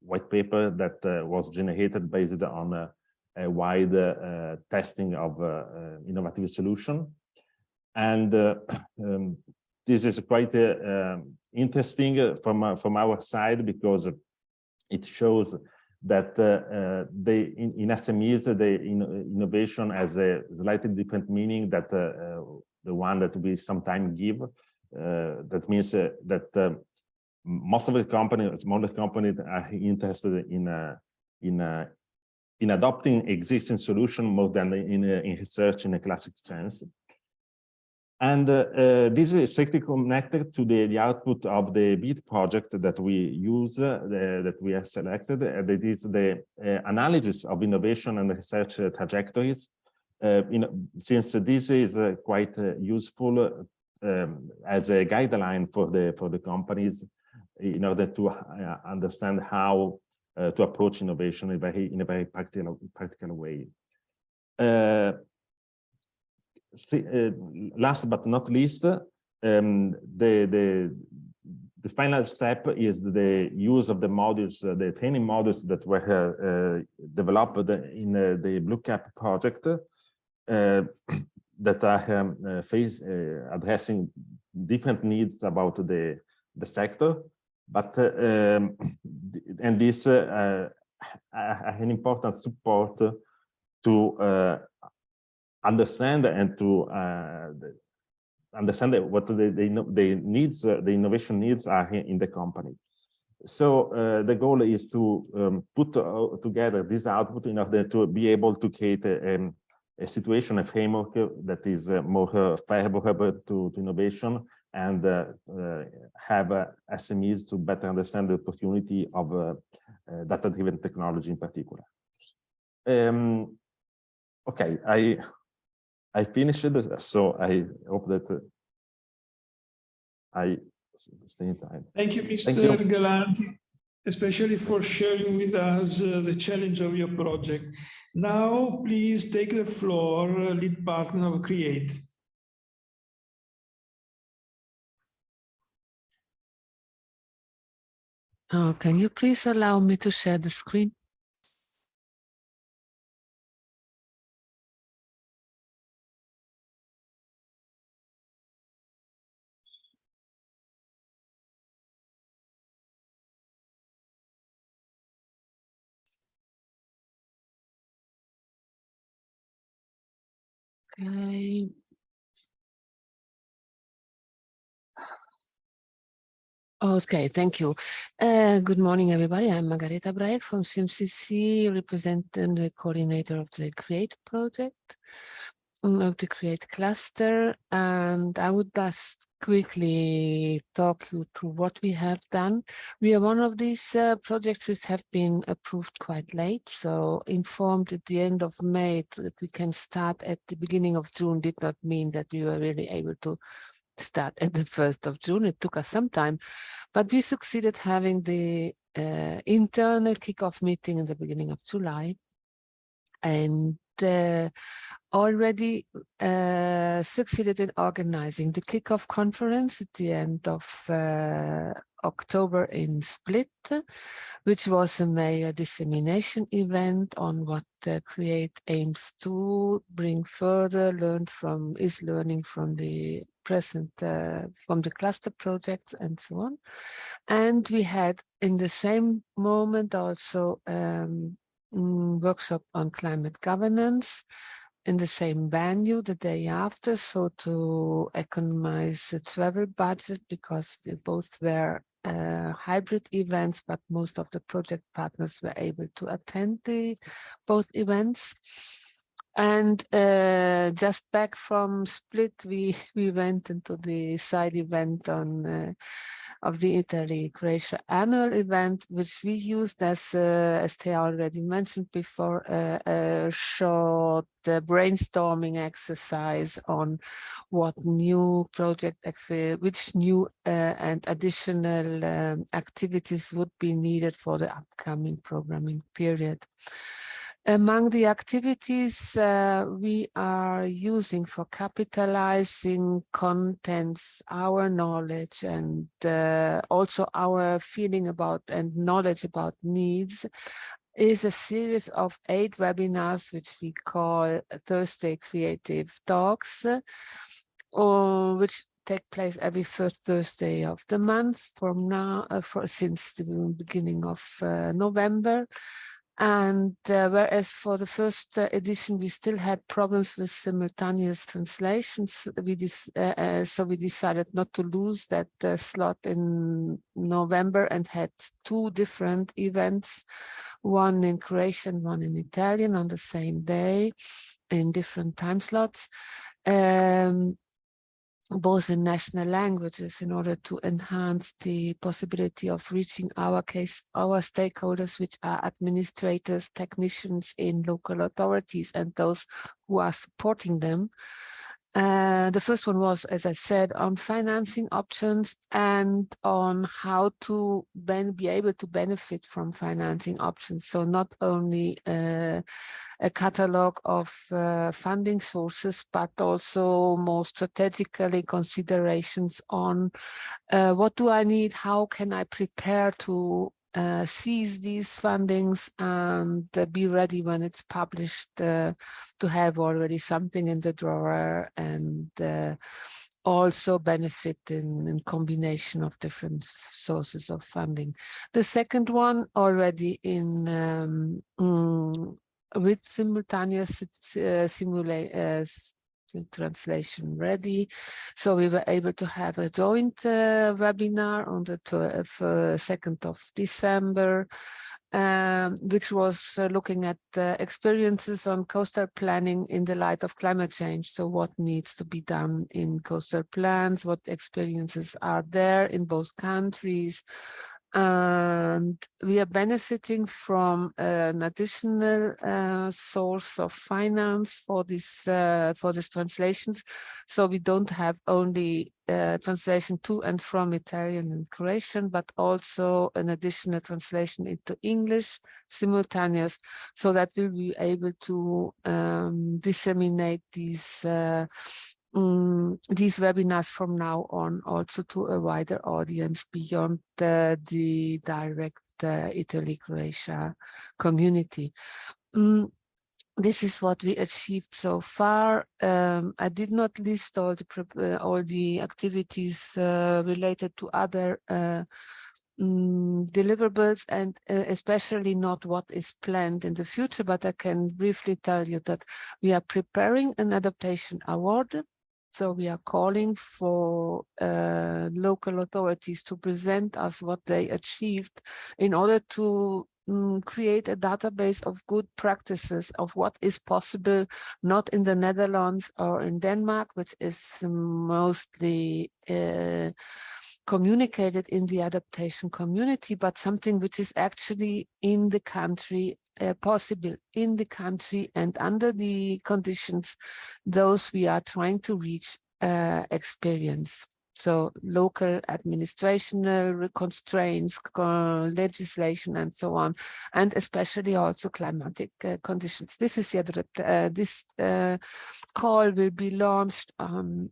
white paper that was generated based on a wide testing of innovative solution. And this is quite interesting from our side, because it shows that in SMEs, the innovation has a slightly different meaning that the one that we sometimes give. That means that most of the companies, smaller companies, are interested in in adopting existing solution more than in research in a classic sense. And this is strictly connected to the output of the BEAT project that we use, that we have selected. That is the analysis of innovation and research trajectories. Since this is quite useful as a guideline for the companies in order to understand how to approach innovation in a very practical way. Last but not least, the final step is the use of the modules, the training modules that were developed in the Blue Cap project that are addressing different needs about the sector, but and this an important support to understand and to understand what the needs, the innovation needs are in the company. So the goal is to put together this output in order to be able to create a situation, a framework that is more favorable to innovation and have SMEs to better understand the opportunity of data-driven technology in particular. Okay, I finished it, so I hope that I stay in time. Thank you, Mr. Galanti, especially for sharing with us the challenge of your project. Now, please take the floor, lead partner of CREATE. Can you please allow me to share the screen? Okay. Okay, thank you. Good morning, everybody. I'm Margareta Braille from CMCC, representing the coordinator of the CREATE project, of the CREATE cluster. And I would just quickly talk you through what we have done. We are one of these projects which have been approved quite late. So informed at the end of May that we can start at the beginning of June did not mean that we were really able to start at the 1st of June. It took us some time, but we succeeded having the internal kickoff meeting in the beginning of July, and already succeeded in organizing the kickoff conference at the end of October in Split, which was a major dissemination event on what CREATE aims to bring further, learning from the present, from the cluster projects and so on. And we had in the same moment also workshop on climate governance in the same venue the day after, so to economize the travel budget, because they both were hybrid events, but most of the project partners were able to attend both events. And just back from Split, we went into the side event on of the Italy-Croatia annual event, which we used as they already mentioned before, a short brainstorming exercise on what new which new and additional activities would be needed for the upcoming programming period. Among the activities we are using for capitalizing contents, our knowledge, and also our feeling about and knowledge about needs, is a series of 8 webinars, which we call Thursday Creative Talks, which take place every first Thursday of the month from now, since the beginning of November. And whereas for the first edition, we still had problems with simultaneous translations, so we decided not to lose that slot in November and had 2 different events, one in Croatian, one in Italian on the same day in different time slots. Both in national languages, in order to enhance the possibility of reaching our stakeholders, which are administrators, technicians in local authorities, and those who are supporting them. The first one was, as I said, on financing options and on how to be able to benefit from financing options. So not only a catalog of funding sources, but also more strategically considerations on what do I need, how can I prepare to seize these fundings and be ready when it's published, to have already something in the drawer, and also benefit in combination of different sources of funding. The second one already in with simultaneous translation ready. So we were able to have a joint webinar on the 2nd of December, which was looking at experiences on coastal planning in the light of climate change. So what needs to be done in coastal plans, what experiences are there in both countries. And we are benefiting from an additional source of finance for these translations. So we don't have only translation to and from Italian and Croatian, but also an additional translation into English, simultaneous, so that we'll be able to disseminate these webinars from now on also to a wider audience beyond the direct Italy-Croatia community. This is what we achieved so far. I did not list all the activities related to other deliverables, and especially not what is planned in the future, but I can briefly tell you that we are preparing an adaptation award. So we are calling for local authorities to present us what they achieved in order to create a database of good practices of what is possible, not in the Netherlands or in Denmark, which is mostly communicated in the adaptation community, but something which is actually in the country, possible in the country and under the conditions those we are trying to reach experience. So local administrational constraints, legislation, and so on, and especially also climatic conditions. This is this call will be launched in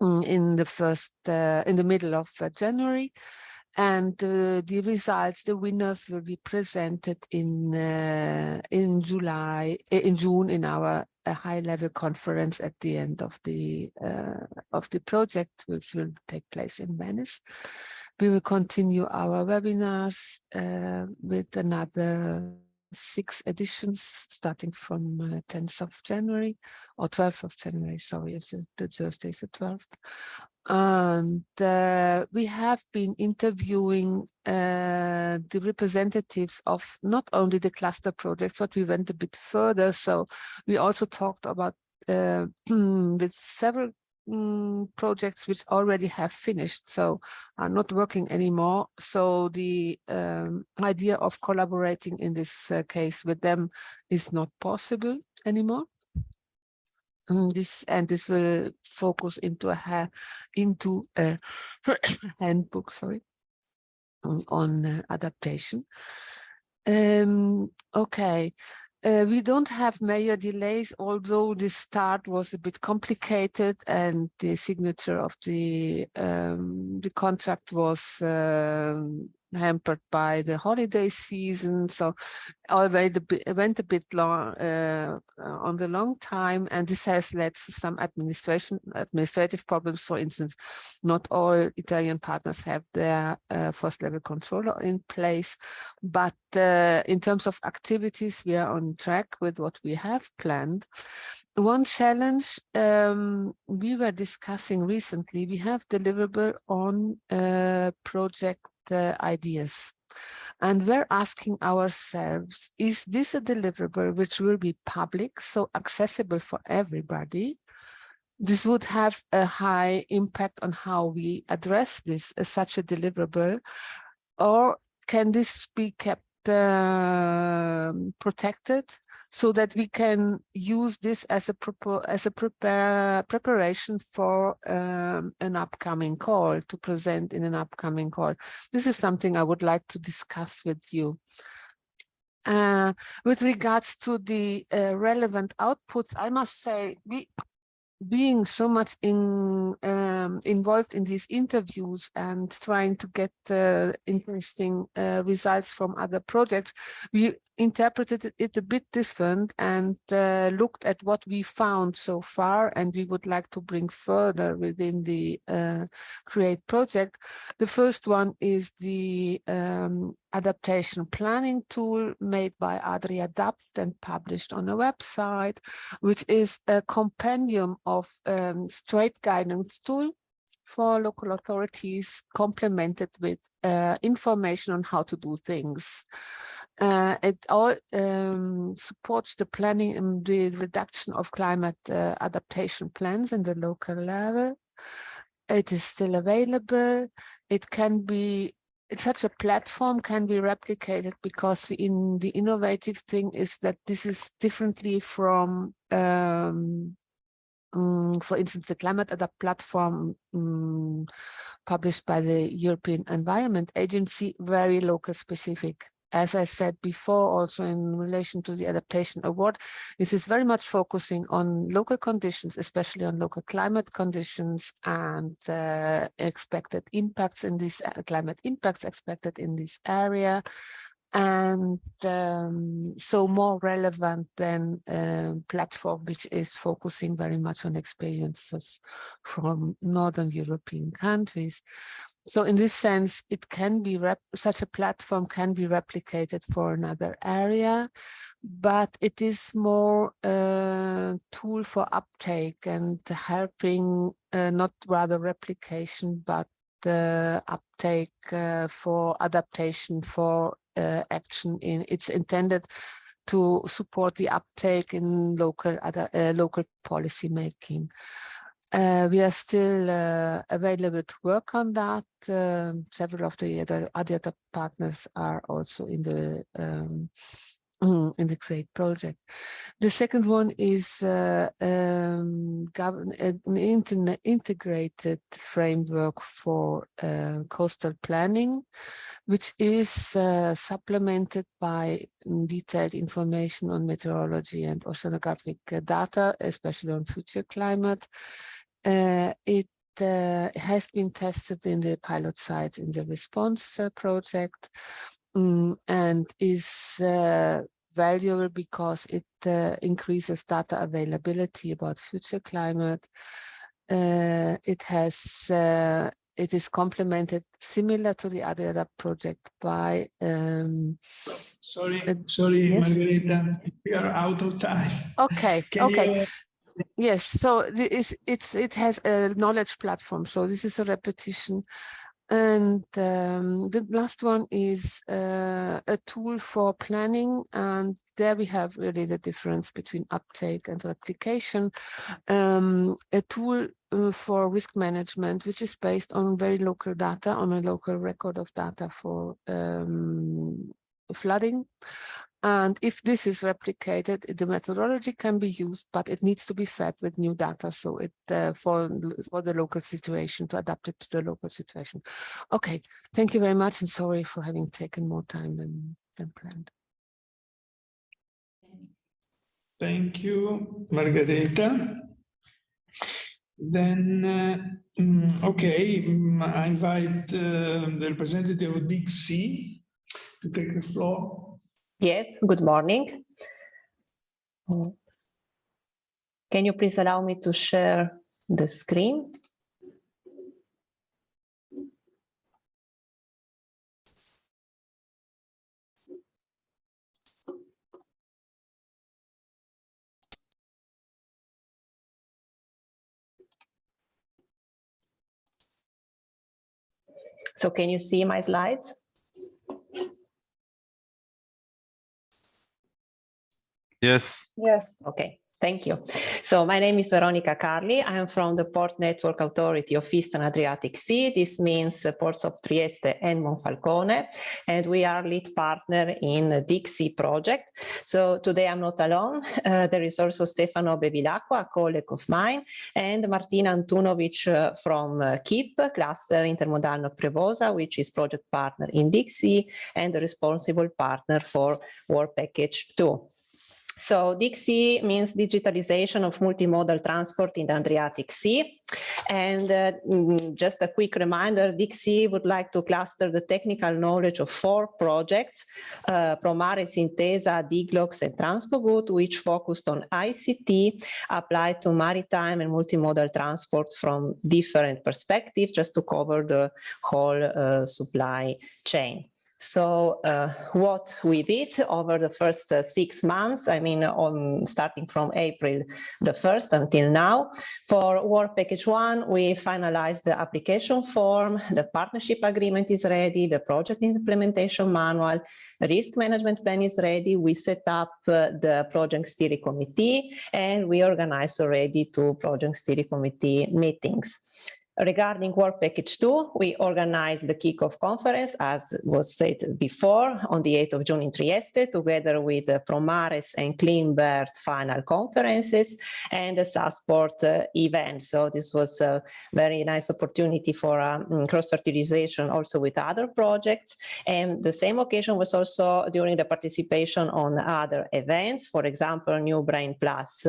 the middle of January, and the results, the winners, will be presented in June in our high-level conference at the end of the project, which will take place in Venice. We will continue our webinars with another 6 editions starting from 10th of January or 12th of January, sorry, the Thursday is the 12th. And we have been interviewing the representatives of not only the cluster projects, but we went a bit further. So we also talked about with several projects which already have finished, so are not working anymore. So the idea of collaborating in this case with them is not possible anymore. This will focus into a handbook, sorry, on adaptation. Okay. We don't have major delays, although the start was a bit complicated and the signature of the contract was hampered by the holiday season, so already went a bit long on the long time, and this has led to some administrative problems. For instance, not all Italian partners have their first level controller in place, but in terms of activities, we are on track with what we have planned. One challenge we were discussing recently, we have deliverable on project ideas. And we're asking ourselves, is this a deliverable which will be public, so accessible for everybody? This would have a high impact on how we address this as such a deliverable, or can this be kept protected so that we can use this as a preparation for an upcoming call, to present in an upcoming call. This is something I would like to discuss with you. With regards to the relevant outputs, I must say, being so much involved in these interviews and trying to get interesting results from other projects, we interpreted it a bit different and looked at what we found so far, and we would like to bring further within the CREATE project. The first one is the adaptation planning tool made by AdriAdapt and published on a website, which is a compendium of straight guidance tool for local authorities, complemented with information on how to do things. It all supports the planning and the reduction of climate adaptation plans in the local level. It is still available. It can be, such a platform can be replicated, because the innovative thing is that this is differently from for instance, the Climate Adapt platform published by the European Environment Agency, very local specific. As I said before, also in relation to the Adaptation Award, this is very much focusing on local conditions, especially on local climate conditions and expected impacts in this climate impacts expected in this area. And so more relevant than a platform which is focusing very much on experiences from Northern European countries. So in this sense, it can be such a platform can be replicated for another area, but it is more a tool for uptake and helping, not rather replication, but uptake for adaptation, for action. It's intended to support the uptake in local policy making. We are still available to work on that. Several of the other partners are also in the CREATE project. The second one is an integrated framework for coastal planning, which is supplemented by detailed information on meteorology and oceanographic data, especially on future climate. It has been tested in the pilot sites in the response project, and is valuable because it increases data availability about future climate. It is complemented, similar to the other project, by Sorry, yes? Margherita, we are out of time. Okay, Can you... Yes, so it has a knowledge platform, so this is a repetition. And the last one is a tool for planning, and there we have really the difference between uptake and replication. A tool for risk management, which is based on very local data, on a local record of data for flooding. And if this is replicated, the methodology can be used, but it needs to be fed with new data. So it for the local situation, to adapt it to the local situation. Okay, thank you very much, and sorry for having taken more time than planned. Thank you, Margherita. Then, okay, I invite the representative of DIGSI to take the floor. Yes, good morning. Can you please allow me to share the screen? So can you see my slides? Yes. Yes. Okay, thank you. So my name is Veronica Carli. I am from the Port Network Authority of Eastern Adriatic Sea. This means ports of Trieste and Monfalcone, and we are lead partner in the DIGSI project. So today I'm not alone. There is also Stefano Bevilacqua, a colleague of mine, and Martina Antunovic from KIP, Cluster Intermodal Not Prevosa, which is project partner in DIGSI and the responsible partner for Work Package 2. So DIGSI means digitalization of multimodal transport in the Adriatic Sea. And just a quick reminder, DIGSI would like to cluster the technical knowledge of 4 projects, Promare, Sintesa, Diglox, and Transpogut, which focused on ICT applied to maritime and multimodal transport from different perspectives, just to cover the whole supply chain. So what we did over the first 6 months, I mean, starting from April the 1st until now, for Work Package 1, we finalized the application form, the partnership agreement is ready, the project implementation manual, risk management plan is ready, we set up the project steering committee, and we organized already 2 project steering committee meetings. Regarding Work Package 2, we organized the kickoff conference, as was said before, on the 8th of June in Trieste, together with the Promares and Cleanbird final conferences and the SASPort event. So this was a very nice opportunity for cross-fertilization also with other projects. And the same occasion was also during the participation on other events, for example, New Brain Plus,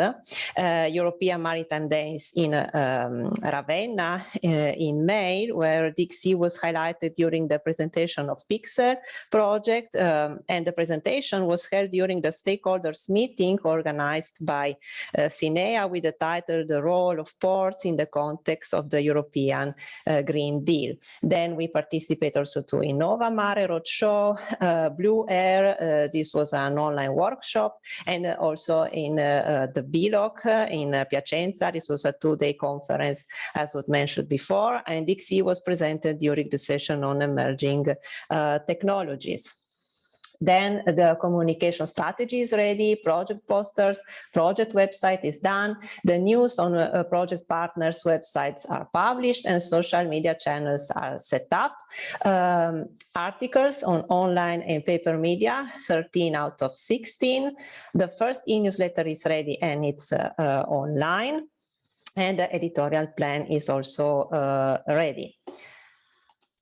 European Maritime Days in Ravenna, in May, where DIGSI was highlighted during the presentation of Pixel project, and the presentation was held during the stakeholders meeting organized by CINEA with the title "The Role of Ports in the Context of the European Green Deal." Then we participate also to Innova Mare Roadshow, Blue Air, this was an online workshop, and also in the BILOC in Piacenza, this was a 2-day conference, as was mentioned before, and DIGSI was presented during the session on emerging technologies. Then the communication strategy is ready, project posters, project website is done, the news on project partners' websites are published, and social media channels are set up. Articles on online and paper media, 13 out of 16. The first e-newsletter is ready and it's online. And the editorial plan is also ready.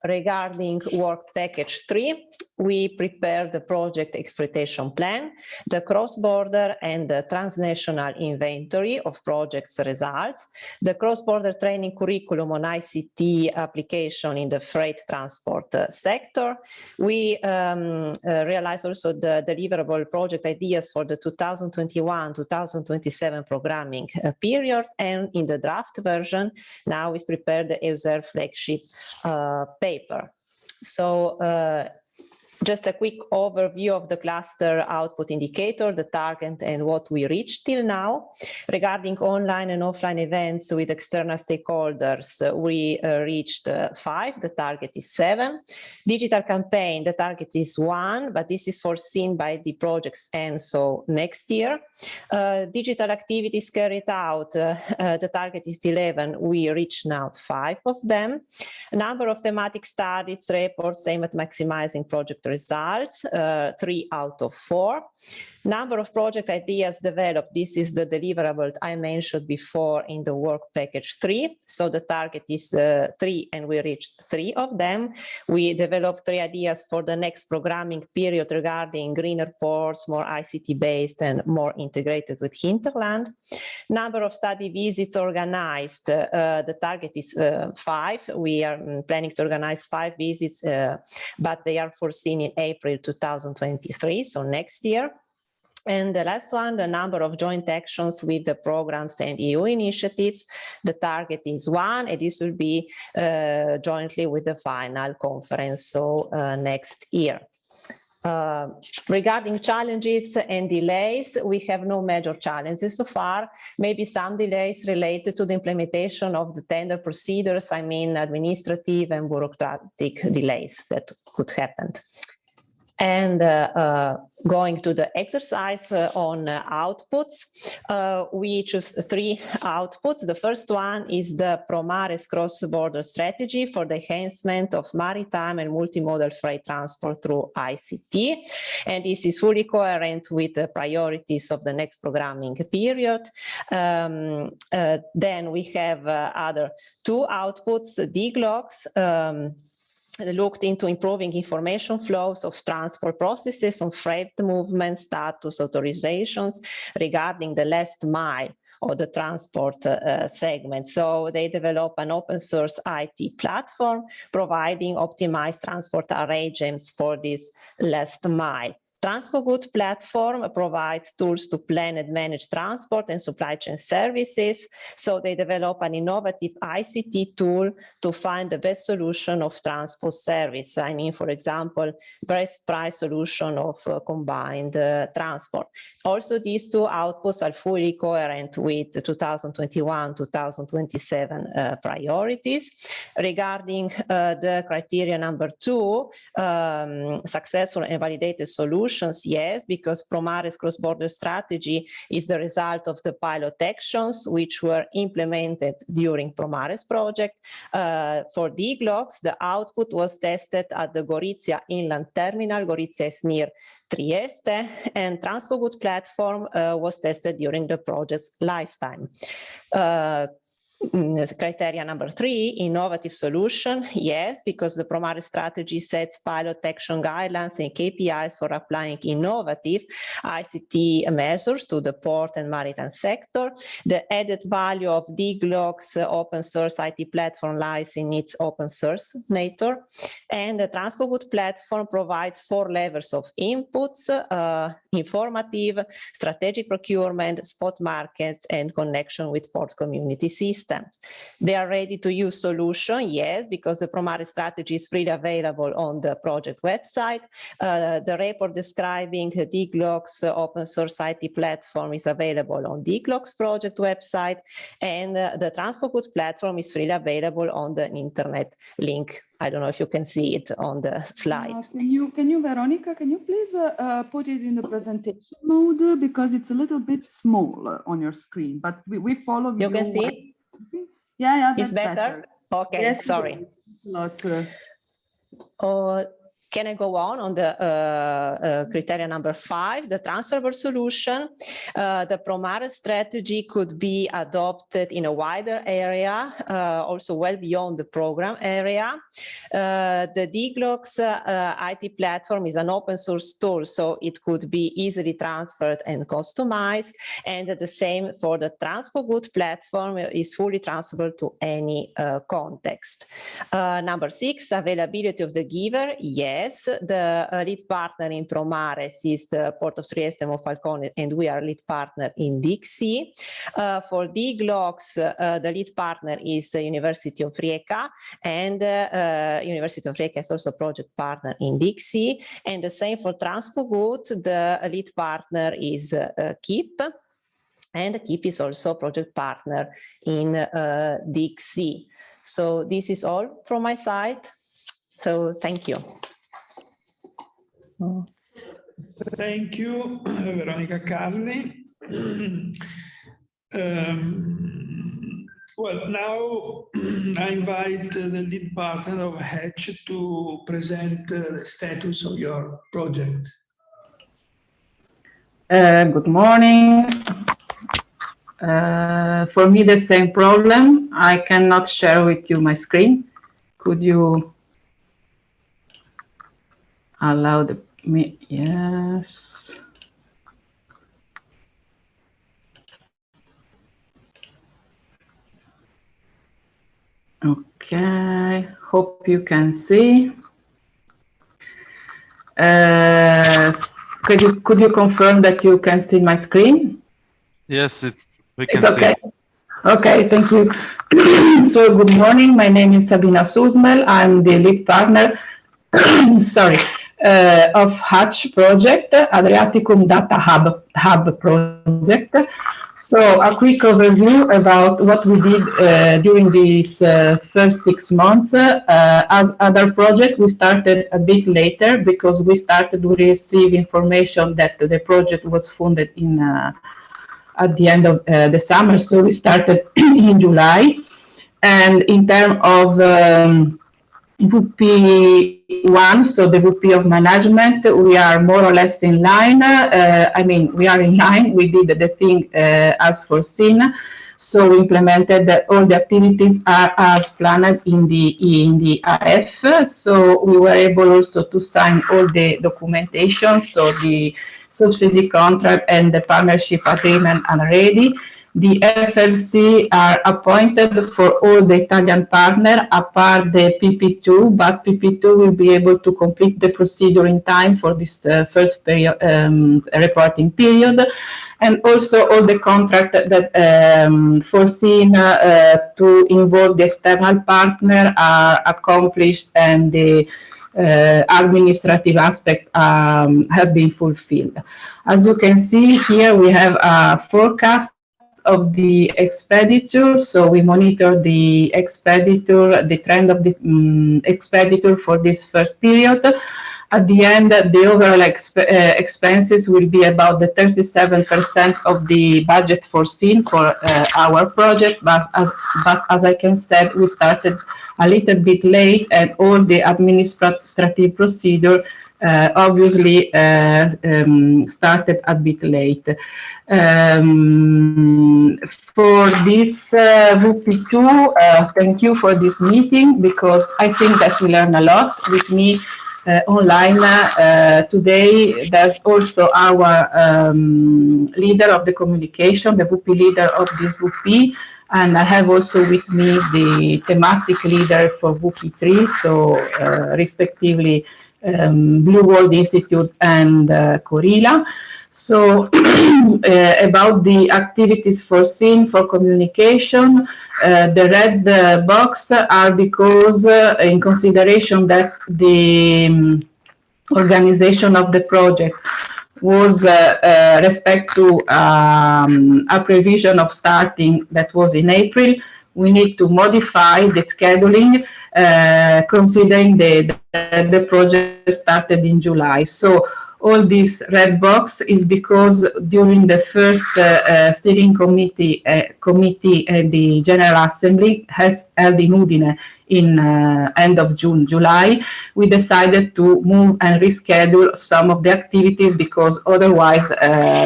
Regarding Work Package 3, we prepared the project exploitation plan, the cross-border and the transnational inventory of projects results, the cross-border training curriculum on ICT application in the freight transport sector. We realized also the deliverable project ideas for the 2021-2027 programming period, and in the draft version, now is prepared the EUSER flagship paper. So just a quick overview of the cluster output indicator, the target and what we reached till now. Regarding online and offline events with external stakeholders, we reached 5, the target is 7. Digital campaign, the target is 1, but this is foreseen by the project's end, so next year. Digital activities carried out, the target is 11, we reached now 5 of them. A number of thematic studies, reports aimed at maximizing project project results, 3 out of 4. Number of project ideas developed, this is the deliverable I mentioned before in the work package 3. So the target is 3 and we reached 3 of them. We developed 3 ideas for the next programming period regarding greener ports, more ICT based and more integrated with hinterland. Number of study visits organized, the target is 5. We are planning to organize 5 visits, but they are foreseen in April 2023, so next year. And the last one, the number of joint actions with the programs and EU initiatives. The target is 1, and this will be jointly with the final conference, so next year. Regarding challenges and delays, we have no major challenges so far. Maybe some delays related to the implementation of the tender procedures, I mean administrative and bureaucratic delays that could happen. And going to the exercise on outputs, we choose 3 outputs. The first one is the ProMares cross-border strategy for the enhancement of maritime and multimodal freight transport through ICT. And this is fully coherent with the priorities of the next programming period. Then we have other 2 outputs, DGLOCs, looked into improving information flows of transport processes on freight movement status authorizations regarding the last mile of the transport segment. So they develop an open source IT platform providing optimized transport arrangements for this last mile. TranspoGood platform provides tools to plan and manage transport and supply chain services. So they develop an innovative ICT tool to find the best solution of transport service. I mean, for example, best price solution of combined transport. Also, these 2 outputs are fully coherent with the 2021-2027 priorities. Regarding the criteria number 2, successful and validated solutions, yes, because ProMares cross-border strategy is the result of the pilot actions which were implemented during ProMares project. For DGLOCs, the output was tested at the Gorizia Inland Terminal. Gorizia is near Trieste, and TranspoGood platform was tested during the project's lifetime. Criteria number 3, innovative solution, yes, because the ProMares strategy sets pilot action guidelines and KPIs for applying innovative ICT measures to the port and maritime sector. The added value of DGLOC's open source IT platform lies in its open source nature, and the TranspoGood platform provides 4 levels of inputs, informative, strategic procurement, spot markets, and connection with port community systems. They are ready to use solution, yes, because the ProMares strategy is freely available on the project website. The report describing the DGLOC's open source IT platform is available on DGLOC's project website, and the TranspoGood platform is freely available on the internet link. I don't know if you can see it on the slide. Can you, Veronica, can you please put it in the presentation mode, because it's a little bit small on your screen, but we follow you. You can see? Yeah, It's that's better? Okay, yes, sorry. Can I go on the criteria number 5, the transferable solution? The ProMares strategy could be adopted in a wider area, also well beyond the program area. The DGLOC's IT platform is an open source tool, so it could be easily transferred and customized. And the same for the TranspoGood platform is fully transferable to any context. Number 6, availability of the giver, yes. The lead partner in ProMares is the Port of Trieste Monfalcone, and we are lead partner in DICSI. For DGLOCs, the lead partner is the University of Rijeka, and University of Rijeka is also project partner in DICSI. And the same for TranspoGood, the lead partner is KIP, and KIP is also project partner in DICSI. So this is all from my side. So thank you. Thank you, Veronica Carli. Well, now I invite the lead partner of Hatch to present the status of your project. Good morning. For me, the same problem. I cannot share with you my screen. Could you allow me? Yes. Okay. Hope you can see. Could you confirm that you can see my screen? Yes, we can It's okay. see. Okay, thank you. So good morning. My name is Sabina Susmel. I'm the lead partner, sorry, of Hatch project, Adriaticum Data Hub project. So a quick overview about what we did during these first 6 months. As other project, we started a bit later because we started to receive information that the project was funded in at the end of the summer. So we started in July. And in terms of VP1, so the VP of management, we are more or less in line. I mean, we are in line. We did the thing as foreseen. So we implemented all the activities are as planned in the AF. So we were able also to sign all the documentation. So the subsidy contract and the partnership agreement are ready. The FLC are appointed for all the Italian partners apart the PP2, but PP2 will be able to complete the procedure in time for this first period, reporting period. And also all the contract that foreseen to involve the external partner are accomplished, and the administrative aspects have been fulfilled. As you can see here, we have a forecast of the expenditure. So we monitor the expenditure, the trend of the expenditure for this first period. At the end, the overall expenses will be about the 37% of the budget foreseen for our project. But as I can say, we started a little bit late, and all the administrative procedure obviously started a bit late. For this VP2, thank you for this meeting, because I think that we learn a lot. With me online today, there's also our leader of the communication, the VP leader of this VP, and I have also with me the thematic leader for VP3, so respectively Blue World Institute and Corilla. So about the activities foreseen for communication, the red box are because in consideration that the organization of the project was respect to a provision of starting that was in April, we need to modify the scheduling considering the project started in July. So all this red box is because during the first steering committee the General Assembly has held in Udine in end of June, July, we decided to move and reschedule some of the activities because otherwise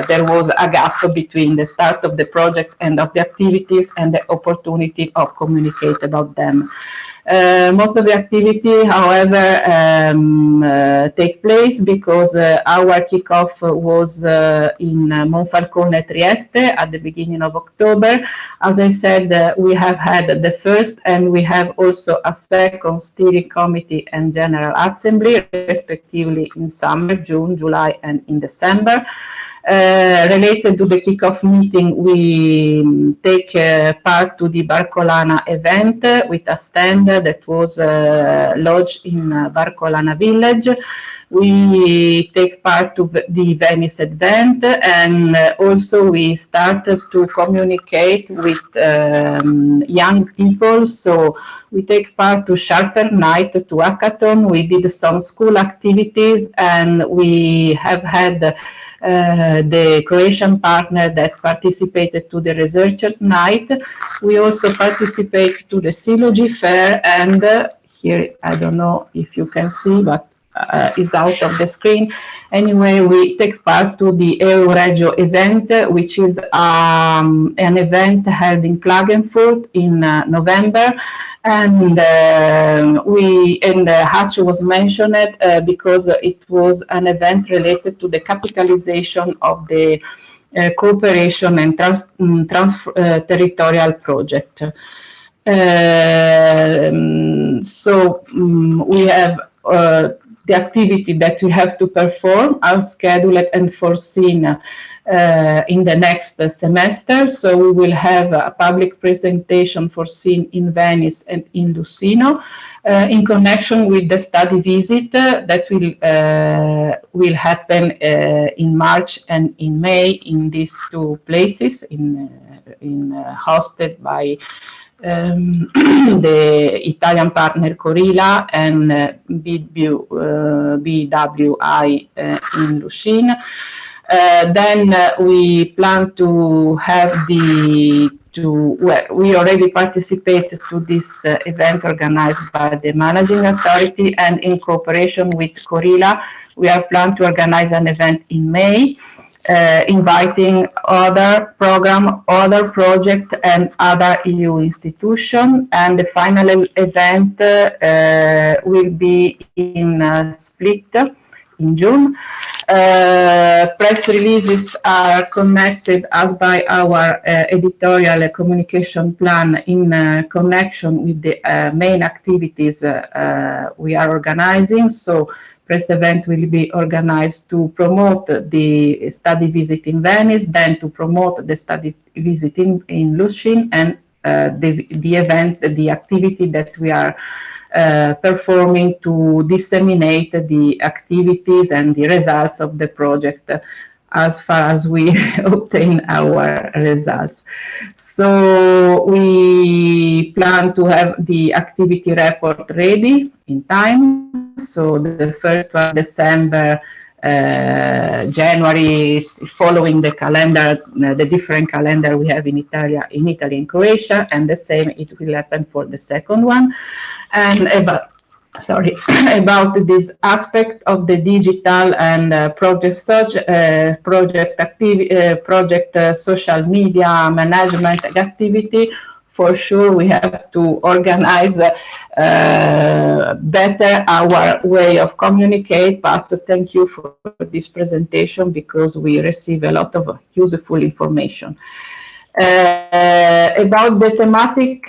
there was a gap between the start of the project and of the activities and the opportunity of communicate about them. Most of the activity, however, take place because our kickoff was in Monfalcone, Trieste at the beginning of October. As I said, we have had the first, and we have also a second steering committee and general assembly, respectively in summer, June, July, and in December. Related to the kickoff meeting, we take part to the Barcolana event with a stand that was lodged in Barcolana village. We take part to the Venice event, and also we started to communicate with young people. So we take part to Sharper Night, to Hackathon. We did some school activities, and we have had the Croatian partner that participated to the Researchers' Night. We also participate to the Sylogy Fair, and here, I don't know if you can see, but is out of the screen. Anyway, we take part to the Euroregio event, which is an event held in Klagenfurt in November. And Hachi was mentioned because it was an event related to the capitalization of the cooperation and territorial project. We have the activity that we have to perform are scheduled and foreseen in the next semester. So we will have a public presentation foreseen in Venice and in Lucino in connection with the study visit that will happen in March and in May in these two places, hosted by the Italian partner Corila and BWI in Lucine. Then we plan to have we already participated to this event organized by the managing authority, and in cooperation with Corila, we are planning to organize an event in May, inviting other program, other project, and other EU institutions. And the final event will be in Split in June. Press releases are connected as by our editorial communication plan in connection with the main activities we are organizing. So press event will be organized to promote the study visit in Venice, then to promote the study visit in Lucine, and the activity that we are performing to disseminate the activities and the results of the project as far as we obtain our results. So we plan to have the activity report ready in time. So the first one, December, January, following the calendar, the different calendar we have in Italy and Croatia, and the same it will happen for the second one. And about this aspect of the digital and project social media management activity, for sure we have to organize better our way of communicate. But thank you for this presentation, because we receive a lot of useful information. About the thematic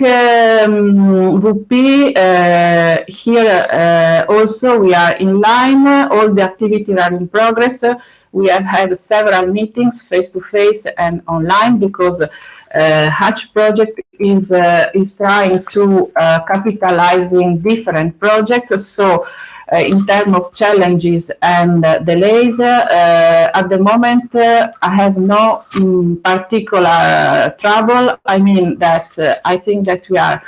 VP, here also we are in line. All the activities are in progress. We have had several meetings face-to-face and online, because Hatch project is trying to capitalizing different projects. So in terms of challenges and delays, at the moment I have no particular trouble. I mean that I think that we are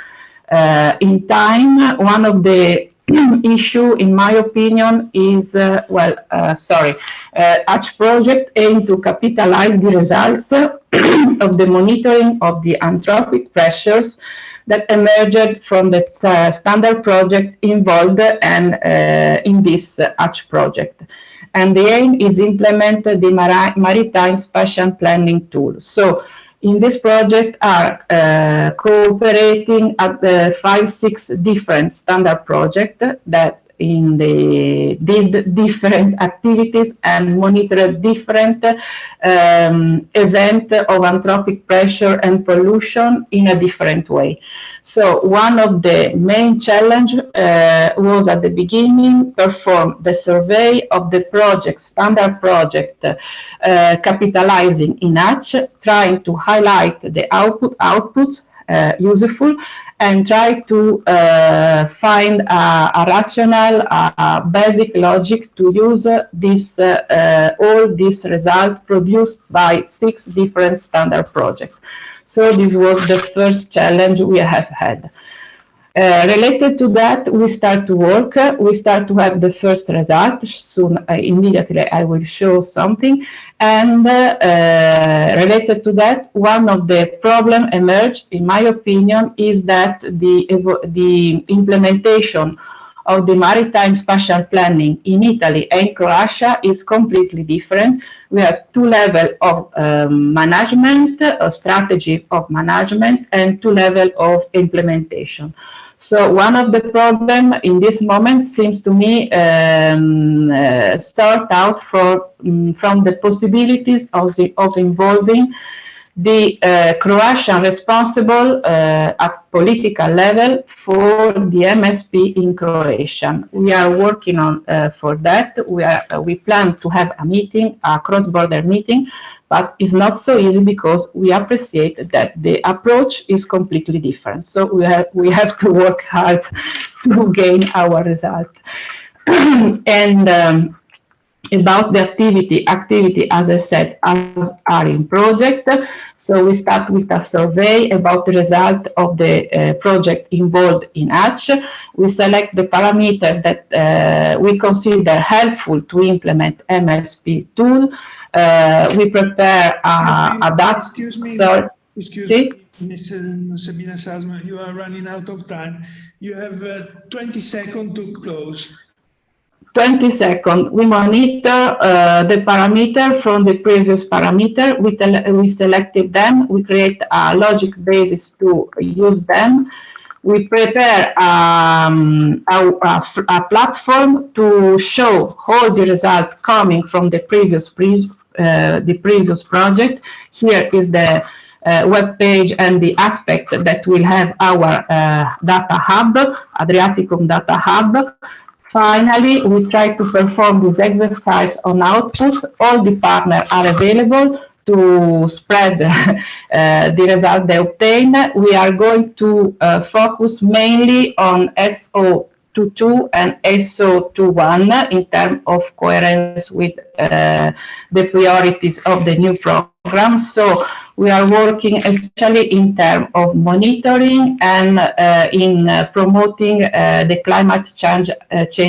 in time. One of the issue, in my opinion, is Hatch project aim to capitalize the results of the monitoring of the anthropic pressures that emerged from the standard project involved and in this Hatch project. And the aim is implement the maritime spatial planning tool. So in this project are cooperating at the 5-6 different standard projects that did different activities and monitored different events of anthropic pressure and pollution in a different way. So one of the main challenge was at the beginning perform the survey of the project, standard project, capitalizing in Hatch, trying to highlight the outputs useful, and try to find a rational, basic logic to use all these results produced by 6 different standard projects. So this was the first challenge we have had. Related to that, we start to work. We start to have the first result. Soon, immediately, I will show something. And related to that, one of the problems emerged, in my opinion, is that the implementation of the maritime spatial planning in Italy and Croatia is completely different. We have two levels of management, a strategy of management, and two levels of implementation. So one of the problems in this moment seems to me sort out from the possibilities of involving the Croatian responsible at political level for the MSP in Croatia. We are working on for that. We plan to have a meeting, a cross-border meeting, but it's not so easy because we appreciate that the approach is completely different. So we have to work hard to gain our result. And about the activity, as I said, are in project. So we start with a survey about the result of the project involved in Hatch. We select the parameters that we consider helpful to implement MSP tool. We prepare a data. Excuse me, Ms. Sabina Salzman, you are running out of time. You have 20 seconds to close. 20 seconds. We monitor the parameter from the previous parameter. We selected them. We create a logic basis to use them. We prepare a platform to show all the results coming from the previous project. Here is the web page and the aspect that will have our data hub, Adriaticum Data Hub. Finally, we try to perform this exercise on outputs. All the partners are available to spread the result they obtain. We are going to focus mainly on SO22 and SO21 in terms of coherence with the priorities of the new program. So we are working especially in terms of monitoring and in promoting the climate change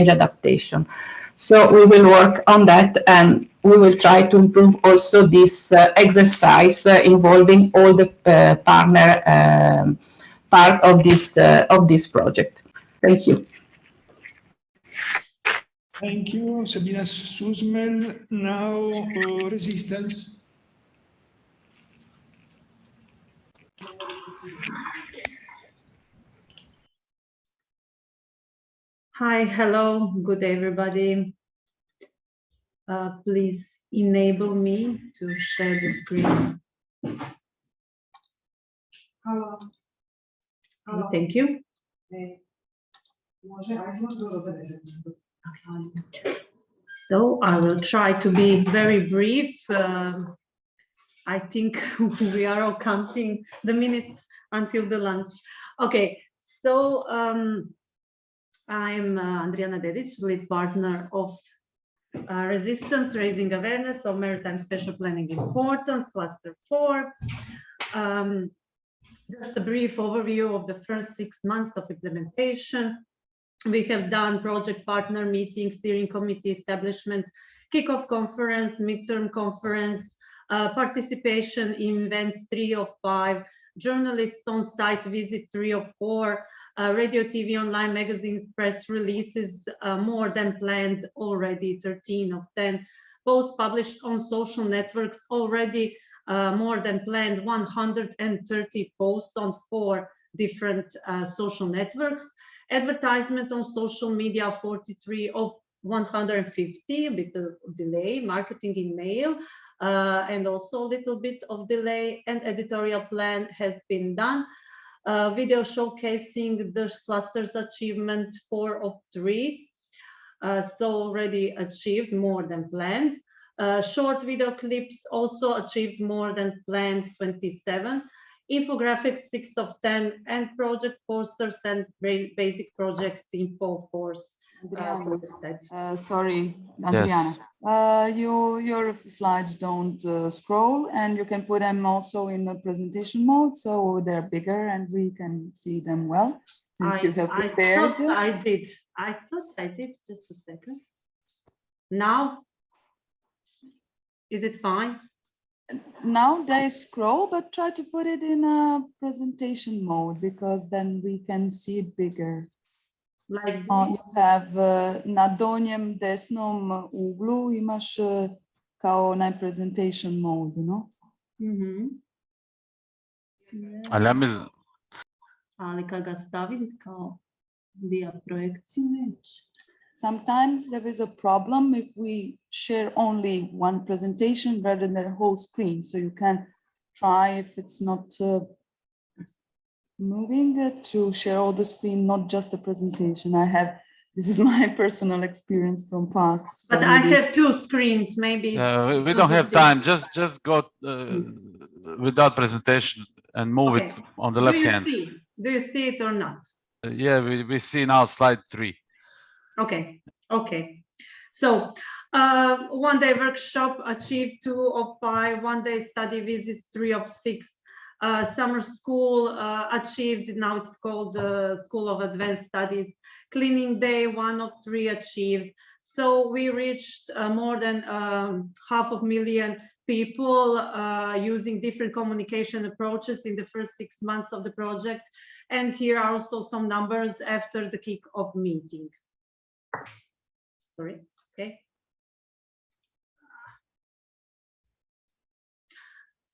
adaptation. So we will work on that, and we will try to improve also this exercise involving all the partner part of this project. Thank you. Thank you, Sabina Salzman. Now, resistance. Hi, hello, good day, everybody. Please enable me to share the screen. Hello. Hello. Thank you. So I will try to be very brief. I think we are all counting the minutes until the lunch. Okay, so I'm Andrijana Dedic, lead partner of Resistance, Raising Awareness of Maritime Spatial Planning Importance, Cluster 4. Just a brief overview of the first 6 months of implementation. We have done project partner meetings, steering committee establishment, kickoff conference, midterm conference, participation in events 3 of 5, journalists on site visit 3 of 4, radio, TV, online magazines, press releases, more than planned already 13 of 10, posts published on social networks already more than planned 130 posts on 4 different social networks, advertisement on social media 43 of 150, a bit of delay, marketing in mail, and also a little bit of delay, and editorial plan has been done. Video showcasing the cluster's achievement 4 of 3, so already achieved more than planned. Short video clips also achieved more than planned 27. Infographics 6 of 10, and project posters and basic project info, of course. Sorry, Adriana. Yes. Your slides don't scroll, and you can put them also in the presentation mode, so they're bigger and we can see them well. since you have I prepared. thought I did. Just a second. Now, is it fine? Now they scroll, but try to put it in a presentation mode because then we can see it bigger. Like this? You have na donjem desnom uglu imaš kao onaj presentation mode, no? Ali kad ga stavim kao dio projekciju neće. Sometimes there is a problem if we share only one presentation rather than the whole screen. So you can try, if it's not moving, to share all the screen, not just the presentation. This is my personal experience from past. So but I have two screens, maybe. We don't have time. Just go without presentation and move it on the left hand. Do you see it or not? Yeah, we see now slide 3. Okay. So one-day workshop achieved 2 of 5, one-day study visits 3 of 6. Summer school achieved, now it's called School of Advanced Studies. Cleaning day 1 of 3 achieved. So we reached more than 500,000 people using different communication approaches in the first 6 months of the project. And here are also some numbers after the kick-off meeting. Sorry, okay.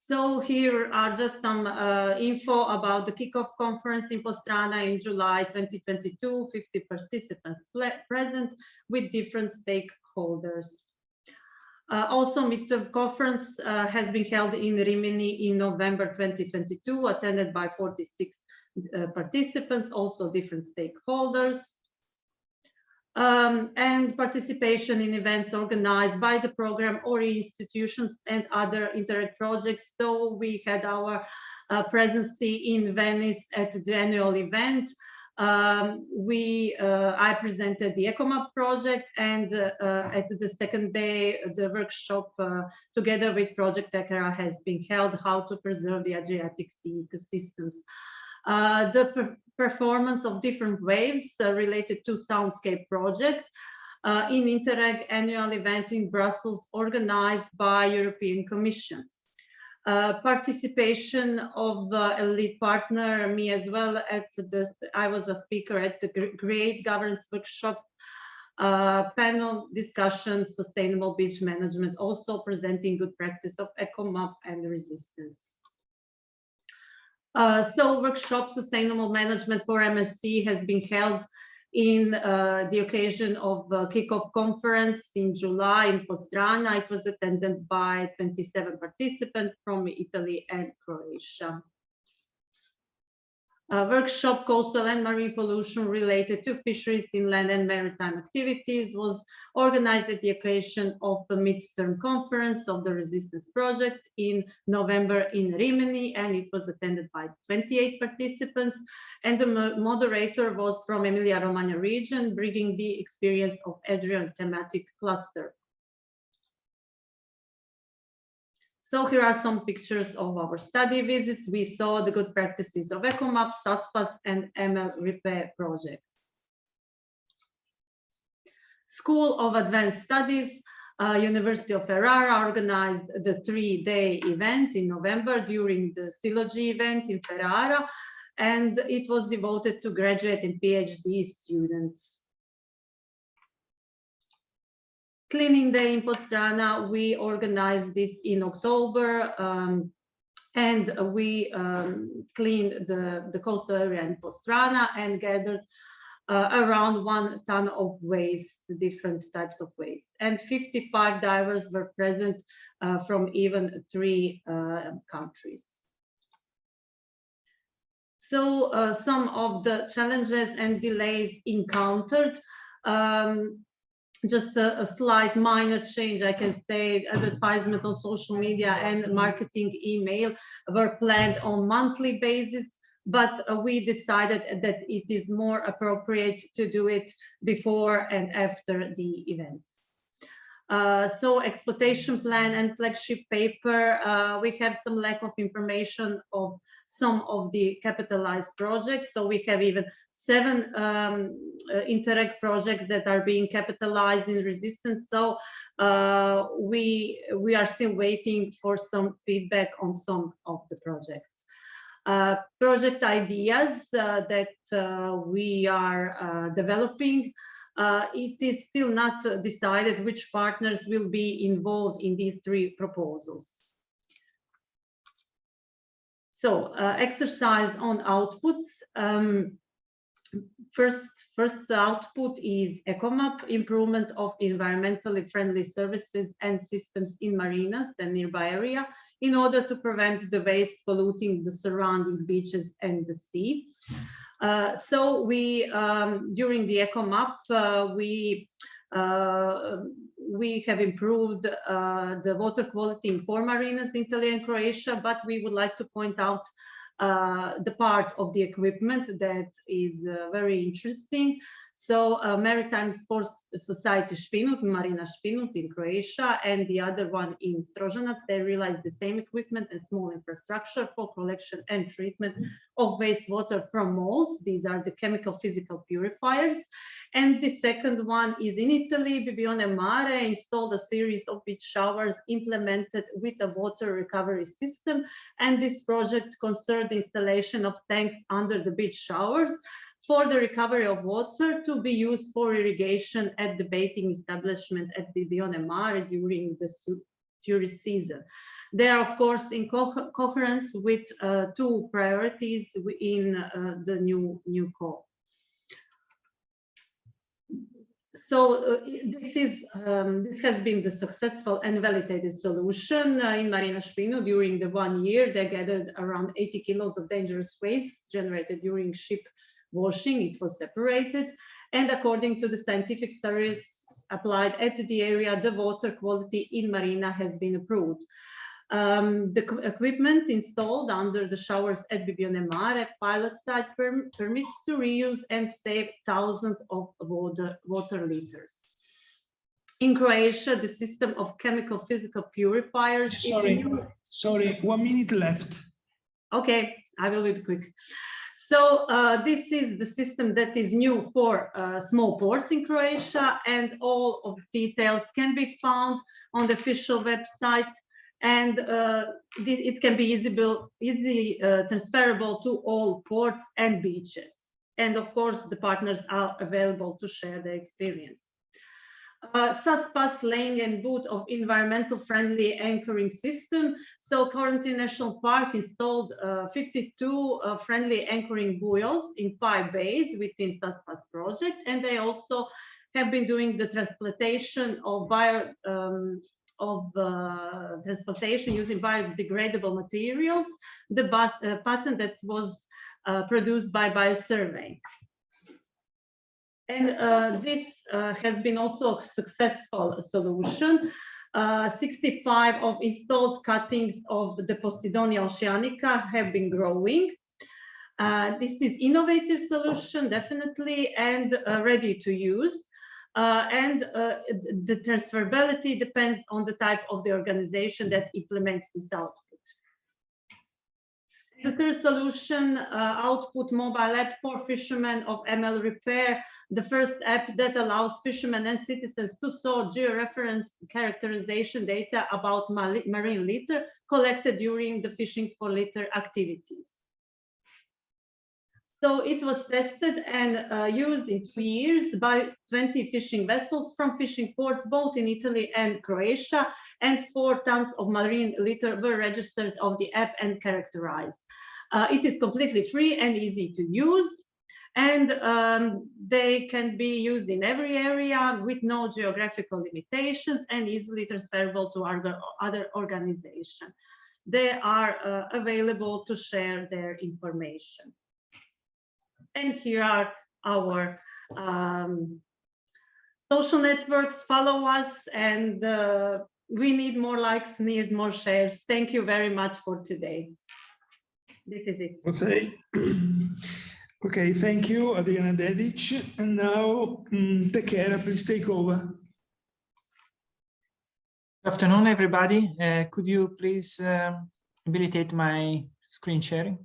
So here are just some info about the kickoff conference in Postrana in July 2022, 50 participants present with different stakeholders. Also, midterm conference has been held in Rimini in November 2022, attended by 46 participants, also different stakeholders. And participation in events organized by the program or institutions and other Interreg projects. So we had our presence in Venice at the annual event. I presented the EcoMap project, and at the second day, the workshop together with Project Tekera has been held, how to preserve the Adriatic Sea ecosystems. The performance of different waves related to Soundscape project in Interreg annual event in Brussels organized by European Commission. Participation of the elite partner, me as well, I was a speaker at the Great Governance Workshop, panel discussion, sustainable beach management, also presenting good practice of EcoMap and resistance. So workshop sustainable management for MSC has been held in the occasion of the kickoff conference in July in Postrana. It was attended by 27 participants from Italy and Croatia. Workshop coastal and marine pollution related to fisheries, inland and maritime activities was organized at the occasion of the midterm conference of the Resistance Project in November in Rimini, and it was attended by 28 participants. And the moderator was from Emilia-Romagna region, bringing the experience of Adrian thematic cluster. So here are some pictures of our study visits. We saw the good practices of EcoMap, SASPAS, and ML Repair projects. School of Advanced Studies, University of Ferrara organized the 3-day event in November during the Silogy event in Ferrara, and it was devoted to graduate and PhD students. Cleaning Day in Postrana, we organized this in October, and we cleaned the coastal area in Postrana and gathered around 1 ton of waste, different types of waste. And 55 divers were present from even 3 countries. So some of the challenges and delays encountered, just a slight minor change, I can say. Advertisement on social media and marketing email were planned on monthly basis, but we decided that it is more appropriate to do it before and after the events. So exploitation plan and flagship paper, we have some lack of information of some of the capitalized projects. So we have even 7 Interreg projects that are being capitalized in resistance. So we are still waiting for some feedback on some of the projects. Project ideas that we are developing. It is still not decided which partners will be involved in these 3 proposals. So exercise on outputs. First output is EcoMap, improvement of environmentally friendly services and systems in marinas and nearby area in order to prevent the waste polluting the surrounding beaches and the sea. So we, during the EcoMap, we have improved the water quality in 4 marinas in Italy and Croatia, but we would like to point out the part of the equipment that is very interesting. So Maritime Sports Society Špinut, Marina Špinut in Croatia, and the other one in Strožanac, they realized the same equipment and small infrastructure for collection and treatment of wastewater from moles. These are the chemical physical purifiers. And the second one is in Italy, Bibione Mare installed a series of beach showers implemented with a water recovery system. And this project concerned the installation of tanks under the beach showers for the recovery of water to be used for irrigation at the baiting establishment at Bibione Mare during the tourist season. They are, of course, in coherence with 2 priorities in the new call. So this has been the successful and validated solution in Marina Špinut. During the 1 year, they gathered around 80 kilos of dangerous waste generated during ship washing. It was separated, and according to the scientific service applied at the area, the water quality in Marina has been improved. The equipment installed under the showers at Bibione Mare pilot site permits to reuse and save thousands of water liters. In Croatia, the system of chemical physical purifiers. Sorry, 1 minute left. Okay, I will be quick. So this is the system that is new for small ports in Croatia, and all of the details can be found on the official website, and it can be easily transferable to all ports and beaches. And of course, the partners are available to share their experience. SASPAS laying and boot of environmental friendly anchoring system. So Corentin National Park installed 52 friendly anchoring buoys in 5 bays within SASPAS project, and they also have been doing the transplantation of transportation using biodegradable materials, the patent that was produced by Biosurvey. And this has been also a successful solution. 65 of installed cuttings of the Posidonia oceanica have been growing. This is innovative solution, definitely, and ready to use. And the transferability depends on the type of the organization that implements this output. The third solution, output mobile app for fishermen of ML repair, the first app that allows fishermen and citizens to store georeference characterization data about marine litter collected during the fishing for litter activities. So it was tested and used in 2 years by 20 fishing vessels from fishing ports, both in Italy and Croatia, and 4 tons of marine litter were registered of the app and characterized. It is completely free and easy to use, and they can be used in every area with no geographical limitations and easily transferable to other organizations. They are available to share their information. And here are our social networks. Follow us, and we need more likes, need more shares. Thank you very much for today. This is it. Okay. Okay, thank you, Adriana Dedic. And now, Tekera, please take over. Good afternoon, everybody. Could you please habilitate my screen sharing?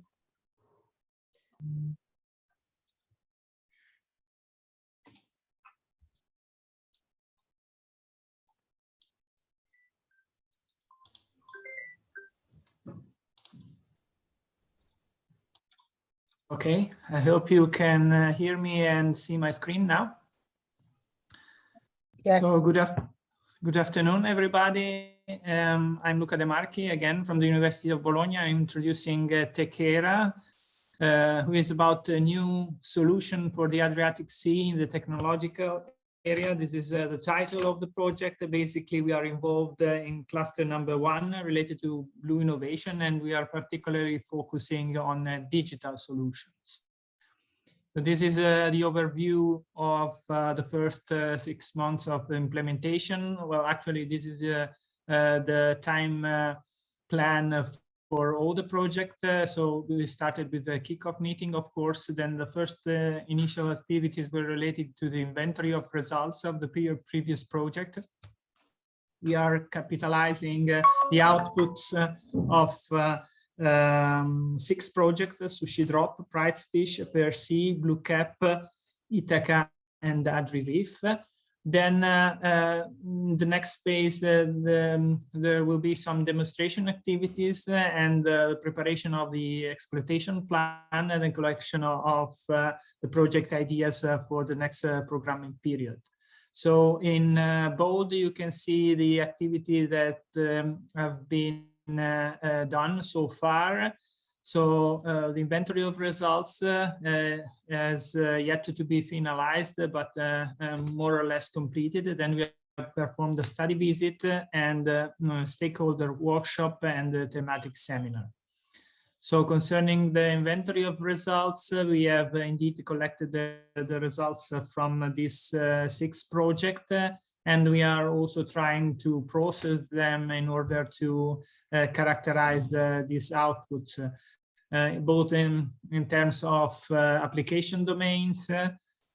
Okay, I hope you can hear me and see my screen now. Yes. So good afternoon, everybody. I'm Luca De Marchi, again, from the University of Bologna. I'm introducing Tekera, who is about a new solution for the Adriatic Sea in the technological area. This is the title of the project. Basically, we are involved in cluster number 1 related to blue innovation, and we are particularly focusing on digital solutions. So this is the overview of the first 6 months of implementation. Well, actually, this is the time plan for all the project. So we started with a kickoff meeting, of course. Then the first initial activities were related to the inventory of results of the previous project. We are capitalizing the outputs of 6 projects: Sushi Drop, Price Fish, Fair Sea, Blue Cap, Ithaca, and Adri Reef. Then the next phase, there will be some demonstration activities and the preparation of the exploitation plan and the collection of the project ideas for the next programming period. So in bold, you can see the activity that have been done so far. So the inventory of results has yet to be finalized, but more or less completed. Then we have performed a study visit and stakeholder workshop and a thematic seminar. So concerning the inventory of results, we have indeed collected the results from this 6 projects, and we are also trying to process them in order to characterize these outputs, both in terms of application domains,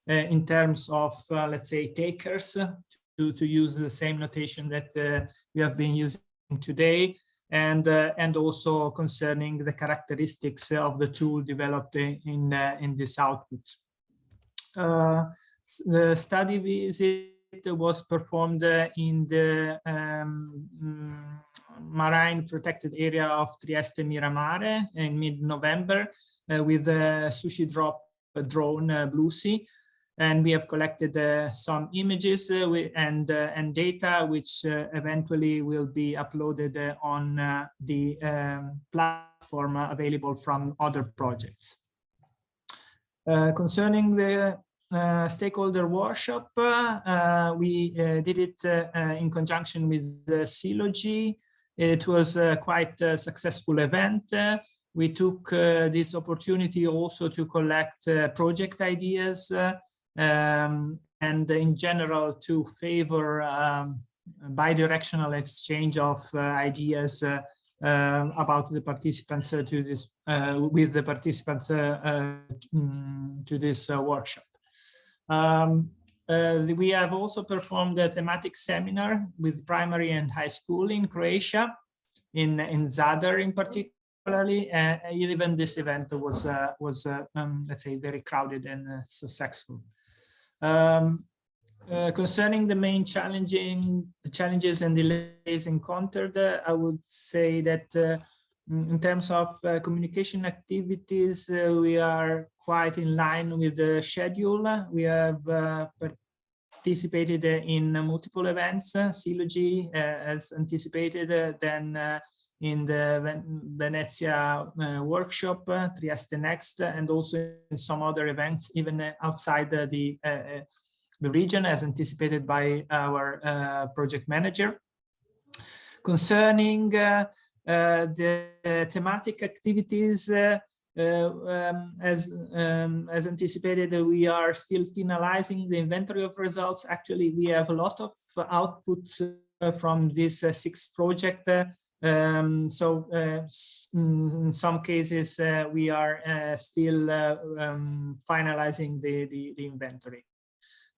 in terms of, let's say, takers, to use the same notation that we have been using today, and also concerning the characteristics of the tool developed in this output. The study visit was performed in the marine protected area of Trieste Miramare in mid-November with the Sushi Drop drone Blue Sea. And we have collected some images and data, which eventually will be uploaded on the platform available from other projects. Concerning the stakeholder workshop, we did it in conjunction with the Silogy. It was quite a successful event. We took this opportunity also to collect project ideas and in general to favor bidirectional exchange of ideas about the participants to this with the participants to this workshop. We have also performed a thematic seminar with primary and high school in Croatia, in Zadar in particularly. Even this event was let's say, very crowded and successful. Concerning the main challenges and delays encountered, I would say that in terms of communication activities, we are quite in line with the schedule. We have participated in multiple events, Silogy as anticipated, then in the Venezia workshop, Trieste Next, and also in some other events, even outside the region, as anticipated by our project manager. Concerning the thematic activities, as anticipated, we are still finalizing the inventory of results. Actually, we have a lot of outputs from this 6 project. So in some cases, we are still finalizing the inventory.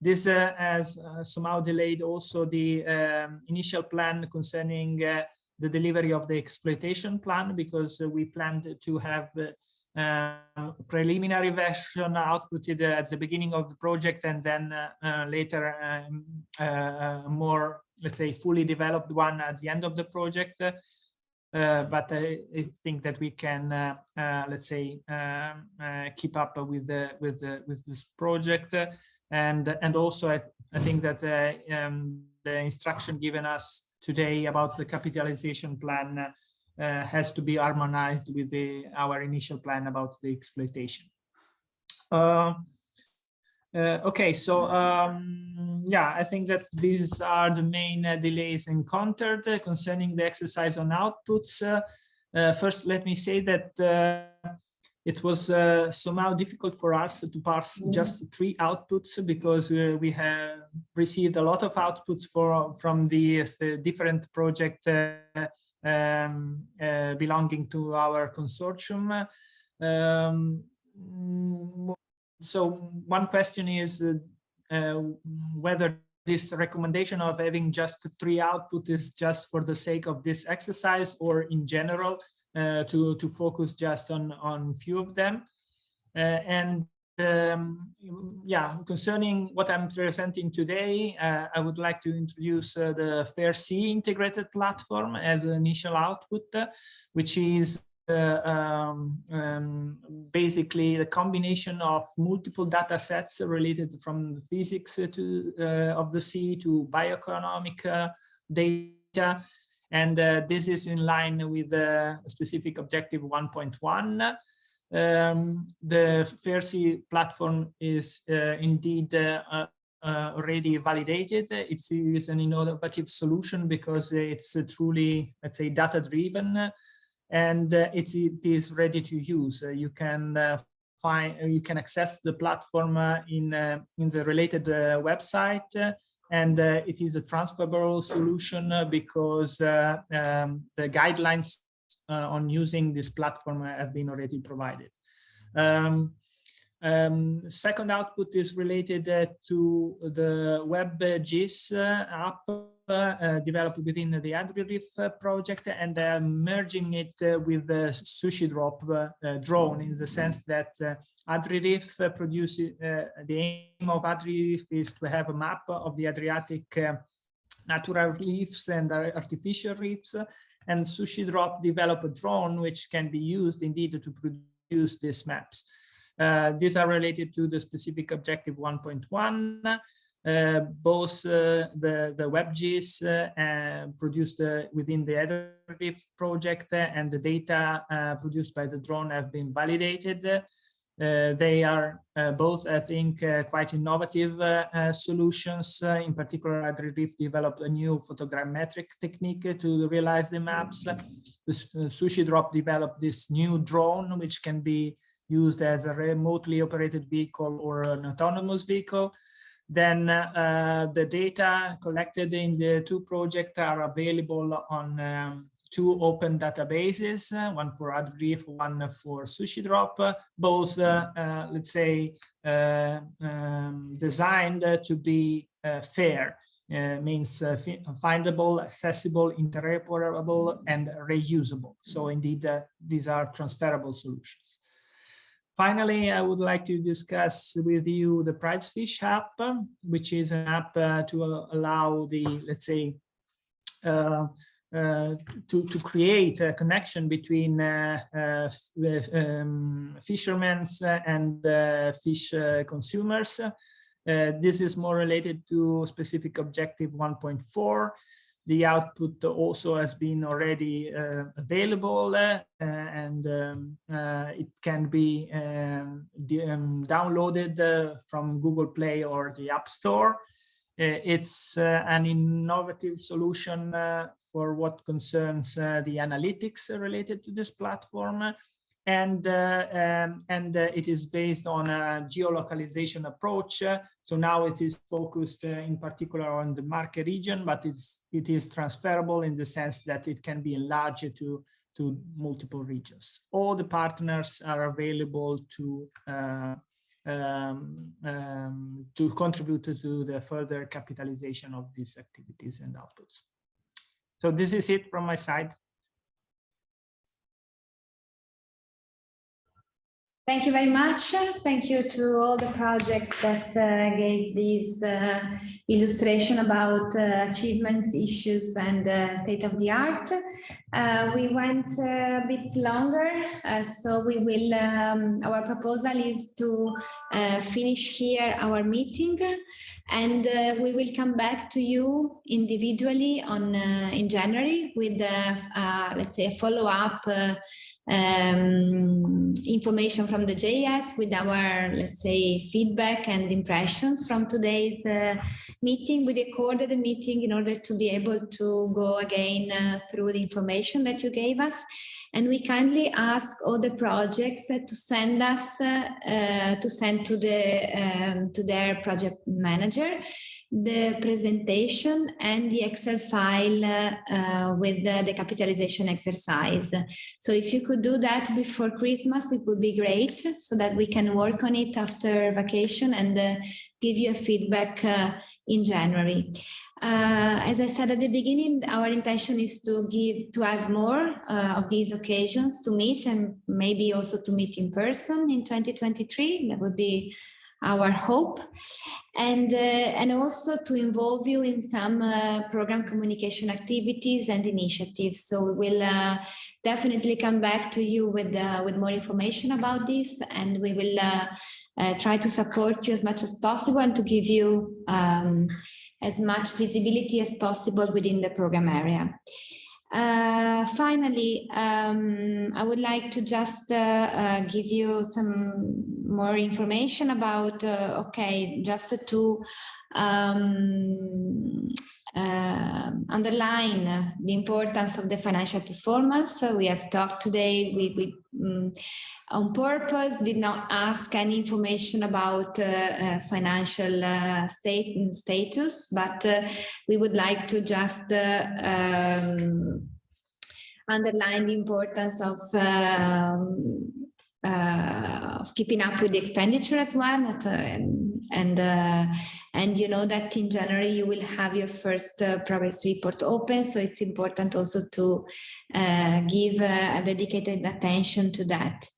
This has somehow delayed also the initial plan concerning the delivery of the exploitation plan, because we planned to have preliminary version outputted at the beginning of the project, and then later more, let's say, fully developed one at the end of the project. But I think that we can, let's say, keep up with this project, and also I think that the instruction given us today about the capitalization plan has to be harmonized with our initial plan about the exploitation. Okay, so yeah, I think that these are the main delays encountered concerning the exercise on outputs. First, let me say that it was somehow difficult for us to parse just 3 outputs, because we have received a lot of outputs from the different projects belonging to our consortium. So one question is whether this recommendation of having just 3 outputs is just for the sake of this exercise, or in general to focus just on few of them. Yeah, concerning what I'm presenting today, I would like to introduce the FAIR-C integrated platform as an initial output, which is basically the combination of multiple data sets related from the physics of the sea to bioeconomic data. And this is in line with the specific objective 1.1. The FAIR-C platform is indeed already validated. It is an innovative solution because it's truly, let's say, data-driven, and it is ready to use. You can access the platform in the related website, and it is a transferable solution because the guidelines on using this platform have been already provided. Second output is related to the WebGIS app developed within the AdriRIF project, and merging it with the Sushi Drop drone, in the sense that AdriRIF produces, the aim of AdriRIF is to have a map of the Adriatic natural reefs and artificial reefs, and Sushi Drop developed a drone which can be used indeed to produce these maps. These are related to the specific objective 1.1. Both the WebGIS produced within the AdriRIF project and the data produced by the drone have been validated. They are both, I think, quite innovative solutions. In particular, AdriRIF developed a new photogrammetric technique to realize the maps. The Sushi Drop developed this new drone, which can be used as a remotely operated vehicle or an autonomous vehicle. Then the data collected in the 2 projects are available on 2 open databases, one for AdriRIF, one for Sushi Drop, both, let's say, designed to be fair, means findable, accessible, interoperable, and reusable. So indeed, these are transferable solutions. Finally, I would like to discuss with you the Prizefish app, which is an app to allow the, let's say, to create a connection between fishermen and fish consumers. This is more related to specific objective 1.4. The output also has been already available, and it can be downloaded from Google Play or the App Store. It's an innovative solution for what concerns the analytics related to this platform, and it is based on a geolocalization approach. So now it is focused in particular on the Marche region, but it is transferable in the sense that it can be enlarged to multiple regions. All the partners are available to contribute to the further capitalization of these activities and outputs. So this is it from my side. Thank you very much. Thank you to all the projects that gave this illustration about achievements, issues, and state of the art. We went a bit longer, so we will. Our proposal is to finish here our meeting, and we will come back to you individually on in January with let's say a follow-up information from the JS with our, let's say, feedback and impressions from today's meeting. We recorded the meeting in order to be able to go again through the information that you gave us. And we kindly ask all the projects to send us, to send to their project manager the presentation and the Excel file with the capitalization exercise. So if you could do that before Christmas, it would be great, so that we can work on it after vacation and give you a feedback in January. As I said at the beginning, our intention is to have more of these occasions to meet, and maybe also to meet in person in 2023. That would be our hope, and also to involve you in some program communication activities and initiatives. So we'll definitely come back to you with more information about this, and we will try to support you as much as possible and to give you as much visibility as possible within the program area. Finally, I would like to just give you some more information about, just to underline the importance of the financial performance. So we have talked today, we on purpose did not ask any information about financial status, but we would like to just underline the importance of keeping up with the expenditure as well. And you know that in January you will have your first progress report open, so it's important also to give a dedicated attention to that.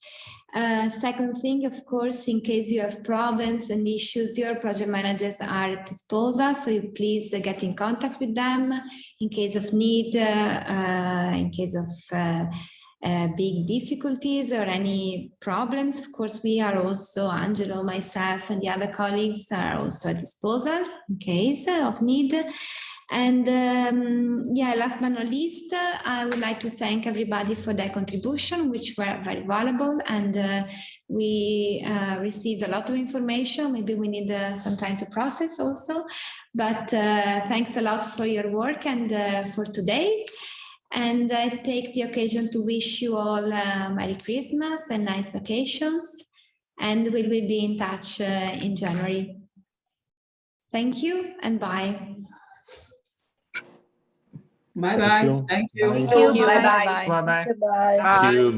Second thing, of course, in case you have problems and issues, your project managers are at disposal, so you please get in contact with them in case of need, in case of big difficulties or any problems. Of course, we are also, Angelo, myself, and the other colleagues are also at disposal in case of need. And last but not least, I would like to thank everybody for their contribution, which were very valuable, and we received a lot of information. Maybe we need some time to process also, but thanks a lot for your work and for today. And I take the occasion to wish you all Merry Christmas and nice vacations, and we will be in touch in January. Thank you and bye. Bye-bye. Thank you. Thank you. Bye-bye. Bye-bye. Bye.